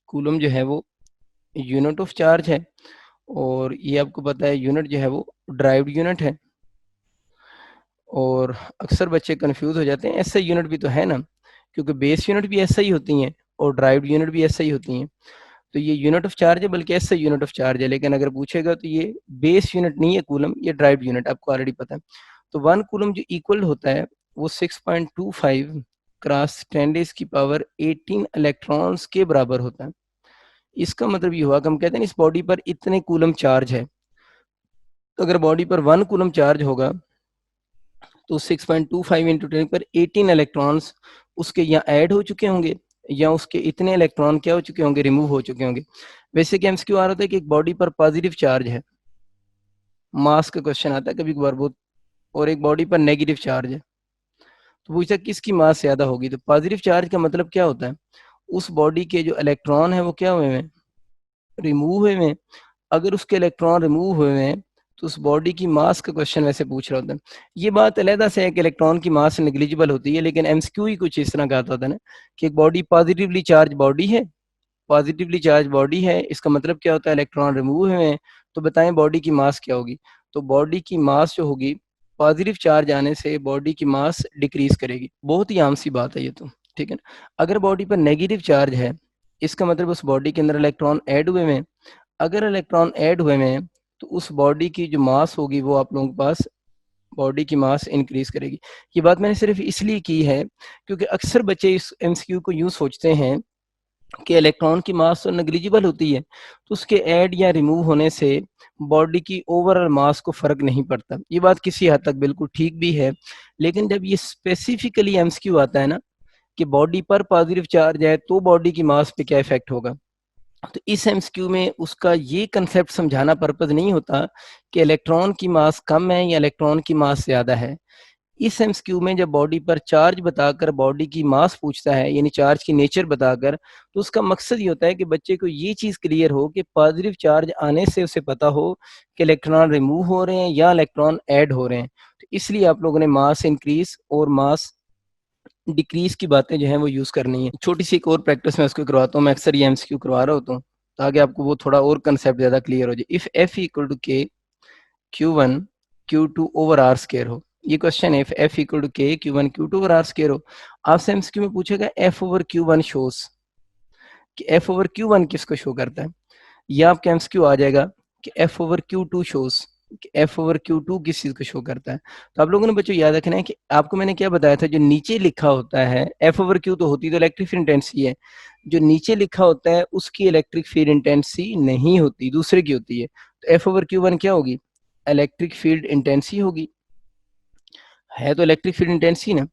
[SPEAKER 1] कूलम जो है वो यूनिट ऑफ चार्ज है, और ये आपको पता है यूनिट जो है वो ड्राइव्ड यूनिट है। और अक्सर बच्चे कंफ्यूज हो जाते हैं, ऐसा यूनिट भी तो है ना, क्योंकि बेस यूनिट भी ऐसा ही होती हैं और ड्राइव्ड यूनिट भी ऐसा ही होती हैं। तो ये यूनिट ऑफ चार्ज है, बल्कि ऐसा यूनिट ऑफ चार्ज है, लेकिन अगर पूछेगा तो ये बेस यूनिट नहीं है कूलम, ये ड्राइव्ड यूनिट, आपको ऑलरेडी पता है। तो 1 कूलम जो इक्वल होता है वो 6.25 क्रॉस 10⁻18 इलेक्ट्रॉन्स के बराबर होता है। इसका मतलब ये हुआ कि हम कहते हैं इस बॉडी पर इतने कूलम चार्ज है, तो अगर बॉडी पर 1 कूलम चार्ज होगा तो 6.25 इंटू 10⁻18 इलेक्ट्रॉन्स उसके यहाँ ऐड हो चुके होंगे, या उसके इतने इलेक्ट्रॉन क्या हो चुके होंगे, रिमूव हो चुके होंगे। वैसे कि एमसीक्यू आ रहा था कि एक बॉडी पर पॉजिटिव चार्ज है, मास का क्वेश्चन आता है कभी कभार बहुत, और एक बॉडी पर नेगेटिव चार्ज है, तो पूछा किसकी मास ज्यादा होगी। तो पॉजिटिव चार्ज का मतलब क्या होता है, उस बॉडी के जो इलेक्ट्रॉन है वो क्या हुए हैं, रिमूव हुए हैं। अगर उसके इलेक्ट्रॉन रिमूव हुए हैं तो उस बॉडी की मास का क्वेश्चन वैसे पूछ रहा होता है। ये बात अलहदा से है कि इलेक्ट्रॉन की मास नेग्लिजिबल होती है, लेकिन एमसीक्यू ही कुछ इस तरह का आता था ना कि एक बॉडी पॉजिटिवली चार्ज बॉडी है, पॉजिटिवली चार्ज बॉडी है, इसका मतलब क्या होता है, इलेक्ट्रॉन रिमूव हुए हैं, तो बताएं बॉडी की मास क्या होगी। तो बॉडी की मास जो होगी पॉजिटिव चार्ज आने से बॉडी की मास डिक्रीज करेगी, बहुत ही आम सी बात है ये तो, ठीक है ना। अगर बॉडी पर नेगेटिव चार्ज है, इसका मतलब उस बॉडी के अंदर इलेक्ट्रॉन ऐड हुए हैं, अगर इलेक्ट्रॉन ऐड हुए हैं तो उस बॉडी की जो मास होगी वो आप लोगों के पास बॉडी की मास इंक्रीज करेगी। ये बात मैंने सिर्फ इसलिए की है क्योंकि अक्सर बच्चे इस एमसीक्यू को यूँ सोचते हैं कि इलेक्ट्रॉन की मास तो नेग्लिजिबल होती है, तो उसके ऐड या रिमूव होने से बॉडी की ओवरऑल मास को फ़र्क नहीं पड़ता। ये बात किसी हद तक बिल्कुल ठीक भी है, लेकिन जब ये स्पेसिफिकली एमसीक्यू आता है ना कि बॉडी पर पॉजिटिव चार्ज है तो बॉडी की मास पे क्या इफेक्ट होगा, तो इस एमसीक्यू में उसका ये कंसेप्ट समझाना पर्पस नहीं होता कि इलेक्ट्रॉन की मास कम है या इलेक्ट्रॉन की मास ज़्यादा है। इस एमसीक्यू में जब बॉडी पर चार्ज बताकर बॉडी की मास पूछता है, यानी चार्ज की नेचर बताकर, तो उसका मकसद ये होता है कि बच्चे को ये चीज़ क्लियर हो कि पॉजिटिव चार्ज आने से उसे पता हो कि इलेक्ट्रॉन रिमूव हो रहे हैं या इलेक्ट्रॉन ऐड हो रहे हैं। तो इसलिए आप लोगों ने मास इंक्रीज और मास डिक्रीज की बातें जो हैं वो यूज़ करनी है। छोटी सी एक और प्रैक्टिस मैं उसको करवाता हूँ, मैं अक्सर ये एमसीक्यू करवा रहा होता हूँ ताकि आपको वो थोड़ा और कंसेप्ट ज़्यादा क्लियर हो जाए। इफ़ एफ इक्वल टू के Q1 Q2 over are square हो, ये क्वेश्चन है। एफ इक्वल टू के Q1 Q2 over are square हो, आपसे एमसीक्यू में पूछेगा एफ ओवर Q1 शोज कि एफ ओवर Q1 किसको शो करता है, या आपका एमसीक्यू आ जाएगा कि एफ ओवर Q2 शोज कि एफ ओवर Q2 किस चीज को शो करता है। तो आप लोगों ने बच्चों याद रखना है कि आपको मैंने क्या बताया था, जो नीचे लिखा होता है एफ ओवर क्यू तो होती तो इलेक्ट्रिक फील्ड इंटेंसिटी है, जो नीचे लिखा होता है उसकी इलेक्ट्रिक फील्ड इंटेंसिटी नहीं होती, दूसरे की होती है। तो एफ ओवर Q1 क्या होगी, इलेक्ट्रिक फील्ड इंटेंसिटी होगी, है तो इलेक्ट्रिक फील्ड इंटेंसिटी ना।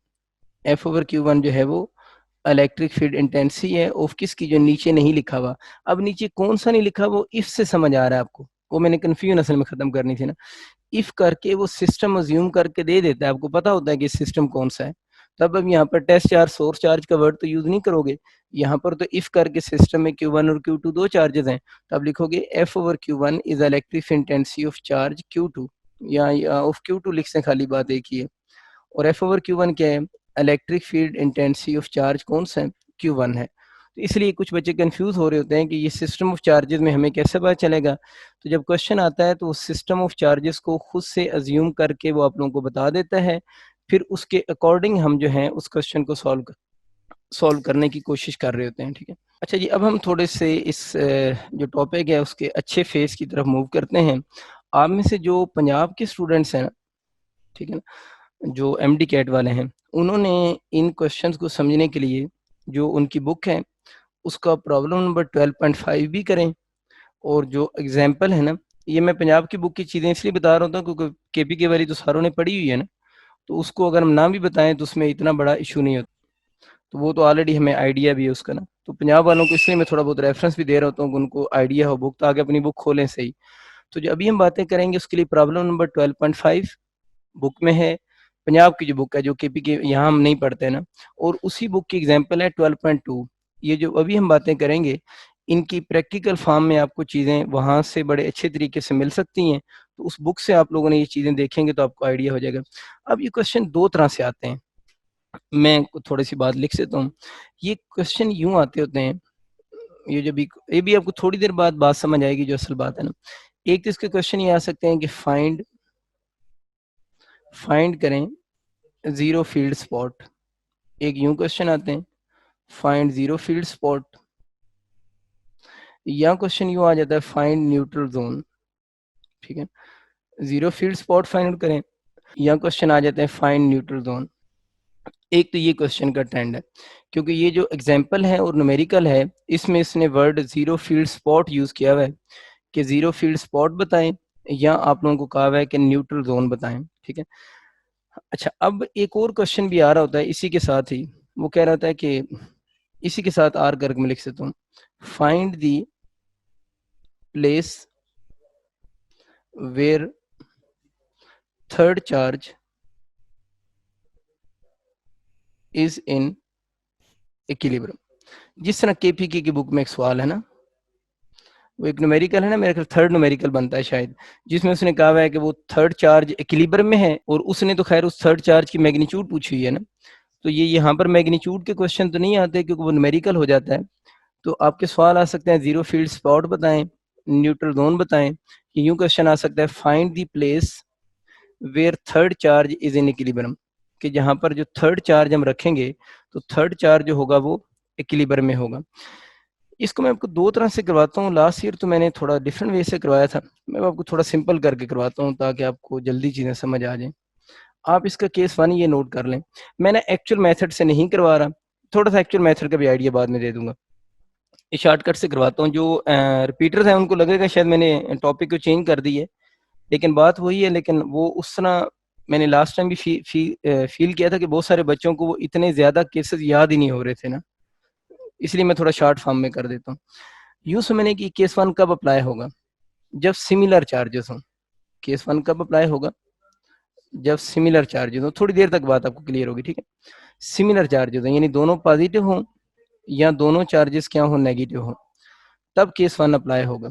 [SPEAKER 1] एफ ओवर Q1 जो है वो इलेक्ट्रिक फील्ड इंटेंसिटी है ऑफ किसकी, जो नीचे नहीं लिखा हुआ। अब नीचे कौन सा नहीं लिखा, वो इफ से समझ आ रहा है आपको, वो मैंने कंफ्यूजन असल में खत्म करनी थी ना। इफ करके वो सिस्टम अज्यूम करके दे देता है, आपको पता होता है कि सिस्टम कौन सा है, तब अब यहाँ पर टेस्ट चार्ज सोर्स चार्ज का वर्ड तो यूज नहीं करोगे, यहाँ पर तो इफ करके सिस्टम में Q1 और Q2 दो चार्जेस हैं, तब लिखोगे F over Q1 is electric intensity of charge Q2, या ऑफ Q2 लिख से खाली बात एक ही है। और एफ ओवर Q1 क्या है, electric field intensity of charge कौन सा है, Q1 है। तो इसलिए कुछ बच्चे कंफ्यूज हो रहे होते हैं कि ये सिस्टम ऑफ चार्जेस में हमें कैसे पता चलेगा। तो जब क्वेश्चन आता है तो सिस्टम ऑफ चार्जेस को खुद से अज्यूम करके वो आप लोगों को बता देता है, फिर उसके अकॉर्डिंग हम जो है उस क्वेश्चन को सॉल्व करने की कोशिश कर रहे होते हैं। ठीक है, अच्छा जी, अब हम थोड़े से इस जो टॉपिक है उसके अच्छे फेस की तरफ मूव करते हैं। आप में से जो पंजाब के स्टूडेंट्स हैं, ठीक है ना, जो एमडी कैट वाले हैं, उन्होंने इन क्वेश्चंस को समझने के लिए जो उनकी बुक है उसका प्रॉब्लम नंबर 12.5 भी करें, और जो एग्जाम्पल है ना, ये मैं पंजाब की बुक की चीज़ें इसलिए बता रहा होता हूँ क्योंकि केपीके वाली तो सारों ने पढ़ी हुई है ना, तो उसको अगर हम ना भी बताएं तो उसमें इतना बड़ा इशू नहीं होता, तो वो तो ऑलरेडी हमें आइडिया भी है उसका ना। तो पंजाब वालों को इसलिए मैं थोड़ा बहुत रेफरेंस भी दे रहा होता हूँ कि उनको आइडिया हो बुक, ताकि अपनी बुक खोलें सही। तो जो अभी हम बातें करेंगे उसके लिए प्रॉब्लम नंबर 12.5 बुक में है, पंजाब की जो बुक है जो केपीके यहाँ हम नहीं पढ़ते हैं ना, और उसी बुक की एग्जाम्पल है 12.2। ये जो अभी हम बातें करेंगे इनकी प्रैक्टिकल फॉर्म में आपको चीज़ें वहाँ से बड़े अच्छे तरीके से मिल सकती हैं, तो उस बुक से आप लोगों ने ये चीज़ें देखेंगे तो आपको आइडिया हो जाएगा। अब ये क्वेश्चन दो तरह से आते हैं, मैं थोड़ी सी बात लिख देता हूँ। ये क्वेश्चन यूँ आते होते हैं, ये भी आपको थोड़ी देर बाद बात समझ आएगी जो असल बात है ना। एक तो इसके क्वेश्चन ये आ सकते हैं कि फाइंड करें जीरो फील्ड स्पॉट, एक यूं क्वेश्चन आते हैं फाइंड जीरो फील्ड स्पॉट, या क्वेश्चन यूं आ जाता है फाइंड न्यूट्रल जोन। ठीक है, zero field spot find out करें, या क्वेश्चन आ जाता है फाइंड न्यूट्रल जोन। एक तो ये क्वेश्चन का ट्रेंड है, क्योंकि ये जो एग्जाम्पल है और न्यूमेरिकल है इसमें इसने word zero field spot use किया हुआ है कि जीरो फील्ड स्पॉट बताएं, या आप लोगों को कहा हुआ है कि न्यूट्रल जोन बताएं। ठीक है, अच्छा, अब एक और क्वेश्चन भी आ रहा होता है इसी के साथ ही, वो कह रहा होता है कि इसी के साथ आर करके मैं लिख सकता हूँ find the place where third charge is in equilibrium. जिस तरह केपीके की बुक में एक सवाल है ना, वो एक न्यूमेरिकल है ना, मेरे ख्याल थर्ड न्यूमेरिकल बनता है शायद, जिसमें उसने कहा हुआ है कि वो थर्ड चार्ज इक्विलिब्रियम में है, और उसने तो खैर उस थर्ड चार्ज की मैग्नीट्यूड पूछी हुई है ना, तो ये यहाँ पर मैग्नीट्यूड के क्वेश्चन तो नहीं आते क्योंकि वो न्यूमेरिकल हो जाता है। तो आपके सवाल आ सकते हैं जीरो फील्ड स्पॉट बताएं, न्यूट्रल जोन बताएं, यूं क्वेश्चन आ सकता है find the place where third charge is in equilibrium, कि जहां पर जो थर्ड चार्ज हम रखेंगे तो थर्ड चार्ज जो होगा वो इक्विलिब्रियम में होगा। इसको मैं आपको दो तरह से करवाता हूँ, लास्ट ईयर तो मैंने थोड़ा डिफरेंट वे से करवाया था, मैं आपको थोड़ा सिंपल करके करवाता हूँ ताकि आपको जल्दी चीज़ें समझ आ जाएं। आप इसका केस 1 ये नोट कर लें। मैंने एक्चुअल मेथड से नहीं करवा रहा, थोड़ा सा एक्चुअल मेथड का भी आइडिया बाद में दे दूंगा। इस शॉर्टकट से करवाता हूँ। जो रिपीटर्स हैं उनको लगेगा शायद मैंने टॉपिक को चेंज कर दी है, लेकिन बात वही है। लेकिन वो उस तरह मैंने लास्ट टाइम भी फील किया था कि बहुत सारे बच्चों को वो इतने ज़्यादा केसेस याद ही नहीं हो रहे थे ना, इसलिए मैं थोड़ा शॉर्ट फॉर्म में कर देता हूँ। यूँ समझने कि केस 1 कब अप्लाई होगा, जब सिमिलर चार्जेस हों। केस 1 कब अप्लाई होगा, जब सिमिलर चार्जेस हों। थोड़ी देर तक बात आपको क्लियर होगी, ठीक है। सिमिलर चार्जेस हों यानी दोनों पॉजिटिव हों या दोनों चार्जेस क्या हों, नेगेटिव हों, तब केस 1 अप्लाई होगा,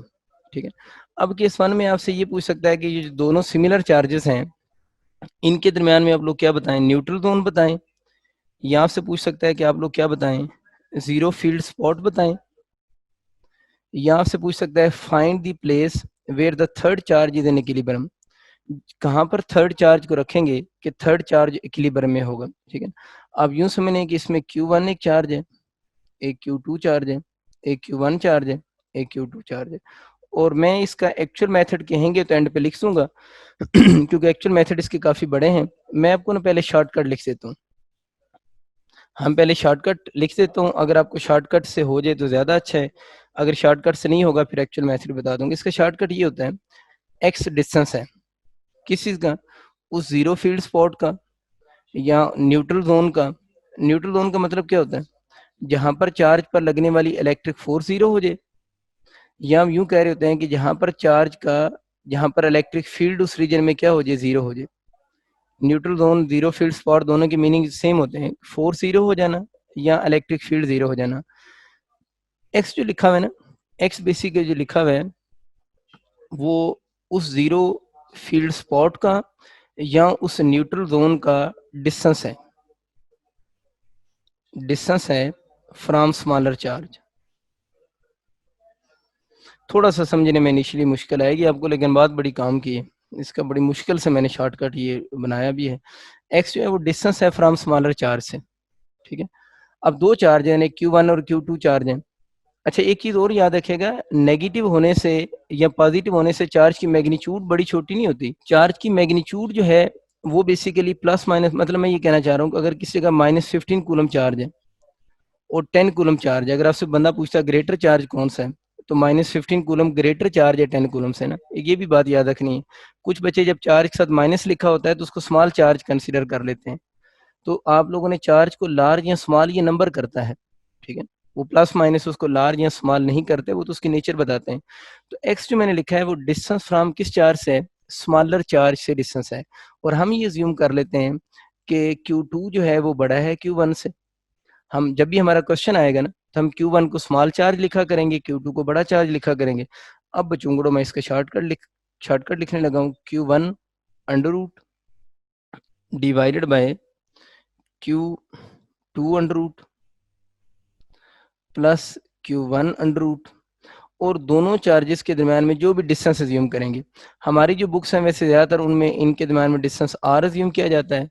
[SPEAKER 1] ठीक है। अब केस 1 में आपसे ये पूछ सकता है कि ये जो दोनों सिमिलर चार्जेस हैं, इनके दरमियान में आप लोग क्या बताएं, न्यूट्रल जोन बताएं, या आपसे पूछ सकता है कि आप लोग क्या बताएं, जीरो फील्ड स्पॉट बताएं, या आपसे पूछ सकता है find the place where the third charge is in equilibrium, कहाँ पर थर्ड चार्ज को रखेंगे कि थर्ड चार्ज इक्विलिब्रियम में होगा, ठीक है। अब यूं समझें कि इसमें Q1 एक चार्ज है, एक Q2 चार्ज है, एक Q1 चार्ज है, एक Q2 चार्ज है, और मैं इसका एक्चुअल मेथड कहेंगे तो एंड पे लिख दूंगा क्योंकि एक्चुअल मेथड इसके काफ़ी बड़े हैं। मैं आपको ना पहले शॉर्टकट लिख देता हूँ, हम पहले शॉर्टकट लिख देता हूँ, अगर आपको शॉर्टकट से हो जाए तो ज़्यादा अच्छा है, अगर शॉर्टकट से नहीं होगा फिर एक्चुअल मेथड बता दूंगा। इसका शॉर्टकट ये होता है, एक्स डिस्टेंस है किस चीज़ का, उस जीरो फील्ड स्पॉट का या न्यूट्रल जोन का। न्यूट्रल जोन का मतलब क्या होता है, जहां पर चार्ज पर लगने वाली इलेक्ट्रिक फोर्स जीरो हो जाए, या हम यूं कह रहे होते हैं कि जहां पर चार्ज का, जहां पर इलेक्ट्रिक फील्ड उस रीजन में क्या हो जाए, जीरो हो जाए। Neutral zone, zero field spot, दोनों के मीनिंग सेम होते हैं, फोर्स जीरो हो जाना या इलेक्ट्रिक फील्ड जीरो हो जाना। एक्स जो लिखा हुआ है ना, एक्स बेसिक जो लिखा हुआ है वो उस जीरो फील्ड स्पॉट का या उस न्यूट्रल जोन का डिस्टेंस है, डिस्टेंस है फ्रॉम स्मॉलर चार्ज। थोड़ा सा समझने में इनिशियली मुश्किल आएगी आपको, लेकिन बात बड़ी काम की है। इसका बड़ी मुश्किल से मैंने शॉर्टकट ये बनाया भी है। एक्स जो है वो डिस्टेंस है फ्रॉम स्मॉलर चार्ज से, ठीक है। अब दो चार्ज हैं, Q1 और Q2 चार्ज हैं। अच्छा एक चीज़ और याद रखेगा, नेगेटिव होने से या पॉजिटिव होने से चार्ज की मैग्नीट्यूड बड़ी छोटी नहीं होती। चार्ज की मैग्नीट्यूड जो है वो बेसिकली प्लस माइनस, मतलब मैं ये कहना चाह रहा हूँ कि अगर किसी का -15 कूलम चार्ज है और 10 कूलम चार्ज है, अगर आपसे बंदा पूछता है ग्रेटर चार्ज कौन सा है, तो -15 कूलम ग्रेटर चार्ज है 10 कूलम से ना, ये भी बात याद रखनी है। कुछ बच्चे जब चार्ज के साथ माइनस लिखा होता है तो उसको स्मॉल चार्ज कंसिडर कर लेते हैं, तो आप लोगों ने चार्ज को लार्ज या स्मॉल ये नंबर करता है, ठीक है। वो प्लस माइनस उसको लार्ज या स्मॉल नहीं करते, वो तो उसकी नेचर बताते हैं। तो एक्स जो मैंने लिखा है वो डिस्टेंस फ्रॉम किस चार्ज से, स्मॉलर चार्ज से डिस्टेंस है, और हम ये ज्यूम कर लेते हैं कि Q2 जो है वो बड़ा है Q1 से। हम जब भी हमारा क्वेश्चन आएगा ना तो हम Q1 को स्मॉल चार्ज लिखा करेंगे, Q2 को बड़ा चार्ज लिखा करेंगे। अब बचूंगड़ो मैं इसका शॉर्टकट लिखने लगा हूँ, Q1 under root divided by Q2 under root plus Q1 under root, और दोनों चार्जेस के दरमियान में जो भी डिस्टेंस अज्यूम करेंगे। हमारी जो बुक्स हैं वैसे ज़्यादातर उनमें इनके दरमियान में डिस्टेंस R अज्यूम किया जाता है।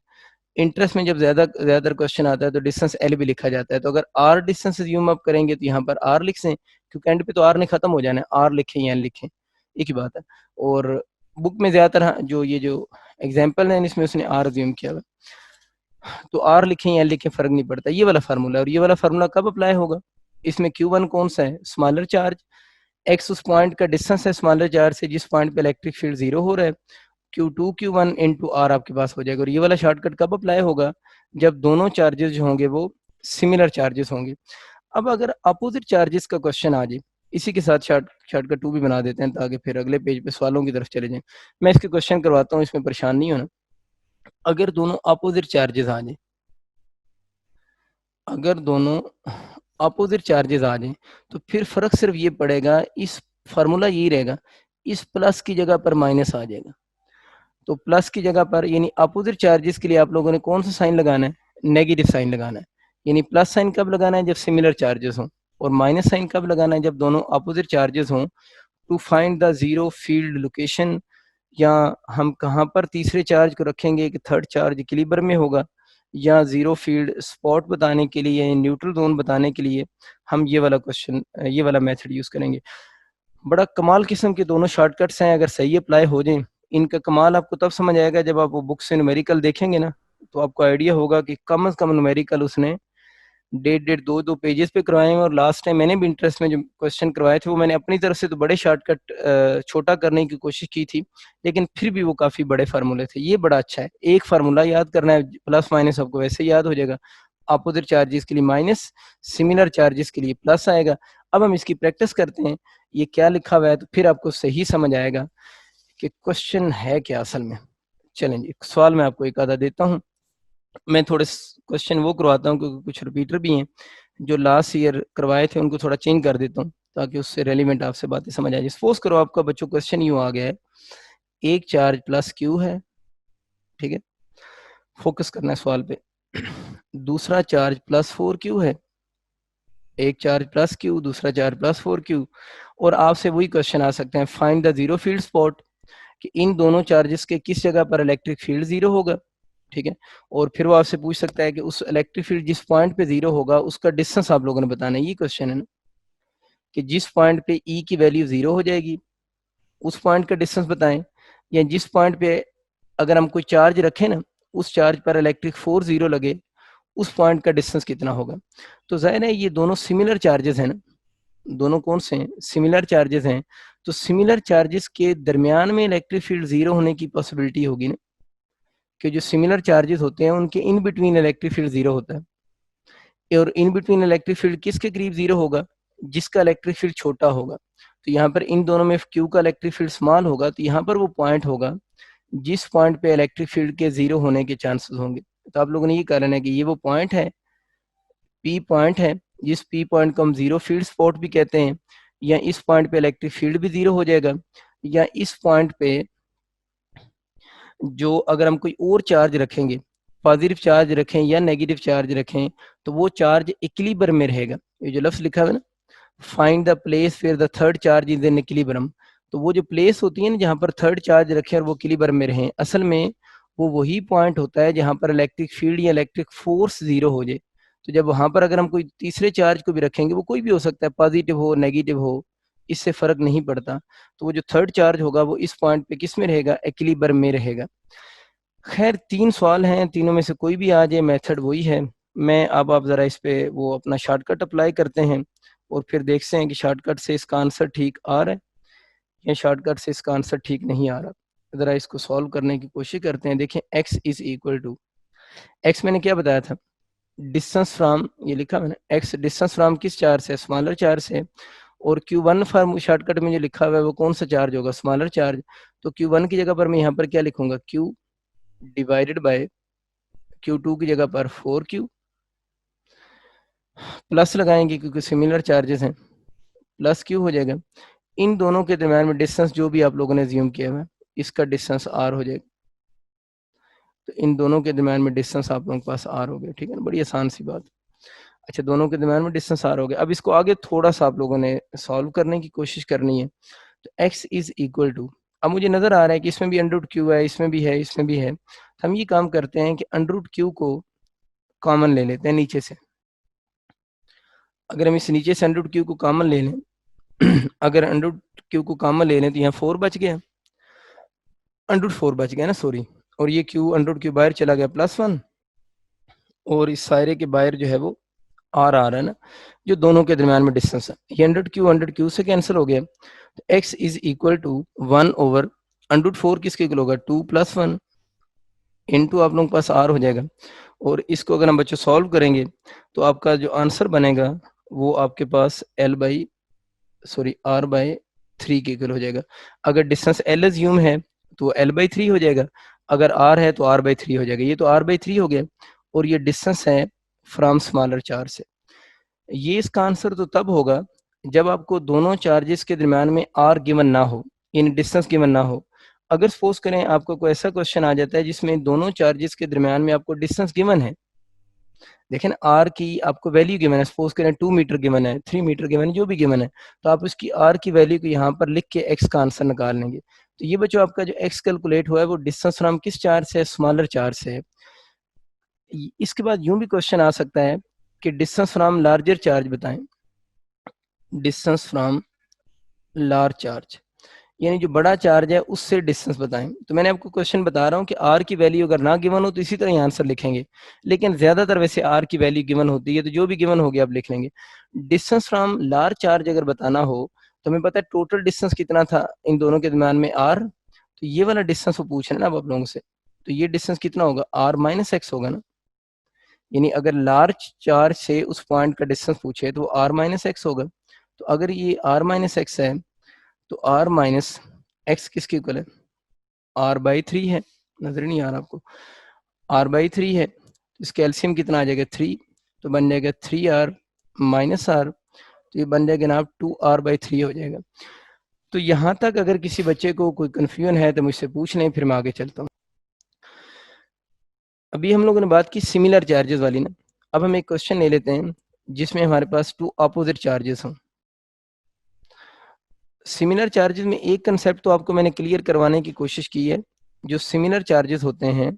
[SPEAKER 1] इंटरेस्ट में जब ज़्यादातर क्वेश्चन आता है तो डिस्टेंस L भी लिखा जाता है। तो अगर R डिस्टेंस अज्यूम आप करेंगे तो यहाँ पर R लिख दें, क्योंकि एंड पे तो R ने ख़त्म हो जाना है, R लिखें या L लिखें एक ही बात है। और बुक में ज़्यादातर जो ये जो एग्जाम्पल है इसमें उसने R अज्यूम किया हुआ, तो R लिखें या L लिखें फ़र्क नहीं पड़ता। ये वाला फार्मूला, और ये वाला फार्मूला कब अप्लाई होगा, इसमें Q1 कौन सा है, स्मॉलर चार्ज, एक्स उस पॉइंट का डिस्टेंस है स्मॉलर चार्ज से जिस पॉइंट पे इलेक्ट्रिक फील्ड जीरो हो रहा है, Q2 Q1 इंटू आर आपके पास हो जाएगा। और ये वाला शॉर्टकट कब अप्लाई होगा, जब दोनों चार्जेस जो होंगे वो सिमिलर चार्जेस होंगे। अब अगर अपोजिट चार्जेस का क्वेश्चन आ जाए, इसी के साथ शॉर्टकट 2 भी बना देते हैं ताकि फिर अगले पेज पे सवालों की तरफ चले जाएं। मैं इसके क्वेश्चन करवाता हूँ, इसमें परेशान नहीं होना। अगर दोनों अपोजिट चार्जेस आ जाए, अगर दोनों अपोजिट चार्जेस आ जाएं तो फिर फर्क सिर्फ ये पड़ेगा, इस फार्मूला यही रहेगा, इस प्लस की जगह पर माइनस आ जाएगा। तो प्लस की जगह पर यानी अपोजिट चार्जेस के लिए आप लोगों ने कौन सा साइन लगाना है, नेगेटिव साइन लगाना है। यानी प्लस साइन कब लगाना है, जब सिमिलर चार्जेस हों, और माइनस साइन कब लगाना है, जब दोनों अपोजिट चार्जेस हों। To find the zero field location, या हम कहाँ पर तीसरे चार्ज को रखेंगे कि थर्ड चार्ज इक्विलिब्रियम में होगा, या जीरो फील्ड स्पॉट बताने के लिए या न्यूट्रल जोन बताने के लिए हम ये वाला क्वेश्चन, ये वाला मेथड यूज करेंगे। बड़ा कमाल किस्म के दोनों शॉर्टकट्स हैं, अगर सही अप्लाई हो जाएं इनका कमाल आपको तब समझ आएगा जब आप वो बुक से न्यूमेरिकल देखेंगे ना, तो आपको आइडिया होगा कि कम से कम न्यूमेरिकल उसने 1.5 2 पेजेस पे करवाए हैं। और लास्ट टाइम मैंने भी इंटरेस्ट में जो क्वेश्चन करवाए थे वो मैंने अपनी तरफ से तो बड़े शॉर्टकट छोटा करने की कोशिश की थी, लेकिन फिर भी वो काफ़ी बड़े फार्मूले थे। ये बड़ा अच्छा है, एक फार्मूला याद करना है, प्लस माइनस आपको वैसे ही याद हो जाएगा। अपोजिट चार्जेस के लिए माइनस, सिमिलर चार्जेस के लिए प्लस आएगा। अब हम इसकी प्रैक्टिस करते हैं, ये क्या लिखा हुआ है, तो फिर आपको सही समझ आएगा कि क्वेश्चन है क्या असल में। चलें जी, सवाल मैं आपको एक आधा देता हूँ। मैं थोड़े क्वेश्चन वो करवाता हूँ क्योंकि कुछ रिपीटर भी हैं, जो लास्ट ईयर करवाए थे उनको थोड़ा चेंज कर देता हूँ ताकि उससे रेलिवेंट आपसे बातें समझ आ जाए। सपोज करो आपका बच्चों क्वेश्चन यूँ आ गया है, एक चार्ज प्लस क्यू है, ठीक है, फोकस करना है सवाल पे। दूसरा चार्ज प्लस 4Q है, एक चार्ज प्लस क्यू, दूसरा चार्ज प्लस 4Q, और आपसे वही क्वेश्चन आ सकते हैं, find the zero field spot, कि इन दोनों चार्जेस के किस जगह पर इलेक्ट्रिक फील्ड जीरो होगा, ठीक है। और फिर वो आपसे पूछ सकता है कि उस इलेक्ट्रिक फील्ड जिस पॉइंट पे जीरो होगा उसका डिस्टेंस आप लोगों ने बताना है। ये क्वेश्चन है ना, कि जिस पॉइंट पे ई की वैल्यू जीरो हो जाएगी उस पॉइंट का डिस्टेंस बताएं, या जिस पॉइंट पे अगर हम कोई चार्ज रखें ना, उस चार्ज पर इलेक्ट्रिक फोर्स जीरो लगे, उस पॉइंट का डिस्टेंस कितना होगा। तो जाहिर है ये दोनों सिमिलर चार्जेस हैं ना, दोनों कौन से हैं, सिमिलर चार्जेस हैं। तो सिमिलर चार्जेस के दरमियान में इलेक्ट्रिक फील्ड जीरो होने की पॉसिबिलिटी होगी ना, कि जो सिमिलर चार्जेस होते हैं उनके in between electric field zero होता है। और इन बिटवीन इलेक्ट्रिक फील्ड किसके करीब जीरो होगा, जिसका इलेक्ट्रिक फील्ड छोटा होगा। तो यहाँ पर इन दोनों में क्यू का इलेक्ट्रिक फील्ड स्मॉल होगा, तो यहाँ पर वो पॉइंट होगा जिस पॉइंट पे इलेक्ट्रिक फील्ड के जीरो होने के चांसेस होंगे। तो आप लोगों ने ये कहना है कि ये वो पॉइंट है, पी पॉइंट है, जिस पी पॉइंट को हम जीरो फील्ड स्पॉट भी कहते हैं, या इस पॉइंट पे इलेक्ट्रिक फील्ड भी जीरो हो जाएगा, या इस पॉइंट पे जो अगर हम कोई और चार्ज रखेंगे, पॉजिटिव चार्ज रखें या नेगेटिव चार्ज रखें, तो वो चार्ज इक्विलिब्रियम में रहेगा। ये जो लफ्ज लिखा हुआ है ना, find the place where the third charge is in equilibrium, तो वो जो प्लेस होती है ना जहाँ पर थर्ड चार्ज रखे और वो इक्विलिब्रियम में रहे, असल में वो वही पॉइंट होता है जहाँ पर इलेक्ट्रिक फील्ड या इलेक्ट्रिक फोर्स जीरो हो जाए। तो जब वहां पर अगर हम कोई तीसरे चार्ज को भी रखेंगे, वो कोई भी हो सकता है, पॉजिटिव हो नेगेटिव हो, इससे फर्क नहीं पड़ता, तो वो जो थर्ड चार्ज होगा वो इस पॉइंट पे किस में रहेगा, इक्विलिब्रियम में रहेगा। खैर 3 सवाल हैं, तीनों में से कोई भी आ जाए मेथड वही है। मैं अब आप ज़रा इस पे वो अपना शॉर्टकट अप्लाई करते हैं और फिर देखते हैं कि शॉर्टकट से इसका आंसर ठीक आ रहा है या शॉर्टकट से इसका आंसर ठीक नहीं आ रहा। ज़रा इसको सॉल्व करने की कोशिश करते हैं। देखें x is equal to, x मैंने क्या बताया था, डिस्टेंस फ्रॉम, ये लिखा मैंने, x डिस्टेंस फ्रॉम किस चार्ज से, स्मॉलर चार्ज से, और Q1 फॉर्म शॉर्टकट में जो लिखा हुआ है वो कौन सा चार्ज होगा, स्मॉलर चार्ज। तो Q1 की जगह पर मैं यहाँ पर क्या लिखूंगा, Q डिवाइडेड बाय Q2 की जगह पर 4Q, प्लस लगाएंगे क्योंकि सिमिलर चार्जेस हैं, प्लस Q हो जाएगा। इन दोनों के दरम्यान में डिस्टेंस जो भी आप लोगों ने ज्यूम किया हुआ है, इसका डिस्टेंस R हो जाएगा। तो इन दोनों के दरम्यान में डिस्टेंस आप लोगों के पास R हो गया, ठीक है ना, बड़ी आसान सी बात। अच्छा, दोनों के दरम्यान में डिस्टेंस R हो गया। अब इसको आगे थोड़ा सा आप लोगों ने सॉल्व करने की कोशिश करनी है। तो x इज इक्वल टू, अब मुझे नजर आ रहा है कि इसमें भी अंडर रूट क्यू है, इसमें भी है, इसमें भी है। तो हम ये काम करते हैं कि अंडर रूट क्यू को कॉमन ले लेते हैं नीचे से। अगर हम इस नीचे से अंडर रूट क्यू को कॉमन ले लें अगर अंडर रूट क्यू को कॉमन ले लें तो यहाँ 4 बच गया, अंडर रूट 4 बच गया ना, सॉरी, और ये क्यू अंडर रूट क्यू बाहर चला गया +1, और इस सायरे के बाहर जो है वो आर आ रहा है ना, जो दोनों के दरमियान में डिस्टेंस है, ये अंडर क्यू से कैंसिल हो गया। तो x is equal to 1 over under root 4 किसके इक्वल होगा, 2 + 1 इनटू आप लोगों के पास r हो जाएगा। और इसको अगर हम बच्चों सॉल्व करेंगे तो आपका जो आंसर बनेगा वो आपके पास r/3 के इक्वल हो जाएगा। अगर डिस्टेंस l एज्यूम है तो l/3 हो जाएगा, अगर r है तो r/3 हो जाएगा। ये तो r/3 हो गया, और ये डिस्टेंस है फ्रॉम स्मॉलर चार्ज से। ये इसका आंसर तो तब होगा जब आपको दोनों चार्जेस के दरमियान में r गिवन ना हो, इन डिस्टेंस गिवन ना हो। अगर सपोज करें आपको कोई ऐसा क्वेश्चन आ जाता है जिसमें दोनों चार्जेस के दरमियान में आपको डिस्टेंस गिवन है, देखें ना, आर की आपको वैल्यू गिवन है, सपोज करें 2 मीटर गिवन है, 3 मीटर गिवन है, जो भी गिवन है, तो आप उसकी आर की वैल्यू को यहाँ पर लिख के एक्स का आंसर निकाल लेंगे। तो ये बच्चों आपका जो एक्स कैलकुलेट हुआ है वो डिस्टेंस फ्रॉम किस चार्ज से है, स्मॉलर चार्ज से है। इसके बाद यूं भी क्वेश्चन आ सकता है कि डिस्टेंस फ्रॉम लार्जर चार्ज बताएं, डिस्टेंस फ्रॉम लार्ज चार्ज, यानी जो बड़ा चार्ज है उससे डिस्टेंस बताएं। तो मैंने आपको क्वेश्चन बता रहा हूँ कि आर की वैल्यू अगर ना गिवन हो तो इसी तरह ही आंसर लिखेंगे, लेकिन ज्यादातर वैसे आर की वैल्यू गिवन होती है, तो जो भी गिवन होगी आप लिख लेंगे। डिस्टेंस फ्रॉम लार्ज चार्ज अगर बताना हो तो हमें पता है टोटल डिस्टेंस कितना था इन दोनों के दरम्यान में आर, तो ये वाला डिस्टेंस वो पूछ रहे हैं ना अब आप लोगों से, तो ये डिस्टेंस कितना होगा, आर माइनस एक्स होगा ना। यानी अगर लार्ज चार्ज से उस पॉइंट का डिस्टेंस पूछे तो आर माइनस एक्स होगा। तो अगर ये आर माइनस एक्स है तो आर माइनस एक्स किसके इक्वल है, आर बाई 3 है, नजर नहीं आ रहा आपको, आर बाई 3 है, तो इसका एलसीएम कितना आ जाएगा 3, तो बन जाएगा 3r माइनस आर, तो ये बन जाएगा ना 2r/3 हो जाएगा। तो यहाँ तक अगर किसी बच्चे को कोई कन्फ्यूजन है तो मुझसे पूछ लें, फिर मैं आगे चलता हूँ। अभी हम लोगों ने बात की सिमिलर चार्जेस वाली ना, अब हम एक क्वेश्चन ले लेते हैं जिसमें हमारे पास 2 अपोजिट चार्जेस हों। सिमिलर चार्जेस में एक कंसेप्ट तो आपको मैंने क्लियर करवाने की कोशिश की है, जो सिमिलर चार्जेस होते हैं,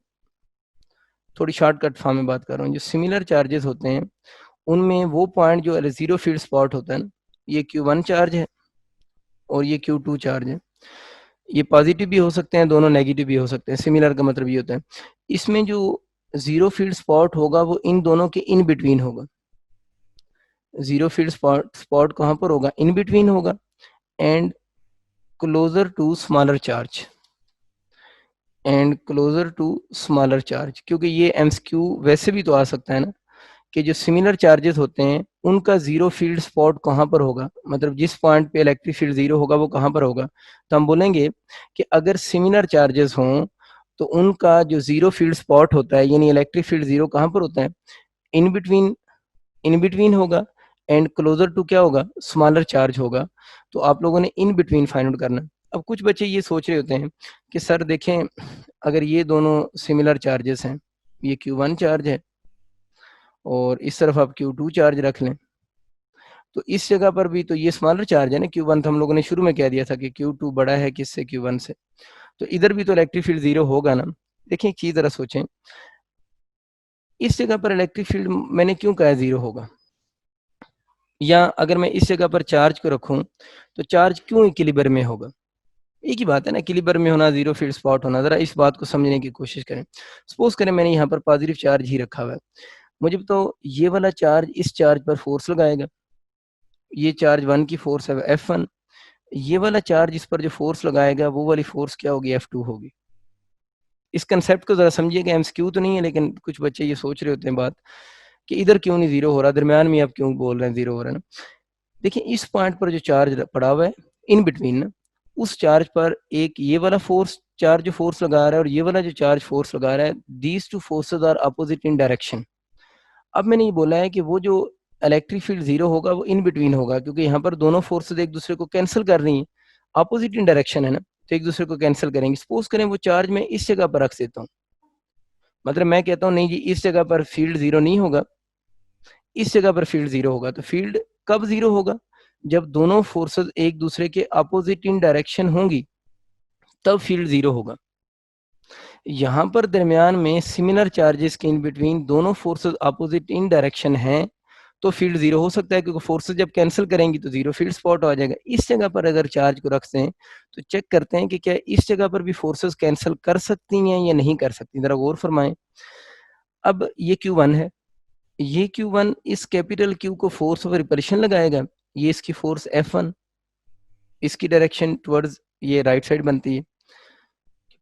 [SPEAKER 1] थोड़ी शॉर्टकट फॉर्म में बात कर रहा हूँ, जो सिमिलर चार्जेस होते हैं उनमें वो पॉइंट जो जीरो फील्ड स्पॉट होता है ना, ये Q1 चार्ज है और ये Q2 चार्ज है, ये पॉजिटिव भी हो सकते हैं, दोनों नेगेटिव भी हो सकते हैं। सिमिलर का मतलब ये होता है इसमें जो जीरो फील्ड स्पॉट होगा वो इन दोनों के इन बिटवीन होगा। जीरो फील्ड स्पॉट कहाँ पर होगा, इन बिटवीन होगा, and closer to smaller charge, and closer to smaller charge, क्योंकि ये एमसीक्यू वैसे भी तो आ सकता है ना कि जो सिमिलर चार्जेस होते हैं उनका जीरो फील्ड स्पॉट कहाँ पर होगा, मतलब जिस पॉइंट पे इलेक्ट्रिक फील्ड जीरो होगा वो कहाँ पर होगा। तो हम बोलेंगे कि अगर सिमिलर चार्जेस हों तो उनका जो जीरो फील्ड स्पॉट होता है, यानी इलेक्ट्रिक फील्ड जीरो कहाँ पर होता है, इन बिटवीन, इन बिटवीन होगा, एंड क्लोजर टू क्या होगा, स्मॉलर चार्ज होगा। तो आप लोगों ने इन बिटवीन फाइंड आउट करना। अब कुछ बच्चे ये सोच रहे होते हैं कि सर देखें अगर ये दोनों सिमिलर चार्जेस हैं, ये Q1 चार्ज है और इस तरफ आप Q2 चार्ज रख लें, तो इस जगह पर भी तो ये स्मॉलर चार्ज है ना, Q1 तो हम लोगों ने शुरू में कह दिया था कि Q2 बड़ा है किससे, Q1 से, तो इधर भी तो इलेक्ट्रिक फील्ड जीरो होगा ना। देखिए एक चीज जरा सोचें, इस जगह पर इलेक्ट्रिक फील्ड मैंने क्यों कहा जीरो होगा, या अगर मैं इस जगह पर चार्ज को रखूं तो चार्ज क्यों इक्विलिब्रियम में होगा। एक ही बात है ना, इक्विलिब्रियम में होना, जीरो फील्ड स्पॉट होना, जरा इस बात को समझने की कोशिश करें। सपोज करें मैंने यहाँ पर पॉजिटिव चार्ज ही रखा हुआ है, मुझे तो ये वाला चार्ज इस चार्ज पर फोर्स लगाएगा, ये चार्ज 1 की फोर्स है F1, ये वाला चार्ज इस पर जो फोर्स लगाएगा वो वाली फोर्स क्या होगी, F2 होगी। इस कंसेप्ट को जरा समझिएगा, एमसीक्यू तो नहीं है लेकिन कुछ बच्चे ये सोच रहे होते हैं बात कि इधर क्यों नहीं जीरो हो रहा, दरमियान में आप क्यों बोल रहे हैं जीरो हो रहा है ना। देखिए इस पॉइंट पर जो चार्ज पड़ा हुआ है इन बिटवीन ना, उस चार्ज पर एक ये वाला फोर्स चार्ज जो फोर्स लगा रहा है और ये वाला जो चार्ज फोर्स लगा रहा है, these two forces are opposite in direction. अब मैंने ये बोला है कि वो जो इलेक्ट्रिक फील्ड जीरो होगा वो इन बिटवीन होगा, क्योंकि यहाँ पर दोनों फोर्सेस एक दूसरे को कैंसिल कर रही हैं, अपोजिट इन डायरेक्शन है ना, तो एक दूसरे को कैंसिल करेंगे। सपोज करें वो चार्ज मैं इस जगह पर रख देता हूँ, मतलब मैं कहता हूँ नहीं जी इस जगह पर फील्ड जीरो नहीं होगा, इस जगह पर फील्ड जीरो होगा। तो फील्ड कब जीरो होगा, जब दोनों फोर्सेस एक दूसरे के अपोजिट इन डायरेक्शन होंगी, तब फील्ड जीरो होगा। यहाँ पर दरमियान में सिमिलर चार्जेस के इन बिटवीन दोनों फोर्सेस अपोजिट इन डायरेक्शन हैं, तो फील्ड जीरो हो सकता है, क्योंकि फोर्सेस जब कैंसिल करेंगी तो जीरो फील्ड स्पॉट आ जाएगा। इस जगह पर अगर चार्ज को रखते हैं तो चेक करते हैं कि क्या इस जगह पर भी फोर्सेस कैंसिल कर सकती हैं या नहीं कर सकती, जरा गौर फरमाएं। अब ये Q1 है, ये Q1 इस कैपिटल Q को फोर्स ऑफ रिपल्शन लगाएगा, ये इसकी फोर्स F1, इसकी डायरेक्शन टुवर्ड्स ये राइट साइड बनती है,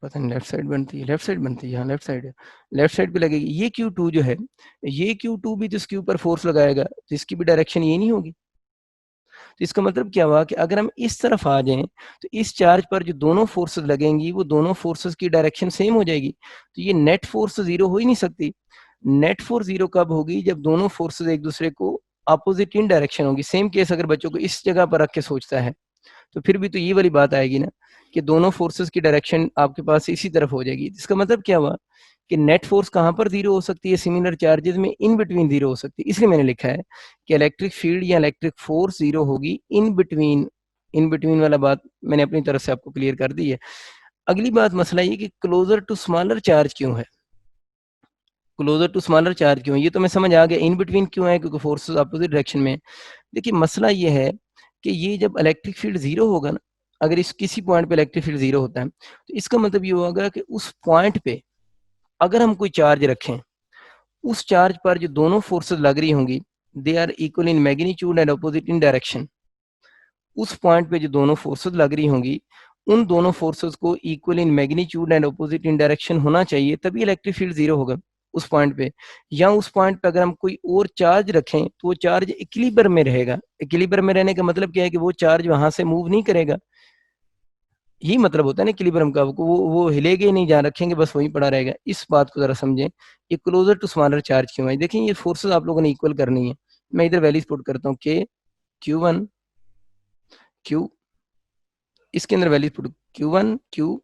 [SPEAKER 1] पता नहीं लेफ्ट साइड बनती है, लेफ्ट साइड बनती है, हाँ लेफ्ट साइड है, लेफ्ट साइड पे लगेगी। ये Q2 जो है, ये Q2 भी तो इसके ऊपर फोर्स लगाएगा, तो इसकी भी डायरेक्शन ये नहीं होगी। तो इसका मतलब क्या हुआ कि अगर हम इस तरफ आ जाएं तो इस चार्ज पर जो दोनों फोर्सेस लगेंगी वो दोनों फोर्सेस की डायरेक्शन सेम हो जाएगी, तो ये नेट फोर्स जीरो हो ही नहीं सकती। नेट फोर्स जीरो कब होगी, जब दोनों फोर्सेस एक दूसरे को अपोजिट इन डायरेक्शन होगी। सेम केस अगर बच्चों को इस जगह पर रख के सोचता है तो फिर भी तो ये वाली बात आएगी ना कि दोनों फोर्सेस की डायरेक्शन आपके पास इसी तरफ हो जाएगी। इसका मतलब क्या हुआ कि नेट फोर्स कहाँ पर जीरो हो सकती है, सिमिलर चार्जेस में इन बिटवीन जीरो हो सकती है। इसलिए मैंने लिखा है कि इलेक्ट्रिक फील्ड या इलेक्ट्रिक फोर्स जीरो होगी इन बिटवीन। इन बिटवीन वाला बात मैंने अपनी तरफ से आपको क्लियर कर दी है। अगली बात मसला ये कि क्लोजर टू स्मॉलर चार्ज क्यों है, क्लोजर टू स्मॉलर चार्ज क्यों है, ये तो मैं समझ आ गया, इन बिटवीन क्यों है, क्योंकि फोर्सेस अपोजिट डायरेक्शन में। देखिए मसला ये है कि ये जब इलेक्ट्रिक फील्ड जीरो होगा ना, अगर इस किसी पॉइंट पे इलेक्ट्रिक फील्ड 0 होता है तो इसका मतलब ये होगा कि उस पॉइंट पे अगर हम कोई चार्ज रखें, उस चार्ज पर जो दोनों फोर्सेस लग रही होंगी they are equal in magnitude and opposite in direction. उस पॉइंट पे जो दोनों फोर्सेस लग रही होंगी उन दोनों फोर्सेस को equal in magnitude and opposite in direction होना चाहिए, तभी इलेक्ट्रिक फील्ड 0 होगा उस पॉइंट पे। या उस पॉइंट पे अगर हम कोई और चार्ज रखें तो वो चार्ज इक्विलिब्रियम में रहेगा। इक्विलिब्रियम में रहने का मतलब क्या है कि वो चार्ज वहां से मूव नहीं करेगा, यही मतलब होता है ना इक्विलिब्रियम का, वो हिलेगे ही नहीं, जहाँ रखेंगे बस वहीं पड़ा रहेगा। इस बात को जरा समझें। ये क्लोजर टू स्मॉलर चार्ज क्यों है? देखिए ये फोर्सेस आप लोगों ने इक्वल करनी है। मैं इधर वैल्यूज पुट करता हूँ, के Q1 Q, इसके अंदर values put Q1 Q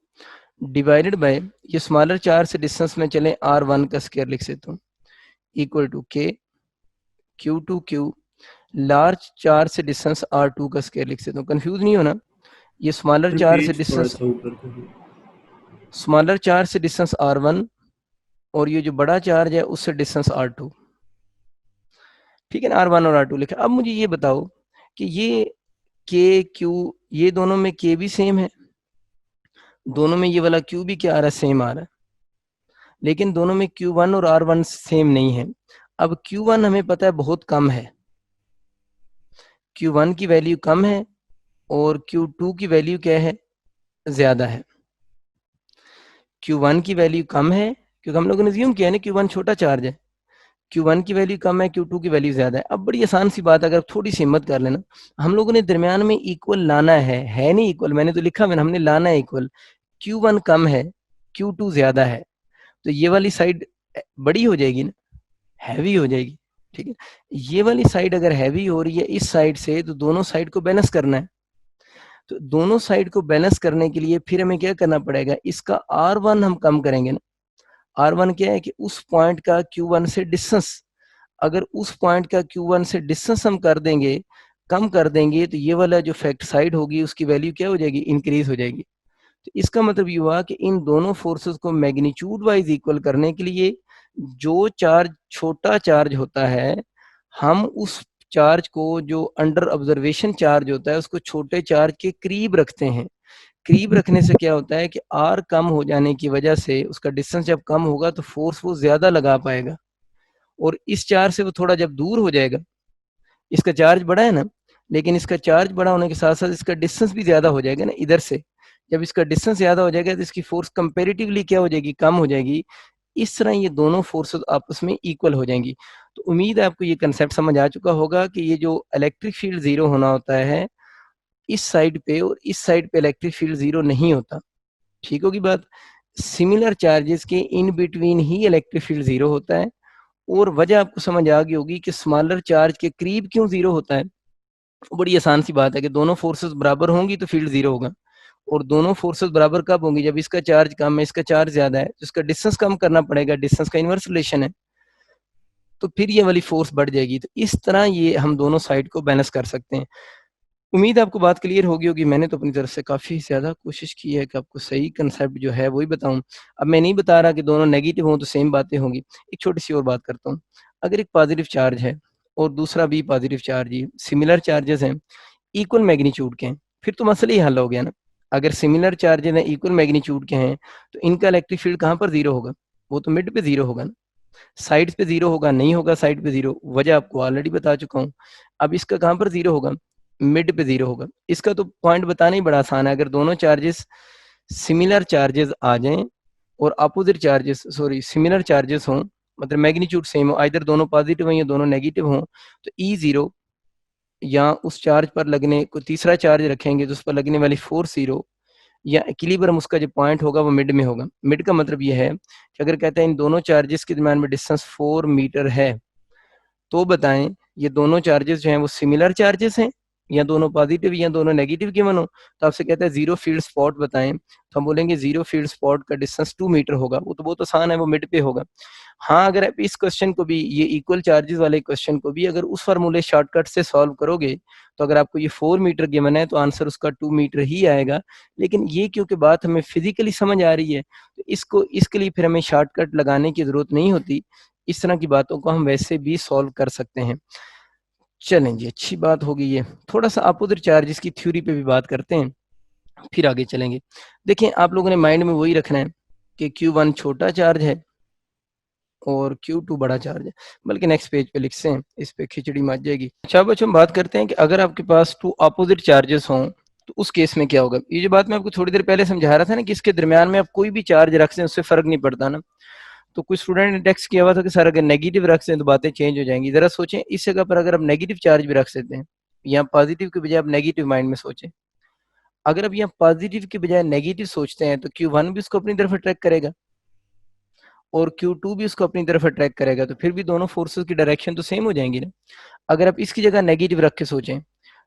[SPEAKER 1] divided by, ये स्मॉलर चार्ज से डिस्टेंस में चले R1 का स्क्वायर लिख सकता हूँ, इक्वल टू के Q2 Q लार्ज चार्ज से डिस्टेंस R2 का स्क्वायर लिख सकता हूँ। कंफ्यूज नहीं होना, ये स्मॉलर चार्ज से डिस्टेंस, स्मॉलर चार्ज से डिस्टेंस R1 और ये जो बड़ा चार्ज है उससे डिस्टेंस R2, ठीक है ना, R1 और R2 लिखा। अब मुझे ये बताओ कि ये K Q, ये दोनों में K भी सेम है, दोनों में ये वाला Q भी क्या आ रहा है, सेम आ रहा है, लेकिन दोनों में Q1 और R1 सेम नहीं है। अब Q1 हमें पता है बहुत कम है, Q1 की वैल्यू कम है और Q2 की वैल्यू क्या है, ज्यादा है। Q1 की वैल्यू कम है क्योंकि हम लोगों ने अज्यूम किया है ना Q1 छोटा चार्ज है, Q1 की वैल्यू कम है, Q2 की वैल्यू ज्यादा है। अब बड़ी आसान सी बात है, अगर थोड़ी सी हिम्मत कर लेना, हम लोगों ने दरमियान में इक्वल लाना है नहीं इक्वल, मैंने तो लिखा मैंने, हमने लाना है इक्वल। Q1 कम है, Q2 ज्यादा है, तो ये वाली साइड बड़ी हो जाएगी ना, हैवी हो जाएगी, ठीक है। ये वाली साइड अगर हैवी हो रही है इस साइड से, तो दोनों साइड को बैलेंस करना है। तो दोनों साइड को बैलेंस करने के लिए फिर हमें क्या करना पड़ेगा, इसका R1 हम कम करेंगे ना। R1 क्या है कि उस पॉइंट का Q1 से डिस्टेंस, अगर उस पॉइंट का Q1 से डिस्टेंस हम कर देंगे, कम कर देंगे, तो ये वाला जो फैक्ट साइड होगी उसकी वैल्यू क्या हो जाएगी, इंक्रीज हो जाएगी। तो इसका मतलब ये हुआ कि इन दोनों फोर्सेस को मैग्नीट्यूड वाइज इक्वल करने के लिए जो चार्ज छोटा चार्ज होता है, हम उस चार्ज को जो अंडर ऑब्जर्वेशन चार्ज होता है उसको छोटे चार्ज के करीब रखते हैं। करीब रखने से क्या होता है कि आर कम हो जाने की वजह से उसका डिस्टेंस जब कम होगा तो फोर्स वो ज्यादा लगा पाएगा, और इस चार्ज से वो थोड़ा जब दूर हो जाएगा, इसका चार्ज बड़ा है ना, लेकिन इसका चार्ज बड़ा होने के साथ साथ इसका डिस्टेंस भी ज्यादा हो जाएगा ना इधर से। जब इसका डिस्टेंस ज्यादा हो जाएगा तो इसकी फोर्स कंपेरेटिवली क्या हो जाएगी, कम हो जाएगी। इस तरह ये दोनों फोर्सेस आपस में इक्वल हो जाएंगी। तो उम्मीद है आपको ये कंसेप्ट समझ आ चुका होगा कि ये जो इलेक्ट्रिक फील्ड 0 होना होता है इस साइड पे, और इस साइड पे इलेक्ट्रिक फील्ड 0 नहीं होता, ठीक होगी बात। सिमिलर चार्जेस के in between he electric field 0 होता है, और वजह आपको समझ आ गई होगी कि स्मॉलर चार्ज के करीब क्यों 0 होता है। बड़ी आसान सी बात है कि दोनों फोर्सेस बराबर होंगी तो फील्ड 0 होगा, और दोनों फोर्सेस बराबर कब होंगी, जब इसका चार्ज कम है इसका चार्ज ज्यादा है, तो इसका डिस्टेंस कम करना पड़ेगा, डिस्टेंस का इनवर्स रिलेशन है, तो फिर ये वाली फोर्स बढ़ जाएगी। तो इस तरह ये हम दोनों साइड को बैलेंस कर सकते हैं। उम्मीद है आपको बात क्लियर होगी होगी। मैंने तो अपनी तरफ से काफ़ी ज़्यादा कोशिश की है कि आपको सही कंसेप्ट जो है वही बताऊं। अब मैं नहीं बता रहा कि दोनों नेगेटिव हों तो सेम बातें होंगी। एक छोटी सी और बात करता हूँ, अगर एक पॉजिटिव चार्ज है और दूसरा भी पॉजिटिव चार्ज, ही सिमिलर चार्जेस हैं, इक्वल मैग्नीट्यूड के हैं, फिर तो मसला ही हल हो गया ना। अगर सिमिलर चार्जेस हैं, इक्वल मैग्नीट्यूड के हैं, तो इनका इलेक्ट्रिक फील्ड कहाँ पर 0 होगा, वो तो मिड पे 0 होगा ना। साइड पे 0 होगा, नहीं होगा साइड पे 0, वजह आपको ऑलरेडी बता चुका हूँ। अब इसका कहाँ पर 0 होगा, मिड पे 0 होगा। इसका तो पॉइंट बताना ही बड़ा आसान है, अगर दोनों चार्जेस सिमिलर चार्जेस आ जाएं और opposite charges, sorry similar charges हों, मतलब मैग्नीट्यूड सेम हो, आइदर दोनों पॉजिटिव हो या दोनों नेगेटिव हों, तो E0 या उस चार्ज पर लगने को तीसरा चार्ज रखेंगे तो उस पर लगने वाली फोर्स 0, या इक्विलिब्रियम उसका जो पॉइंट होगा वो मिड में होगा। मिड का मतलब ये है कि अगर कहते हैं इन दोनों चार्जेस के दरम्यान में डिस्टेंस 4 मीटर है, तो बताएं ये दोनों चार्जेस जो हैं वो सिमिलर चार्जेस हैं या दोनों पॉजिटिव या दोनों नेगेटिव गिवन हो। तो आपसे कहता है जीरो फील्ड स्पॉट बताएं, तो हम बोलेंगे जीरो फील्ड स्पॉट का डिस्टेंस 2 मीटर होगा। वो तो बहुत आसान है, वो मिड पे होगा। हाँ, अगर आप इस क्वेश्चन को भी, ये इक्वल चार्जेस वाले क्वेश्चन को भी अगर उस फार्मूले शॉर्टकट से सॉल्व करोगे, तो अगर आपको ये 4 मीटर गिवन है तो आंसर उसका 2 मीटर ही आएगा। लेकिन ये क्योंकि बात हमें फिजिकली समझ आ रही है, तो इसको इसके लिए फिर हमें शॉर्टकट लगाने की जरूरत नहीं होती। इस तरह की बातों को हम वैसे भी सॉल्व कर सकते हैं। चलें जी, अच्छी बात हो गई है। थोड़ा सा अपोजिट चार्जेस की थ्योरी पे भी बात करते हैं। फिर आगे चलेंगे। देखें, आप लोगों ने माइंड में वही रखना है कि Q1 छोटा चार्ज है और Q2 बड़ा चार्ज है, बल्कि नेक्स्ट पेज पे लिखते हैं, इस पे खिचड़ी मच जाएगी। अच्छा बच्चों, हम बात करते हैं कि अगर आपके पास 2 अपोजिट चार्जेस हों तो उस केस में क्या होगा। ये जो बात मैं आपको थोड़ी देर पहले समझा रहा था ना कि इसके दरमियान में आप कोई भी चार्ज रख दें उससे फर्क नहीं पड़ता ना। तो कुछ स्टूडेंट ने टेक्स्ट किया हुआ था कि सर अगर नेगेटिव रख दें तो बातें चेंज हो जाएंगी। जरा सोचें, इस जगह पर अगर आप नेगेटिव चार्ज भी रख देते हैं, यहाँ पॉजिटिव के बजाय आप नेगेटिव माइंड में सोचें। अगर आप यहाँ पॉजिटिव के बजाय नेगेटिव सोचते हैं तो Q1 भी उसको अपनी तरफ अट्रैक्ट करेगा और Q2 भी उसको अपनी तरफ अट्रैक्ट करेगा, तो फिर भी दोनों फोर्सेस की डायरेक्शन तो सेम हो जाएंगी ना। अगर आप इसकी जगह नेगेटिव रख के सोचें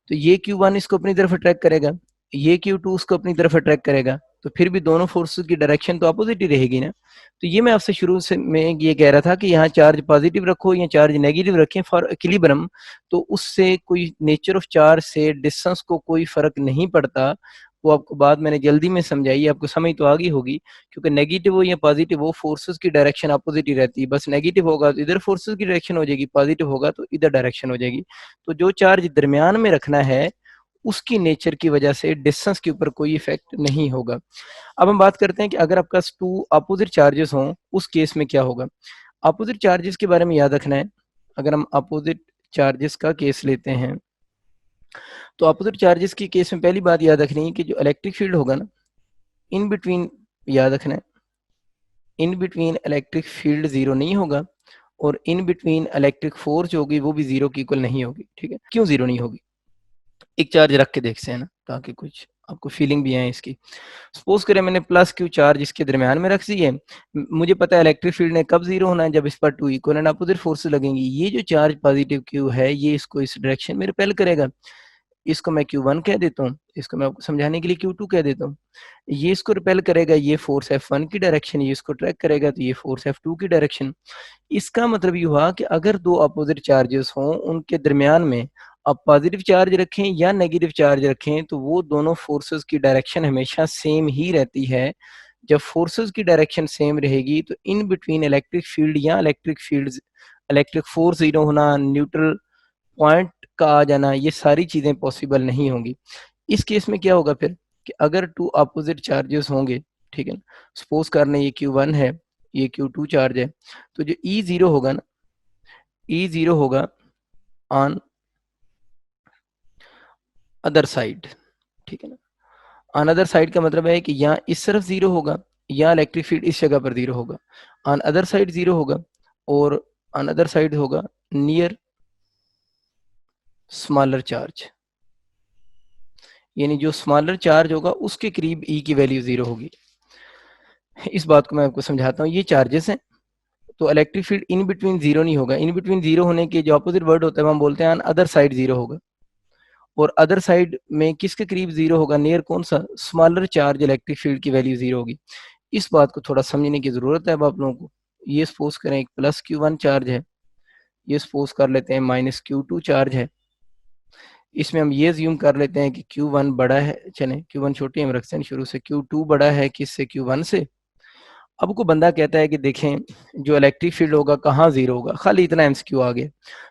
[SPEAKER 1] तो ये Q1 इसको अपनी तरफ अट्रैक्ट करेगा, ये Q2 उसको अपनी तरफ अट्रैक्ट करेगा, तो फिर भी दोनों फोर्सेस की डायरेक्शन तो अपोजिट ही रहेगी ना। तो ये मैं आपसे शुरू से में ये कह रहा था कि यहाँ चार्ज पॉजिटिव रखो या चार्ज नेगेटिव रखें फॉर इक्विलिब्रियम, तो उससे कोई नेचर ऑफ चार्ज से डिस्टेंस को कोई फर्क नहीं पड़ता। वो आपको बात मैंने जल्दी में समझाई, आपको समझ तो आ गई होगी, क्योंकि नेगेटिव हो या पॉजिटिव हो फोर्सेस की डायरेक्शन अपोजिट ही रहती है। बस नेगेटिव होगा तो इधर फोर्सेस की डायरेक्शन हो जाएगी, पॉजिटिव होगा तो इधर डायरेक्शन हो जाएगी। तो जो चार्ज दरमियान में रखना है उसकी नेचर की वजह से डिस्टेंस के ऊपर कोई इफेक्ट नहीं होगा। अब हम बात करते हैं कि अगर आपके पास 2 अपोजिट चार्जेस हों उस केस में क्या होगा। अपोजिट चार्जेस के बारे में याद रखना है। अगर हम अपोजिट चार्जेस का केस लेते हैं तो अपोजिट चार्जेस की केस में पहली बात याद रखनी है कि जो इलेक्ट्रिक फील्ड होगा ना, इन बिटवीन, याद रखना है, in between electric field zero नहीं होगा और इन बिटवीन इलेक्ट्रिक फोर्स जो होगी वो भी जीरो की इक्वल नहीं होगी। ठीक है, क्यों जीरो नहीं होगी, एक चार्ज रख के देखते हैं ना, ताकि कुछ आपको फीलिंग भी आए इसकी। सपोज करें मैंने प्लस क्यू चार्ज इसके दरमियान में रख दी है, मुझे पता है इलेक्ट्रिक फील्ड ने कब जीरो होना है, जब इस पर 2 इक्वल एंड अपोजिट फोर्सेस लगेंगी। ये जो चार्ज पॉजिटिव क्यू है ये इसको इस डायरेक्शन में रिपेल करेगा, इसको मैं Q1 कह देता हूँ, इसको मैं आपको समझाने के लिए Q2 कह देता हूँ। ये इसको रिपेल करेगा, ये फोर्स F1 की डायरेक्शन, ये इसको ट्रैक करेगा तो ये फोर्स F2 की डायरेक्शन। इसका मतलब ये हुआ कि अगर 2 अपोजिट चार्जेस हों उनके दरमियान में आप पॉजिटिव चार्ज रखें या नेगेटिव चार्ज रखें तो वो दोनों फोर्सेस की डायरेक्शन हमेशा सेम ही रहती है। जब फोर्सेस की डायरेक्शन सेम रहेगी तो इन बिटवीन इलेक्ट्रिक फील्ड या electric field, electric force zero होना, न्यूट्रल पॉइंट का आ जाना, ये सारी चीजें पॉसिबल नहीं होंगी। इस केस में क्या होगा फिर कि अगर 2 अपोजिट चार्जेस होंगे, ठीक है ना, सपोज करने ये Q1 है, ये Q2 चार्ज है, तो जो E0 होगा ना, E0 होगा ऑन अदर साइड। ठीक है ना, ऑन अदर साइड का मतलब है कि यहाँ इस तरफ जीरो होगा, या इलेक्ट्रिक फील्ड इस जगह पर जीरो होगा, ऑन अदर साइड जीरो होगा, और ऑन अदर साइड होगा नियर स्मॉलर चार्ज, यानी जो स्मॉलर चार्ज होगा उसके करीब ई की वैल्यू जीरो होगी। इस बात को मैं आपको समझाता हूँ, ये चार्जेस हैं तो electric field in between zero नहीं होगा। इन बिटवीन जीरो होने के जो अपोजिट वर्ड होता है हम बोलते हैं अदर साइड जीरो होगा, और अदर साइड में किसके करीब जीरो होगा, नियर कौन सा, स्मॉलर चार्ज इलेक्ट्रिक फील्ड की वैल्यू जीरो होगी। इस बात को थोड़ा समझने की जरूरत है अब आप लोगों को। ये सपोज करें एक प्लस Q1 चार्ज है, ये सपोज कर लेते हैं माइनस Q2 चार्ज है। इसमें हम ये ज्यूम कर लेते हैं कि Q1 बड़ा है, चलें Q1 छोटी हम रखते हैं शुरू से, Q2 बड़ा है किससे, Q1 से। अब को बंदा कहता है कि देखें जो इलेक्ट्रिक फील्ड होगा कहाँ जीरो होगा, खाली इतना एमसीक्यू आ गया,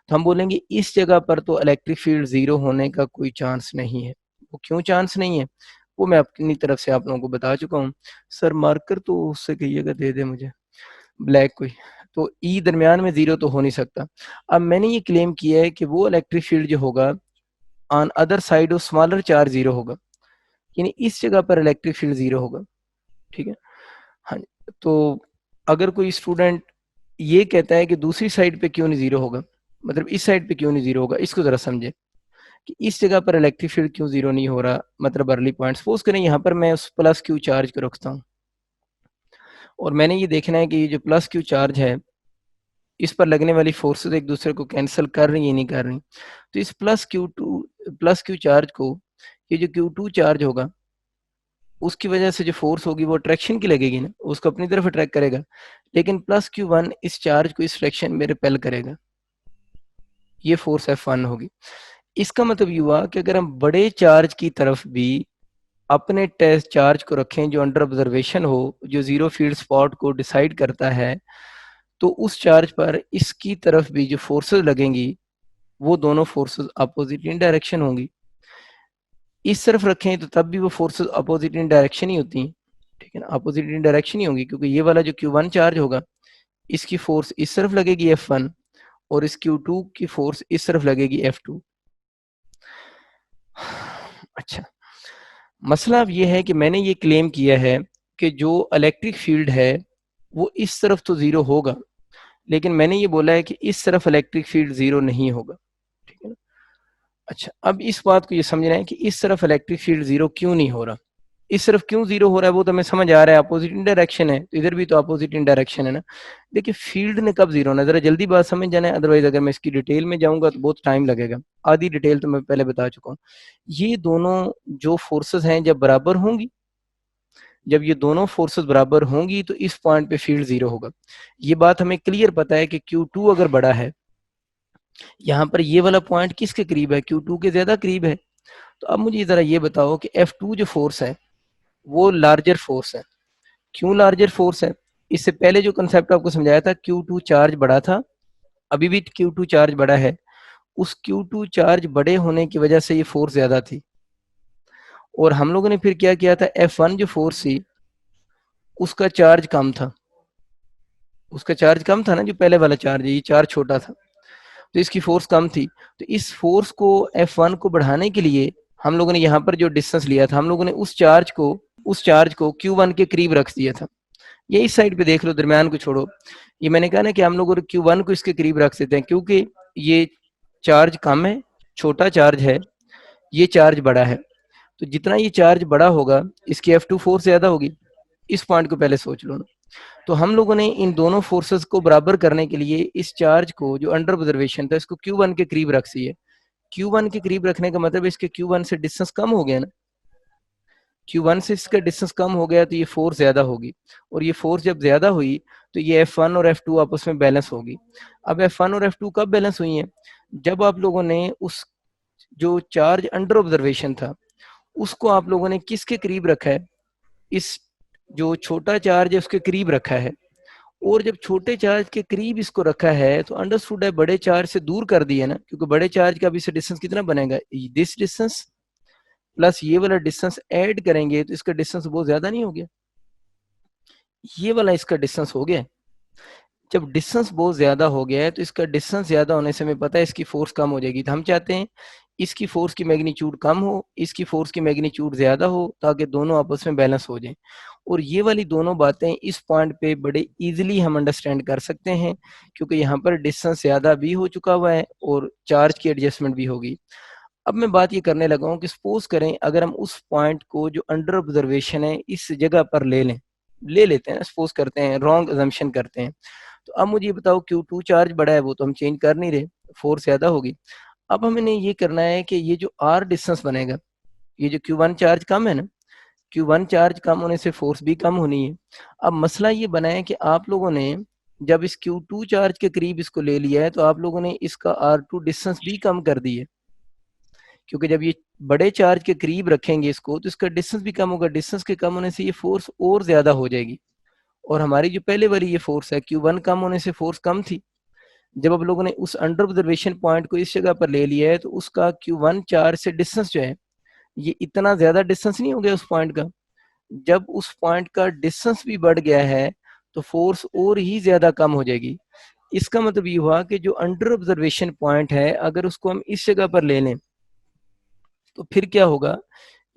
[SPEAKER 1] तो हम बोलेंगे इस जगह पर तो इलेक्ट्रिक फील्ड जीरो होने का कोई चांस नहीं है। वो क्यों चांस नहीं है, वो मैं अपनी तरफ से आप लोगों को बता चुका हूँ। सर मार्कर तो उससे कहिएगा दे दे मुझे, ब्लैक कोई, तो ई दरमियान में जीरो तो हो नहीं सकता। अब मैंने ये क्लेम किया है कि वो इलेक्ट्रिक फील्ड जो होगा on other side of smaller charge zero होगा, यानी इस जगह पर इलेक्ट्रिक फील्ड जीरो होगा। ठीक है, हाँ। तो अगर कोई स्टूडेंट ये कहता है कि दूसरी साइड पे क्यों नहीं जीरो होगा, मतलब इस साइड पे क्यों नहीं जीरो होगा, इसको जरा समझे कि इस जगह पर इलेक्ट्रिक फील्ड क्यों जीरो नहीं हो रहा। मतलब अर्ली पॉइंट सपोज करें यहाँ पर मैं उस प्लस क्यू चार्ज को रखता हूँ और मैंने ये देखना है कि ये जो प्लस क्यू चार्ज है इस पर लगने वाली फोर्सेस एक दूसरे को कैंसिल कर रही है नहीं कर रही। तो इस प्लस क्यू चार्ज को, ये जो Q2 चार्ज होगा उसकी वजह से जो फोर्स होगी वो अट्रैक्शन की लगेगी ना, उसको अपनी तरफ अट्रैक्ट करेगा, लेकिन प्लस Q1 इस चार्ज को इस डायरेक्शन में रिपेल करेगा, ये फोर्स F1 होगी। इसका मतलब ये हुआ कि अगर हम बड़े चार्ज की तरफ भी अपने टेस्ट चार्ज को रखें जो अंडर ऑब्जर्वेशन हो, जो जीरो फील्ड स्पॉट को डिसाइड करता है, तो उस चार्ज पर इसकी तरफ भी जो फोर्सेस लगेंगी वो दोनों फोर्सेस अपोजिट इन डायरेक्शन होंगी। इस तरफ रखें तो तब भी वो फोर्सेस अपोजिट इन डायरेक्शन ही होती हैं, ठीक है ना, अपोजिट इन डायरेक्शन ही होंगी, क्योंकि ये वाला जो Q1 चार्ज होगा इसकी फोर्स इस तरफ लगेगी F1 और इस Q2 की फोर्स इस तरफ लगेगी F2। अच्छा, मसला अब ये है कि मैंने ये क्लेम किया है कि जो इलेक्ट्रिक फील्ड है वो इस तरफ तो ज़ीरो होगा, लेकिन मैंने ये बोला है कि इस तरफ इलेक्ट्रिक फील्ड ज़ीरो नहीं होगा, ठीक है ना। अच्छा, अब इस बात को ये समझना है कि इस तरफ इलेक्ट्रिक फील्ड ज़ीरो क्यों नहीं हो रहा। इस तरफ क्यों ज़ीरो हो रहा है वो तो हमें समझ आ रहा है, अपोजिट इन डायरेक्शन है, तो इधर भी तो अपोजिट इन डायरेक्शन है ना। देखिए फील्ड ने कब ज़ीरो होना है, ज़रा जल्दी बात समझ जाना है, अदरवाइज़ अगर मैं इसकी डिटेल में जाऊँगा तो बहुत टाइम लगेगा। आधी डिटेल तो मैं पहले बता चुका हूँ। ये दोनों जो फोर्सेस हैं जब बराबर होंगी, जब ये दोनों फोर्सेस बराबर होंगी तो इस पॉइंट पे फील्ड ज़ीरो होगा। ये बात हमें क्लियर पता है कि Q2 अगर बड़ा है, यहाँ पर ये वाला पॉइंट किसके करीब है, Q2 के ज़्यादा करीब है। तो अब मुझे ज़रा ये बताओ कि F2 जो फोर्स है वो लार्जर फोर्स है। क्यों लार्जर फोर्स है? इससे पहले जो कंसेप्ट आपको समझाया था, Q2 चार्ज बड़ा था, अभी भी Q2 चार्ज बड़ा है, उस Q2 चार्ज बड़े होने की वजह से ये फोर्स ज्यादा थी। और हम लोगों ने फिर क्या किया था, F1 जो फोर्स थी उसका चार्ज कम था, उसका चार्ज कम था ना, जो पहले वाला चार्ज है, ये चार्ज छोटा था, तो इसकी फोर्स कम थी। तो इस फोर्स को F1 को बढ़ाने के लिए हम लोगों ने यहाँ पर जो डिस्टेंस लिया था, हम लोगों ने उस चार्ज को Q1 के करीब रख दिया था। ये इस साइड पे देख लो, दरमियान को छोड़ो। ये मैंने कहा ना कि हम लोग Q1 को इसके करीब रख देते हैं, क्योंकि ये चार्ज कम है, छोटा चार्ज है, ये चार्ज बड़ा है। तो जितना ये चार्ज बड़ा होगा इसकी F2 फोर्स ज्यादा होगी। इस पॉइंट को पहले सोच लो ना। तो हम लोगों ने इन दोनों फोर्सेस को बराबर करने के लिए इस चार्ज को जो अंडर ऑब्जर्वेशन था इसको Q1 के करीब रख दिए। Q1 के करीब रखने का मतलब इसके Q1 से डिस्टेंस कम हो गया ना, Q1 से इसका डिस्टेंस कम हो गया तो ये फोर्स ज्यादा होगी, और ये फोर्स जब ज्यादा हुई तो ये F1 और F2 आपस में बैलेंस होगी। अब F1 और F2 कब बैलेंस हुई है, जब आप लोगों ने उस जो चार्ज अंडर ऑब्जर्वेशन था उसको आप लोगों ने किसके करीब रखा है, इस जो छोटा चार्ज है उसके करीब रखा है। और जब छोटे चार्ज के करीब इसको रखा है तो अंडरस्टूड है बड़े चार्ज से दूर कर दिया ना, क्योंकि बड़े चार्ज का भी से डिस्टेंस कितना बनेगा, दिस डिस्टेंस प्लस ये वाला डिस्टेंस ऐड करेंगे तो इसका डिस्टेंस बहुत ज्यादा नहीं हो गया, ये वाला इसका डिस्टेंस हो गया। जब डिस्टेंस बहुत ज्यादा हो गया है तो इसका डिस्टेंस ज्यादा होने से हमें पता है इसकी फोर्स कम हो जाएगी। तो हम चाहते हैं इसकी फोर्स की मैग्नीट्यूड कम हो, इसकी फोर्स की मैग्नीट्यूड ज्यादा हो, ताकि दोनों आपस में बैलेंस हो जाएं। और ये वाली दोनों बातें इस पॉइंट पे बड़े इजीली हम अंडरस्टैंड कर सकते हैं, क्योंकि यहाँ पर डिस्टेंस ज्यादा भी हो चुका हुआ है और चार्ज की एडजस्टमेंट भी होगी। अब मैं बात ये करने लगा हूँ कि सपोज करें अगर हम उस पॉइंट को जो अंडर ऑब्जर्वेशन है इस जगह पर ले लेते हैं, सपोज करते हैं, रॉन्ग अजम्पशन करते हैं। तो अब मुझे ये बताओ Q2 चार्ज बड़ा है, वो तो हम चेंज कर नहीं रहे, फोर्स ज्यादा होगी। अब हमें ये करना है कि ये जो R डिस्टेंस बनेगा, ये जो Q1 चार्ज कम है ना, Q1 चार्ज कम होने से फोर्स भी कम होनी है। अब मसला ये बना है कि आप लोगों ने जब इस Q2 चार्ज के करीब इसको ले लिया है तो आप लोगों ने इसका R2 डिस्टेंस भी कम कर दी है, क्योंकि जब ये बड़े चार्ज के करीब रखेंगे इसको तो इसका डिस्टेंस भी कम होगा, डिस्टेंस के कम होने से ये फोर्स और ज्यादा हो जाएगी। और हमारी जो पहले वाली ये फोर्स है Q1 कम होने से फोर्स कम थी, जब आप लोगों ने उस अंडर ऑब्जर्वेशन पॉइंट को इस जगह पर ले लिया है तो उसका Q1 चार्ज से डिस्टेंस जो है ये इतना ज्यादा डिस्टेंस नहीं हो गया उस पॉइंट का। जब उस पॉइंट का डिस्टेंस भी बढ़ गया है तो फोर्स और ही ज्यादा कम हो जाएगी। इसका मतलब ये हुआ कि जो अंडर ऑब्जर्वेशन पॉइंट है अगर उसको हम इस जगह पर ले लें तो फिर क्या होगा,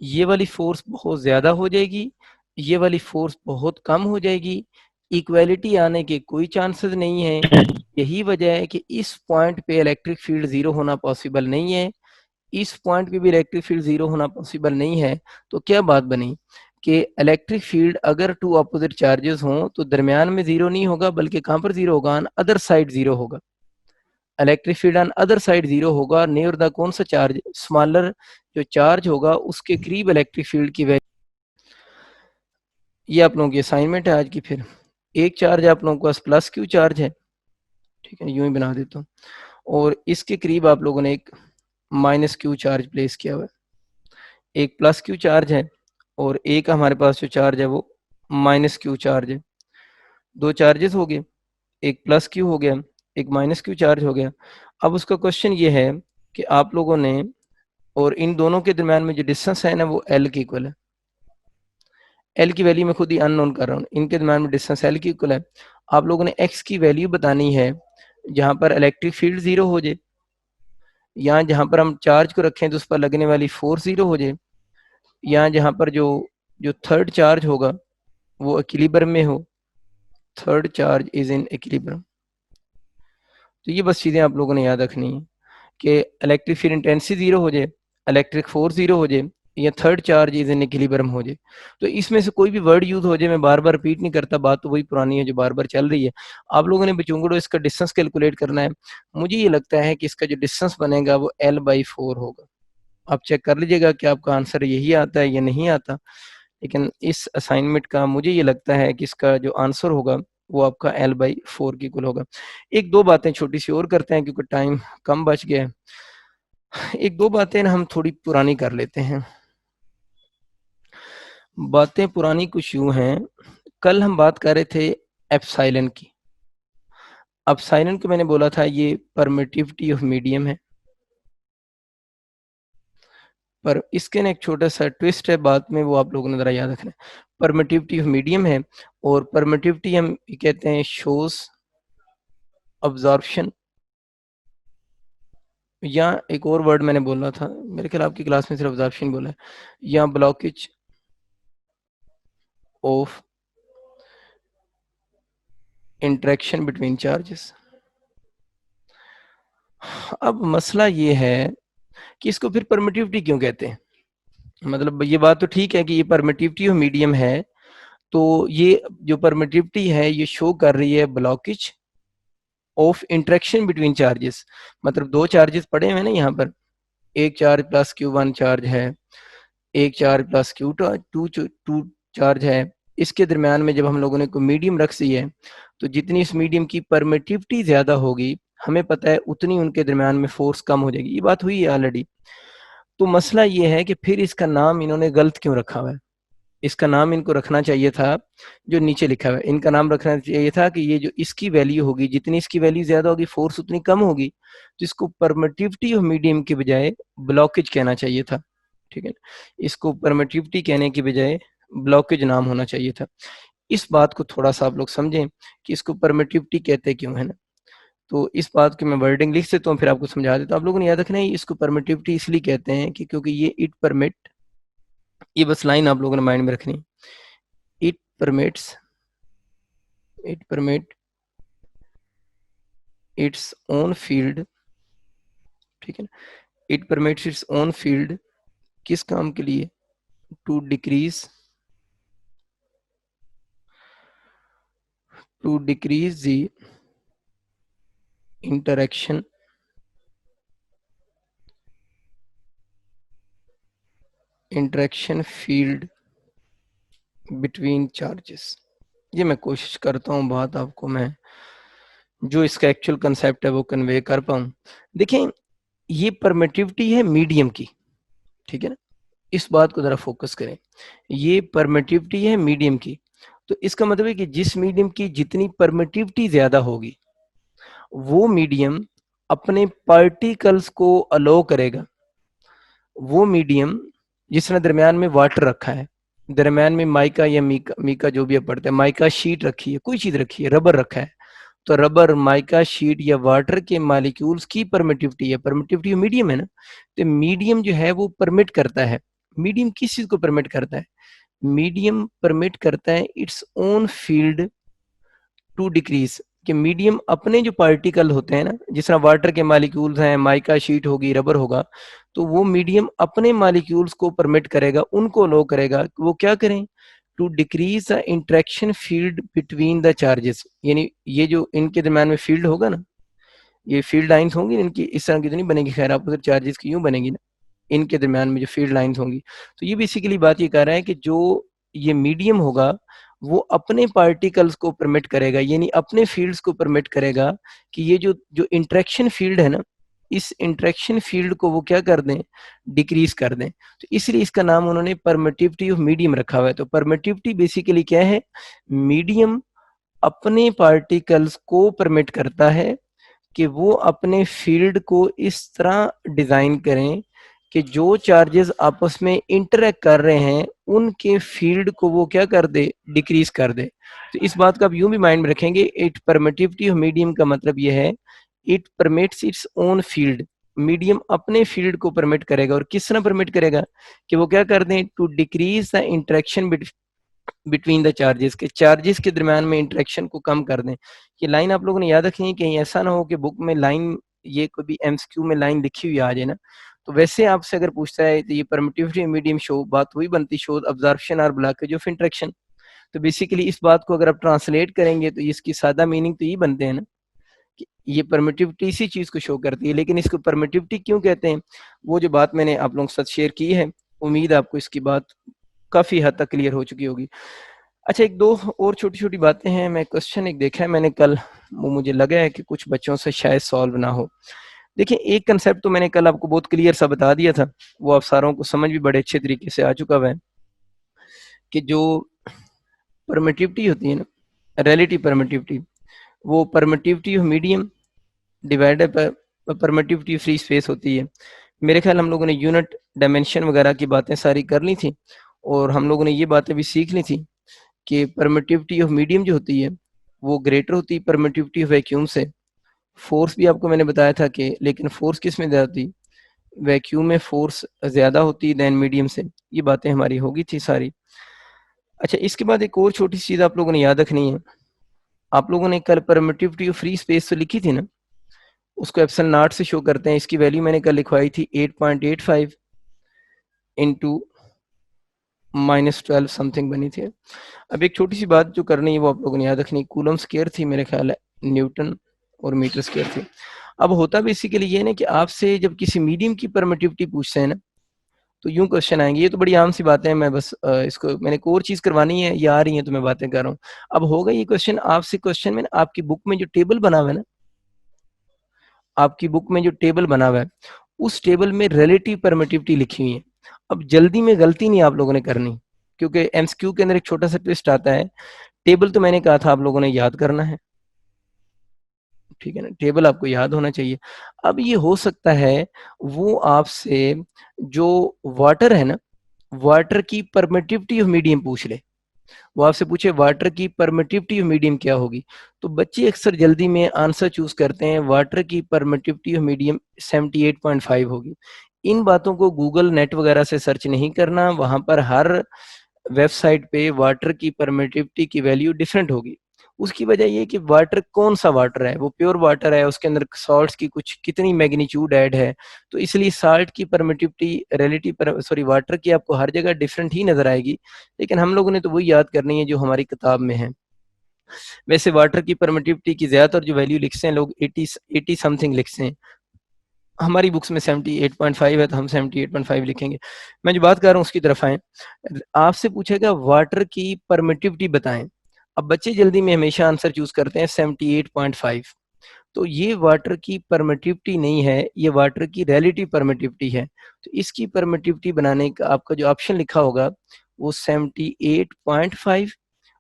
[SPEAKER 1] ये वाली फोर्स बहुत ज्यादा हो जाएगी, ये वाली फोर्स बहुत कम हो जाएगी, इक्वालिटी आने के कोई चांसेस नहीं है। यही वजह है कि इस पॉइंट पे इलेक्ट्रिक फील्ड जीरो होना पॉसिबल नहीं है, इस पॉइंट पे भी इलेक्ट्रिक फील्ड जीरो होना पॉसिबल नहीं है। तो क्या बात बनी कि इलेक्ट्रिक फील्ड अगर टू अपोजिट चार्जेस हों तो दरमियान में जीरो नहीं होगा, बल्कि कहां पर जीरो होगा, ऑन अदर साइड जीरो होगा। Electric field on other side zero होगा, नियर द कौन सा चार्ज, स्मॉलर जो चार्ज होगा उसके करीब इलेक्ट्रिक फील्ड की वैल्यू। ये आप लोगों की असाइनमेंट है आज की। फिर एक चार्ज आप लोगों के पास प्लस क्यू चार्ज है, ठीक है, यूं ही बना देता हूँ, और इसके करीब आप लोगों ने एक माइनस क्यू चार्ज प्लेस किया हुआ है। एक प्लस क्यू चार्ज है और एक हमारे पास जो चार्ज है वो माइनस क्यू चार्ज है। दो चार्जेस हो गए, एक प्लस क्यू हो गया, एक माइनस क्यू चार्ज हो गया। अब उसका क्वेश्चन ये है कि आप लोगों ने और इन दोनों के दरम्यान में जो डिस्टेंस है ना वो एल के इक्वल है। एल की वैल्यू मैं खुद ही अननोन कर रहा हूँ, इनके दरम्यान में डिस्टेंस एल की इक्वल है। आप लोगों ने एक्स की वैल्यू बतानी है जहाँ पर इलेक्ट्रिक फील्ड जीरो हो जाए, या जहाँ पर हम चार्ज को रखें तो उस पर लगने वाली फोर्स जीरो हो जाए, या जहाँ पर जो जो थर्ड चार्ज होगा वो इक्विलिब्रियम में हो, third charge is in equilibrium. तो ये बस चीज़ें आप लोगों ने याद रखनी है कि इलेक्ट्रिक फील्ड इंटेंसिटी जीरो हो जाए, इलेक्ट्रिक फोर्स जीरो हो जाए, या third charge is in equilibrium हो जाए। तो इसमें से कोई भी वर्ड यूज हो जाए, मैं बार बार रिपीट नहीं करता, बात तो वही पुरानी है जो बार बार चल रही है। आप लोगों ने बचूंगड़ो इसका डिस्टेंस कैलकुलेट करना है। मुझे ये लगता है कि इसका जो डिस्टेंस बनेगा वो L/4 होगा। आप चेक कर लीजिएगा कि आपका आंसर यही आता है या नहीं आता, लेकिन इस असाइनमेंट का मुझे ये लगता है कि इसका जो आंसर होगा वो आपका L/4 की इक्वल होगा। एक दो बातें छोटी सी और करते हैं क्योंकि टाइम कम बच गया है। एक दो बातें ना हम थोड़ी पुरानी कर लेते हैं। बातें पुरानी कुछ यूं हैं, कल हम बात कर रहे थे एप्सिलॉन की। एप्सिलॉन को मैंने बोला था ये परमिटिविटी ऑफ मीडियम है, पर इसके ना एक छोटा सा ट्विस्ट है बात में, वो आप लोगों ने जरा याद रखना है। परमिटिविटी ऑफ मीडियम है, और परमिटिविटी हम कहते हैं शोज अब्जॉर्प्शन, या एक और वर्ड मैंने बोला था, मेरे ख्याल आपकी क्लास में सिर्फ अब्जॉर्प्शन बोला है, या blockage of interaction between charges. अब मसला ये है कि इसको फिर परमिटिविटी क्यों कहते हैं। मतलब ये बात तो ठीक है कि ये परमिटिविटी ऑफ मीडियम है, तो ये जो परमिटिविटी है ये शो कर रही है blockage of interaction between charges. मतलब दो चार्जेस पड़े हुए हैं ना यहाँ पर, एक चार्ज प्लस Q1 चार्ज है, एक चार्ज प्लस Q2 चार्ज है। इसके दरम्यान में जब हम लोगों ने कोई मीडियम रख दी है, तो जितनी इस मीडियम की परमिटिविटी ज्यादा होगी, हमें पता है उतनी उनके दरम्यान में फोर्स कम हो जाएगी। ये बात हुई है ऑलरेडी। तो मसला ये है कि फिर इसका नाम इन्होंने गलत क्यों रखा हुआ है। इसका नाम इनको रखना चाहिए था जो नीचे लिखा हुआ है, इनका नाम रखना चाहिए था कि ये जो इसकी वैल्यू होगी, जितनी इसकी वैल्यू ज्यादा होगी फोर्स उतनी कम होगी। तो इसको परमिटिविटी ऑफ मीडियम के बजाय ब्लॉकेज कहना चाहिए था। ठीक है, इसको परमिटिविटी कहने के बजाय ब्लॉकेज नाम होना चाहिए था। इस बात को थोड़ा सा आप लोग समझें कि इसको परमिटिविटी कहते क्यों है ना। तो इस बात की मैं वर्डिंग लिख सकता हूँ, फिर आपको समझा देता हूँ। आप लोगों ने याद रखना है इसको परमिटिविटी इसलिए कहते हैं कि क्योंकि ये इट परमिट, ये बस लाइन आप लोगों ने माइंड में रखनी, it permits, it permit its own field. ठीक है ना, it permits its own field, किस काम के लिए, to decrease, to decrease the interaction interaction field between charges. ये मैं कोशिश करता हूँ बात आपको मैं जो इसका एक्चुअल कंसेप्ट है वो कन्वे कर पाऊँ। देखें, ये परमिटिविटी है मीडियम की, ठीक है ना, इस बात को जरा फोकस करें। ये परमिटिविटी है मीडियम की, तो इसका मतलब है कि जिस मीडियम की जितनी परमिटिविटी ज्यादा होगी, वो मीडियम अपने पार्टिकल्स को अलो करेगा। वो मीडियम जिस तरह दरमियान में वाटर रखा है, दरमियान में माइका या मीका, मीका जो भी आप पढ़ते हैं, माइका शीट रखी है, कोई चीज रखी है, रबर रखा है, तो रबर, माइका शीट या वाटर के मॉलिक्यूल्स की परमिटिविटी है, परमिटिविटी मीडियम है ना। तो मीडियम जो है वो परमिट करता है, मीडियम किस चीज को परमिट करता है, मीडियम परमिट करता है its own field to decrease, कि मीडियम अपने जो पार्टिकल होते हैं ना, जिस तरह वाटर के मॉलिक्यूल्स हैं, माइका शीट होगी, रबर होगा, तो वो मीडियम अपने मॉलिक्यूल्स को परमिट करेगा, उनको लो करेगा, वो क्या करें, to decrease the interaction field between the charges. यानी ये जो इनके दरम्यान में फील्ड होगा ना, ये फील्ड लाइंस होंगी इनकी, इस तरह की तो नहीं बनेगी, खैर आप अगर चार्जेस की यूं बनेगी ना, इनके दरम्यान में जो फील्ड लाइंस होंगी। तो ये बेसिकली बात ये कर रहा है कि जो ये मीडियम होगा वो अपने पार्टिकल्स को परमिट करेगा, यानी अपने फील्ड्स को परमिट करेगा कि ये जो जो इंटरेक्शन फील्ड है ना, इस इंटरेक्शन फील्ड को वो क्या कर दें, डिक्रीज कर दें। तो इसलिए इसका नाम उन्होंने परमिटिविटी ऑफ मीडियम रखा हुआ है। तो परमिटिविटी बेसिकली क्या है, मीडियम अपने पार्टिकल्स को परमिट करता है कि वो अपने फील्ड को इस तरह डिजाइन करें कि जो चार्जेस आपस में इंटरेक्ट कर रहे हैं उनके फील्ड को वो क्या कर दे, डिक्रीज कर दे। तो इस बात को आप यूं भी माइंड में रखेंगे, इट परमिटिविटी ऑफ मीडियम का मतलब ये है it permits its own field, medium अपने फील्ड को परमिट करेगा। और किस तरह परमिट करेगा कि वो क्या कर दें, to decrease the interaction between the charges, के चार्जेस के दरमियान में इंटरेक्शन को कम कर दें। ये लाइन आप लोगों ने याद रखनी है, कहीं ऐसा ना हो कि बुक में लाइन, ये कोई भी एमसीक्यू में लाइन लिखी हुई आ जाए ना, तो वैसे आपसे अगर पूछता है तो ये परमिटिविटी मीडियम शो, बात वही बनती, शो अब्जॉर्प्शन और ब्लॉकेज ऑफ इंटरेक्शन। तो बेसिकली इस बात को अगर आप ट्रांसलेट करेंगे तो इसकी सादा मीनिंग तो ये बनते हैं ना कि ये परमिटिविटी इसी चीज को शो करती है। लेकिन इसको परमिटिविटी क्यों कहते हैं, वो जो बात मैंने आप लोगों के साथ शेयर की है, उम्मीद आपको इसकी बात काफी हद तक क्लियर हो चुकी होगी। अच्छा, एक दो और छोटी छोटी बातें हैं। मैं क्वेश्चन एक देखा है मैंने कल, वो मुझे लगा है कि कुछ बच्चों से शायद सॉल्व ना हो। देखिए, एक कंसेप्ट तो मैंने कल आपको बहुत क्लियर सा बता दिया था, वो आप सारों को समझ भी बड़े अच्छे तरीके से आ चुका है, कि जो परमिटिविटी होती है ना, रिलेटिव परमिटिविटी, वो परमिटिविटी ऑफ मीडियम डिवाइडेड पर परमिटिविटी फ्री स्पेस होती है। मेरे ख्याल हम लोगों ने यूनिट डायमेंशन वगैरह की बातें सारी कर ली थी, और हम लोगों ने ये बातें भी सीख ली थी कि परमिटिविटी ऑफ मीडियम जो होती है वो ग्रेटर होती है परमिटिविटी ऑफ वैक्यूम से। फोर्स भी आपको मैंने बताया था कि, लेकिन फोर्स किस में ज़्यादा होती, वैक्यूम में फोर्स ज़्यादा होती देन मीडियम से। ये बातें हमारी होगी थी सारी। अच्छा, इसके बाद एक और छोटी सी चीज़ आप लोगों ने याद रखनी है। आप लोगों ने कल परमिटिविटी ऑफ फ्री स्पेस तो लिखी थी ना, उसको एप्सिलॉन नॉट से शो करते हैं। इसकी वैल्यू मैंने कल लिखवाई थी 8.85 इंटू -12 समथिंग बनी थी। अब एक छोटी सी बात जो करनी है वो आप लोगों ने याद रखनी, कूलम स्क्वायर थी मेरे ख्याल है, न्यूटन और मीटर स्क्वायर थी। अब होता बेसिकली ये ना कि आपसे जब किसी मीडियम की परमिटिविटी पूछते हैं ना, तो यूं क्वेश्चन आएंगे। ये तो बड़ी आम सी बातें हैं, मैं बस इसको मैंने एक और चीज करवानी है, ये आ रही है तो मैं बातें कर रहा हूँ। अब होगा ये क्वेश्चन आपसे, क्वेश्चन में ना आपकी बुक में जो टेबल बना हुआ है ना, आपकी बुक में जो टेबल बना हुआ है उस टेबल में रिलेटिव परमिटिविटी लिखी हुई है। अब जल्दी में गलती नहीं आप लोगों ने करनी, क्योंकि एमसीक्यू के अंदर एक छोटा सा ट्विस्ट आता है। टेबल तो मैंने कहा था आप लोगों ने याद करना है, ठीक है ना, टेबल आपको याद होना चाहिए। अब ये हो सकता है वो आपसे जो वाटर है ना, वाटर की परमिटिविटी ऑफ मीडियम पूछ ले, वो आपसे पूछे वाटर की परमिटिविटी ऑफ मीडियम क्या होगी, तो बच्चे अक्सर जल्दी में आंसर चूज करते हैं वाटर की परमिटिविटी ऑफ मीडियम 78.5 होगी। इन बातों को गूगल नेट वगैरह से सर्च नहीं करना, वहां पर हर वेबसाइट पे वाटर की परमिटिविटी की वैल्यू डिफरेंट होगी। उसकी वजह ये कि वाटर कौन सा वाटर है, वो प्योर वाटर है, उसके अंदर सॉल्ट्स की कुछ कितनी मैग्नीट्यूड ऐड है, तो इसलिए साल्ट की परमिटिविटी रिलेटिव पर सॉरी वाटर की आपको हर जगह डिफरेंट ही नजर आएगी। लेकिन हम लोगों ने तो वही याद करनी है जो हमारी किताब में है। वैसे वाटर की परमिटिविटी की ज्यादातर जो वैल्यू लिखते हैं लोग 80 समथिंग लिखते हैं, हमारी बुक्स में 78.5 है तो हम 78.5 लिखेंगे। मैं जो बात कर रहा हूँ उसकी तरफ आए। आपसे पूछेगा वाटर की परमिटिविटी बताएं, अब बच्चे जल्दी में हमेशा आंसर चूज करते हैं 78.5, तो ये वाटर की परमिटिविटी नहीं है, ये वाटर की रिलेटिव परमिटिविटी है। तो इसकी परमिटिविटी बनाने का आपका जो ऑप्शन लिखा होगा वो 78.5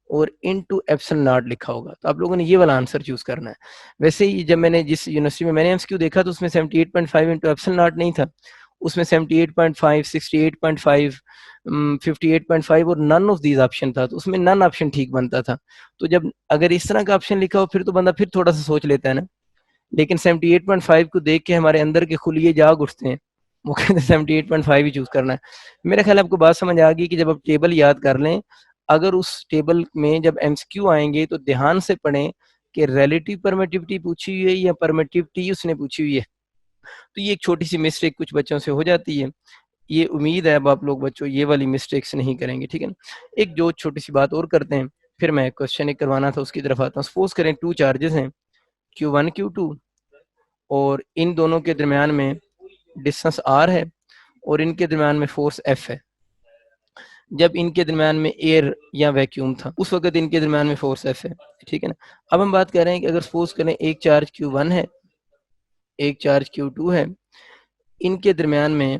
[SPEAKER 1] और इनटू एप्सिलॉन नॉट लिखा होगा, तो आप लोगों ने ये वाला आंसर चूज करना है। वैसे ही जब मैंने जिस यूनिवर्सिटी में मैंने एमसीक्यू देखा तो उसमें 78.5 इंटू एप्सिलॉन नॉट नहीं था, उसमें 78.5, 68.5, 58.5 और नन ऑफ दीज ऑप्शन था, तो उसमें नन ऑप्शन ठीक बनता था। तो जब अगर इस तरह का ऑप्शन लिखा हो फिर तो बंदा फिर थोड़ा सा सोच लेता है ना, लेकिन 78.5 को देख के हमारे अंदर के खुलिए जाग उठते हैं, वो कहते हैं 78.5 ही चूज करना है। मेरा ख्याल आपको बात समझ आ गई कि जब आप टेबल याद कर लें, अगर उस टेबल में जब एमसीक्यू आएंगे तो ध्यान से पढ़ें कि रिलेटिव परमिटिविटी पूछी हुई है या परमिटिविटी उसने पूछी हुई है। तो ये एक छोटी सी मिस्टेक कुछ बच्चों से हो जाती है, ये उम्मीद है अब आप लोग बच्चों ये वाली मिस्टेक्स नहीं करेंगे, ठीक है ना। एक जो छोटी सी बात और करते हैं, फिर मैं क्वेश्चन एक करवाना था उसकी तरफ आता हूँ। सपोज करें टू चार्जेस हैं Q1 Q2, और इन दोनों के दरमियान में डिस्टेंस r है और इनके दरमियान में फोर्स F है। जब इनके दरमियान में एयर या वैक्यूम था उस वक्त इनके दरमियान में फोर्स F है, ठीक है ना। अब हम बात कर रहे हैं कि अगर सपोज करें एक चार्ज Q1 है, एक चार्ज Q2 है, इनके दरमियान में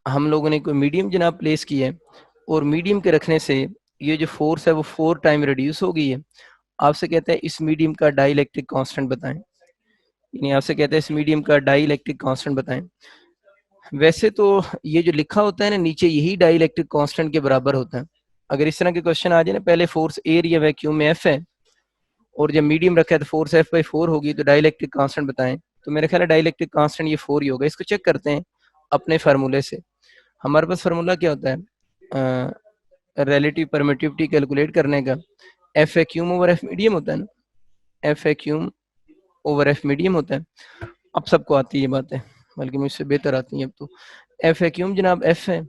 [SPEAKER 1] हम लोगों ने कोई मीडियम जनाब प्लेस किया है, और मीडियम के रखने से ये जो फोर्स है वो 4 टाइम रिड्यूस हो गई है। आपसे कहता है इस मीडियम का डाई इलेक्ट्रिक कॉन्स्टेंट बताएं, यानी आपसे कहते हैं इस मीडियम का डाई इलेक्ट्रिक कॉन्स्टेंट बताएं। वैसे तो ये जो लिखा होता है ना नीचे, यही डाइलेक्ट्रिक कांस्टेंट के बराबर होता है। अगर इस तरह के क्वेश्चन आ जाए ना, पहले फोर्स एरिया वैक्यूम में एफ है और जब मीडियम रखा है तो फोर्स एफ बाई 4 होगी, तो डाइलेक्ट्रिक कांस्टेंट बताएं। तो मेरा ख्याल है डाइलेक्ट्रिक कांस्टेंट ये 4 ही होगा। इसको चेक करते हैं अपने फार्मूले से। हमारे पास फार्मूला क्या होता है रिलेटिव परमिटिविटी कैलकुलेट करने का? F vacuum over F medium होता है ना, F vacuum over F medium होता है। अब सबको आती है ये बातें, बल्कि मुझसे बेहतर आती हैं अब तो। एफ वैक्यूम जनाब एफ है,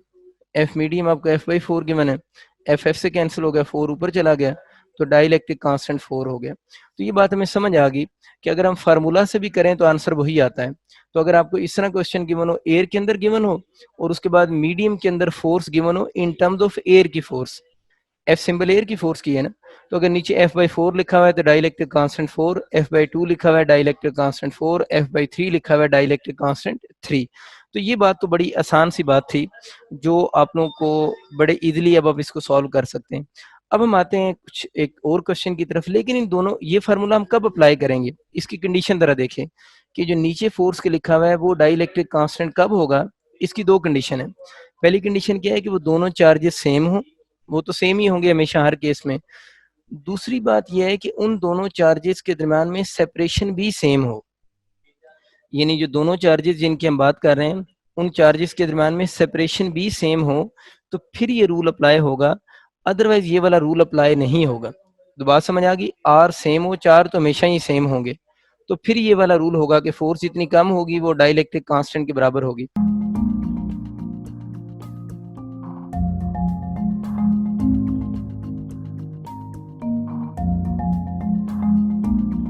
[SPEAKER 1] एफ मीडियम आपका एफ बाई 4 गिवन है, एफ से कैंसिल हो गया, 4 ऊपर चला गया, तो डाइलेक्ट्रिक कांस्टेंट 4 हो गया। तो ये बात हमें समझ आ गई कि अगर हम फार्मूला से भी करें तो आंसर वही आता है। तो अगर आपको इस तरह क्वेश्चन गिवन हो, एयर के अंदर गिवन हो और उसके बाद मीडियम के अंदर फोर्स गिवन हो इन टर्म्स ऑफ एयर की फोर्स, एफ सिंबल एयर की फोर्स की है ना, तो अगर नीचे एफ बाई 4 लिखा हुआ है तो डाइलेक्ट्रिक कांस्टेंट 4, एफ बाई 2 लिखा हुआ है डाइलेक्ट्रिक कांस्टेंट 4, एफ बाई 3 लिखा हुआ है डाइलेक्ट्रिक कांस्टेंट 3। तो ये बात तो बड़ी आसान सी बात थी जो आप लोगों को बड़े इजीली अब आप इसको सॉल्व कर सकते हैं। अब हम आते हैं कुछ एक और क्वेश्चन की तरफ, लेकिन इन दोनों ये फार्मूला हम कब अप्लाई करेंगे, इसकी कंडीशन जरा देखें कि जो नीचे फोर्स के लिखा हुआ है वो डाइलेक्ट्रिक कांस्टेंट कब होगा। इसकी दो कंडीशन है। पहली कंडीशन क्या है कि वो दोनों चार्जेस सेम हो, वो तो सेम ही होंगे हमेशा हर केस में। दूसरी बात यह है कि उन दोनों चार्जेस के दरम्यान में सेपरेशन भी सेम हो, यानी जो दोनों चार्जेस जिनकी हम बात कर रहे हैं उन चार्जेस के दरम्यान में सेपरेशन भी सेम हो, तो फिर ये रूल अप्लाई होगा, अदरवाइज ये वाला रूल अप्लाई नहीं होगा। तो बात समझ आ गई, आर सेम हो चार तो हमेशा ही सेम होंगे, तो फिर ये वाला रूल होगा कि फोर्स जितनी कम होगी वो डाइलेक्ट्रिक कांस्टेंट के बराबर होगी।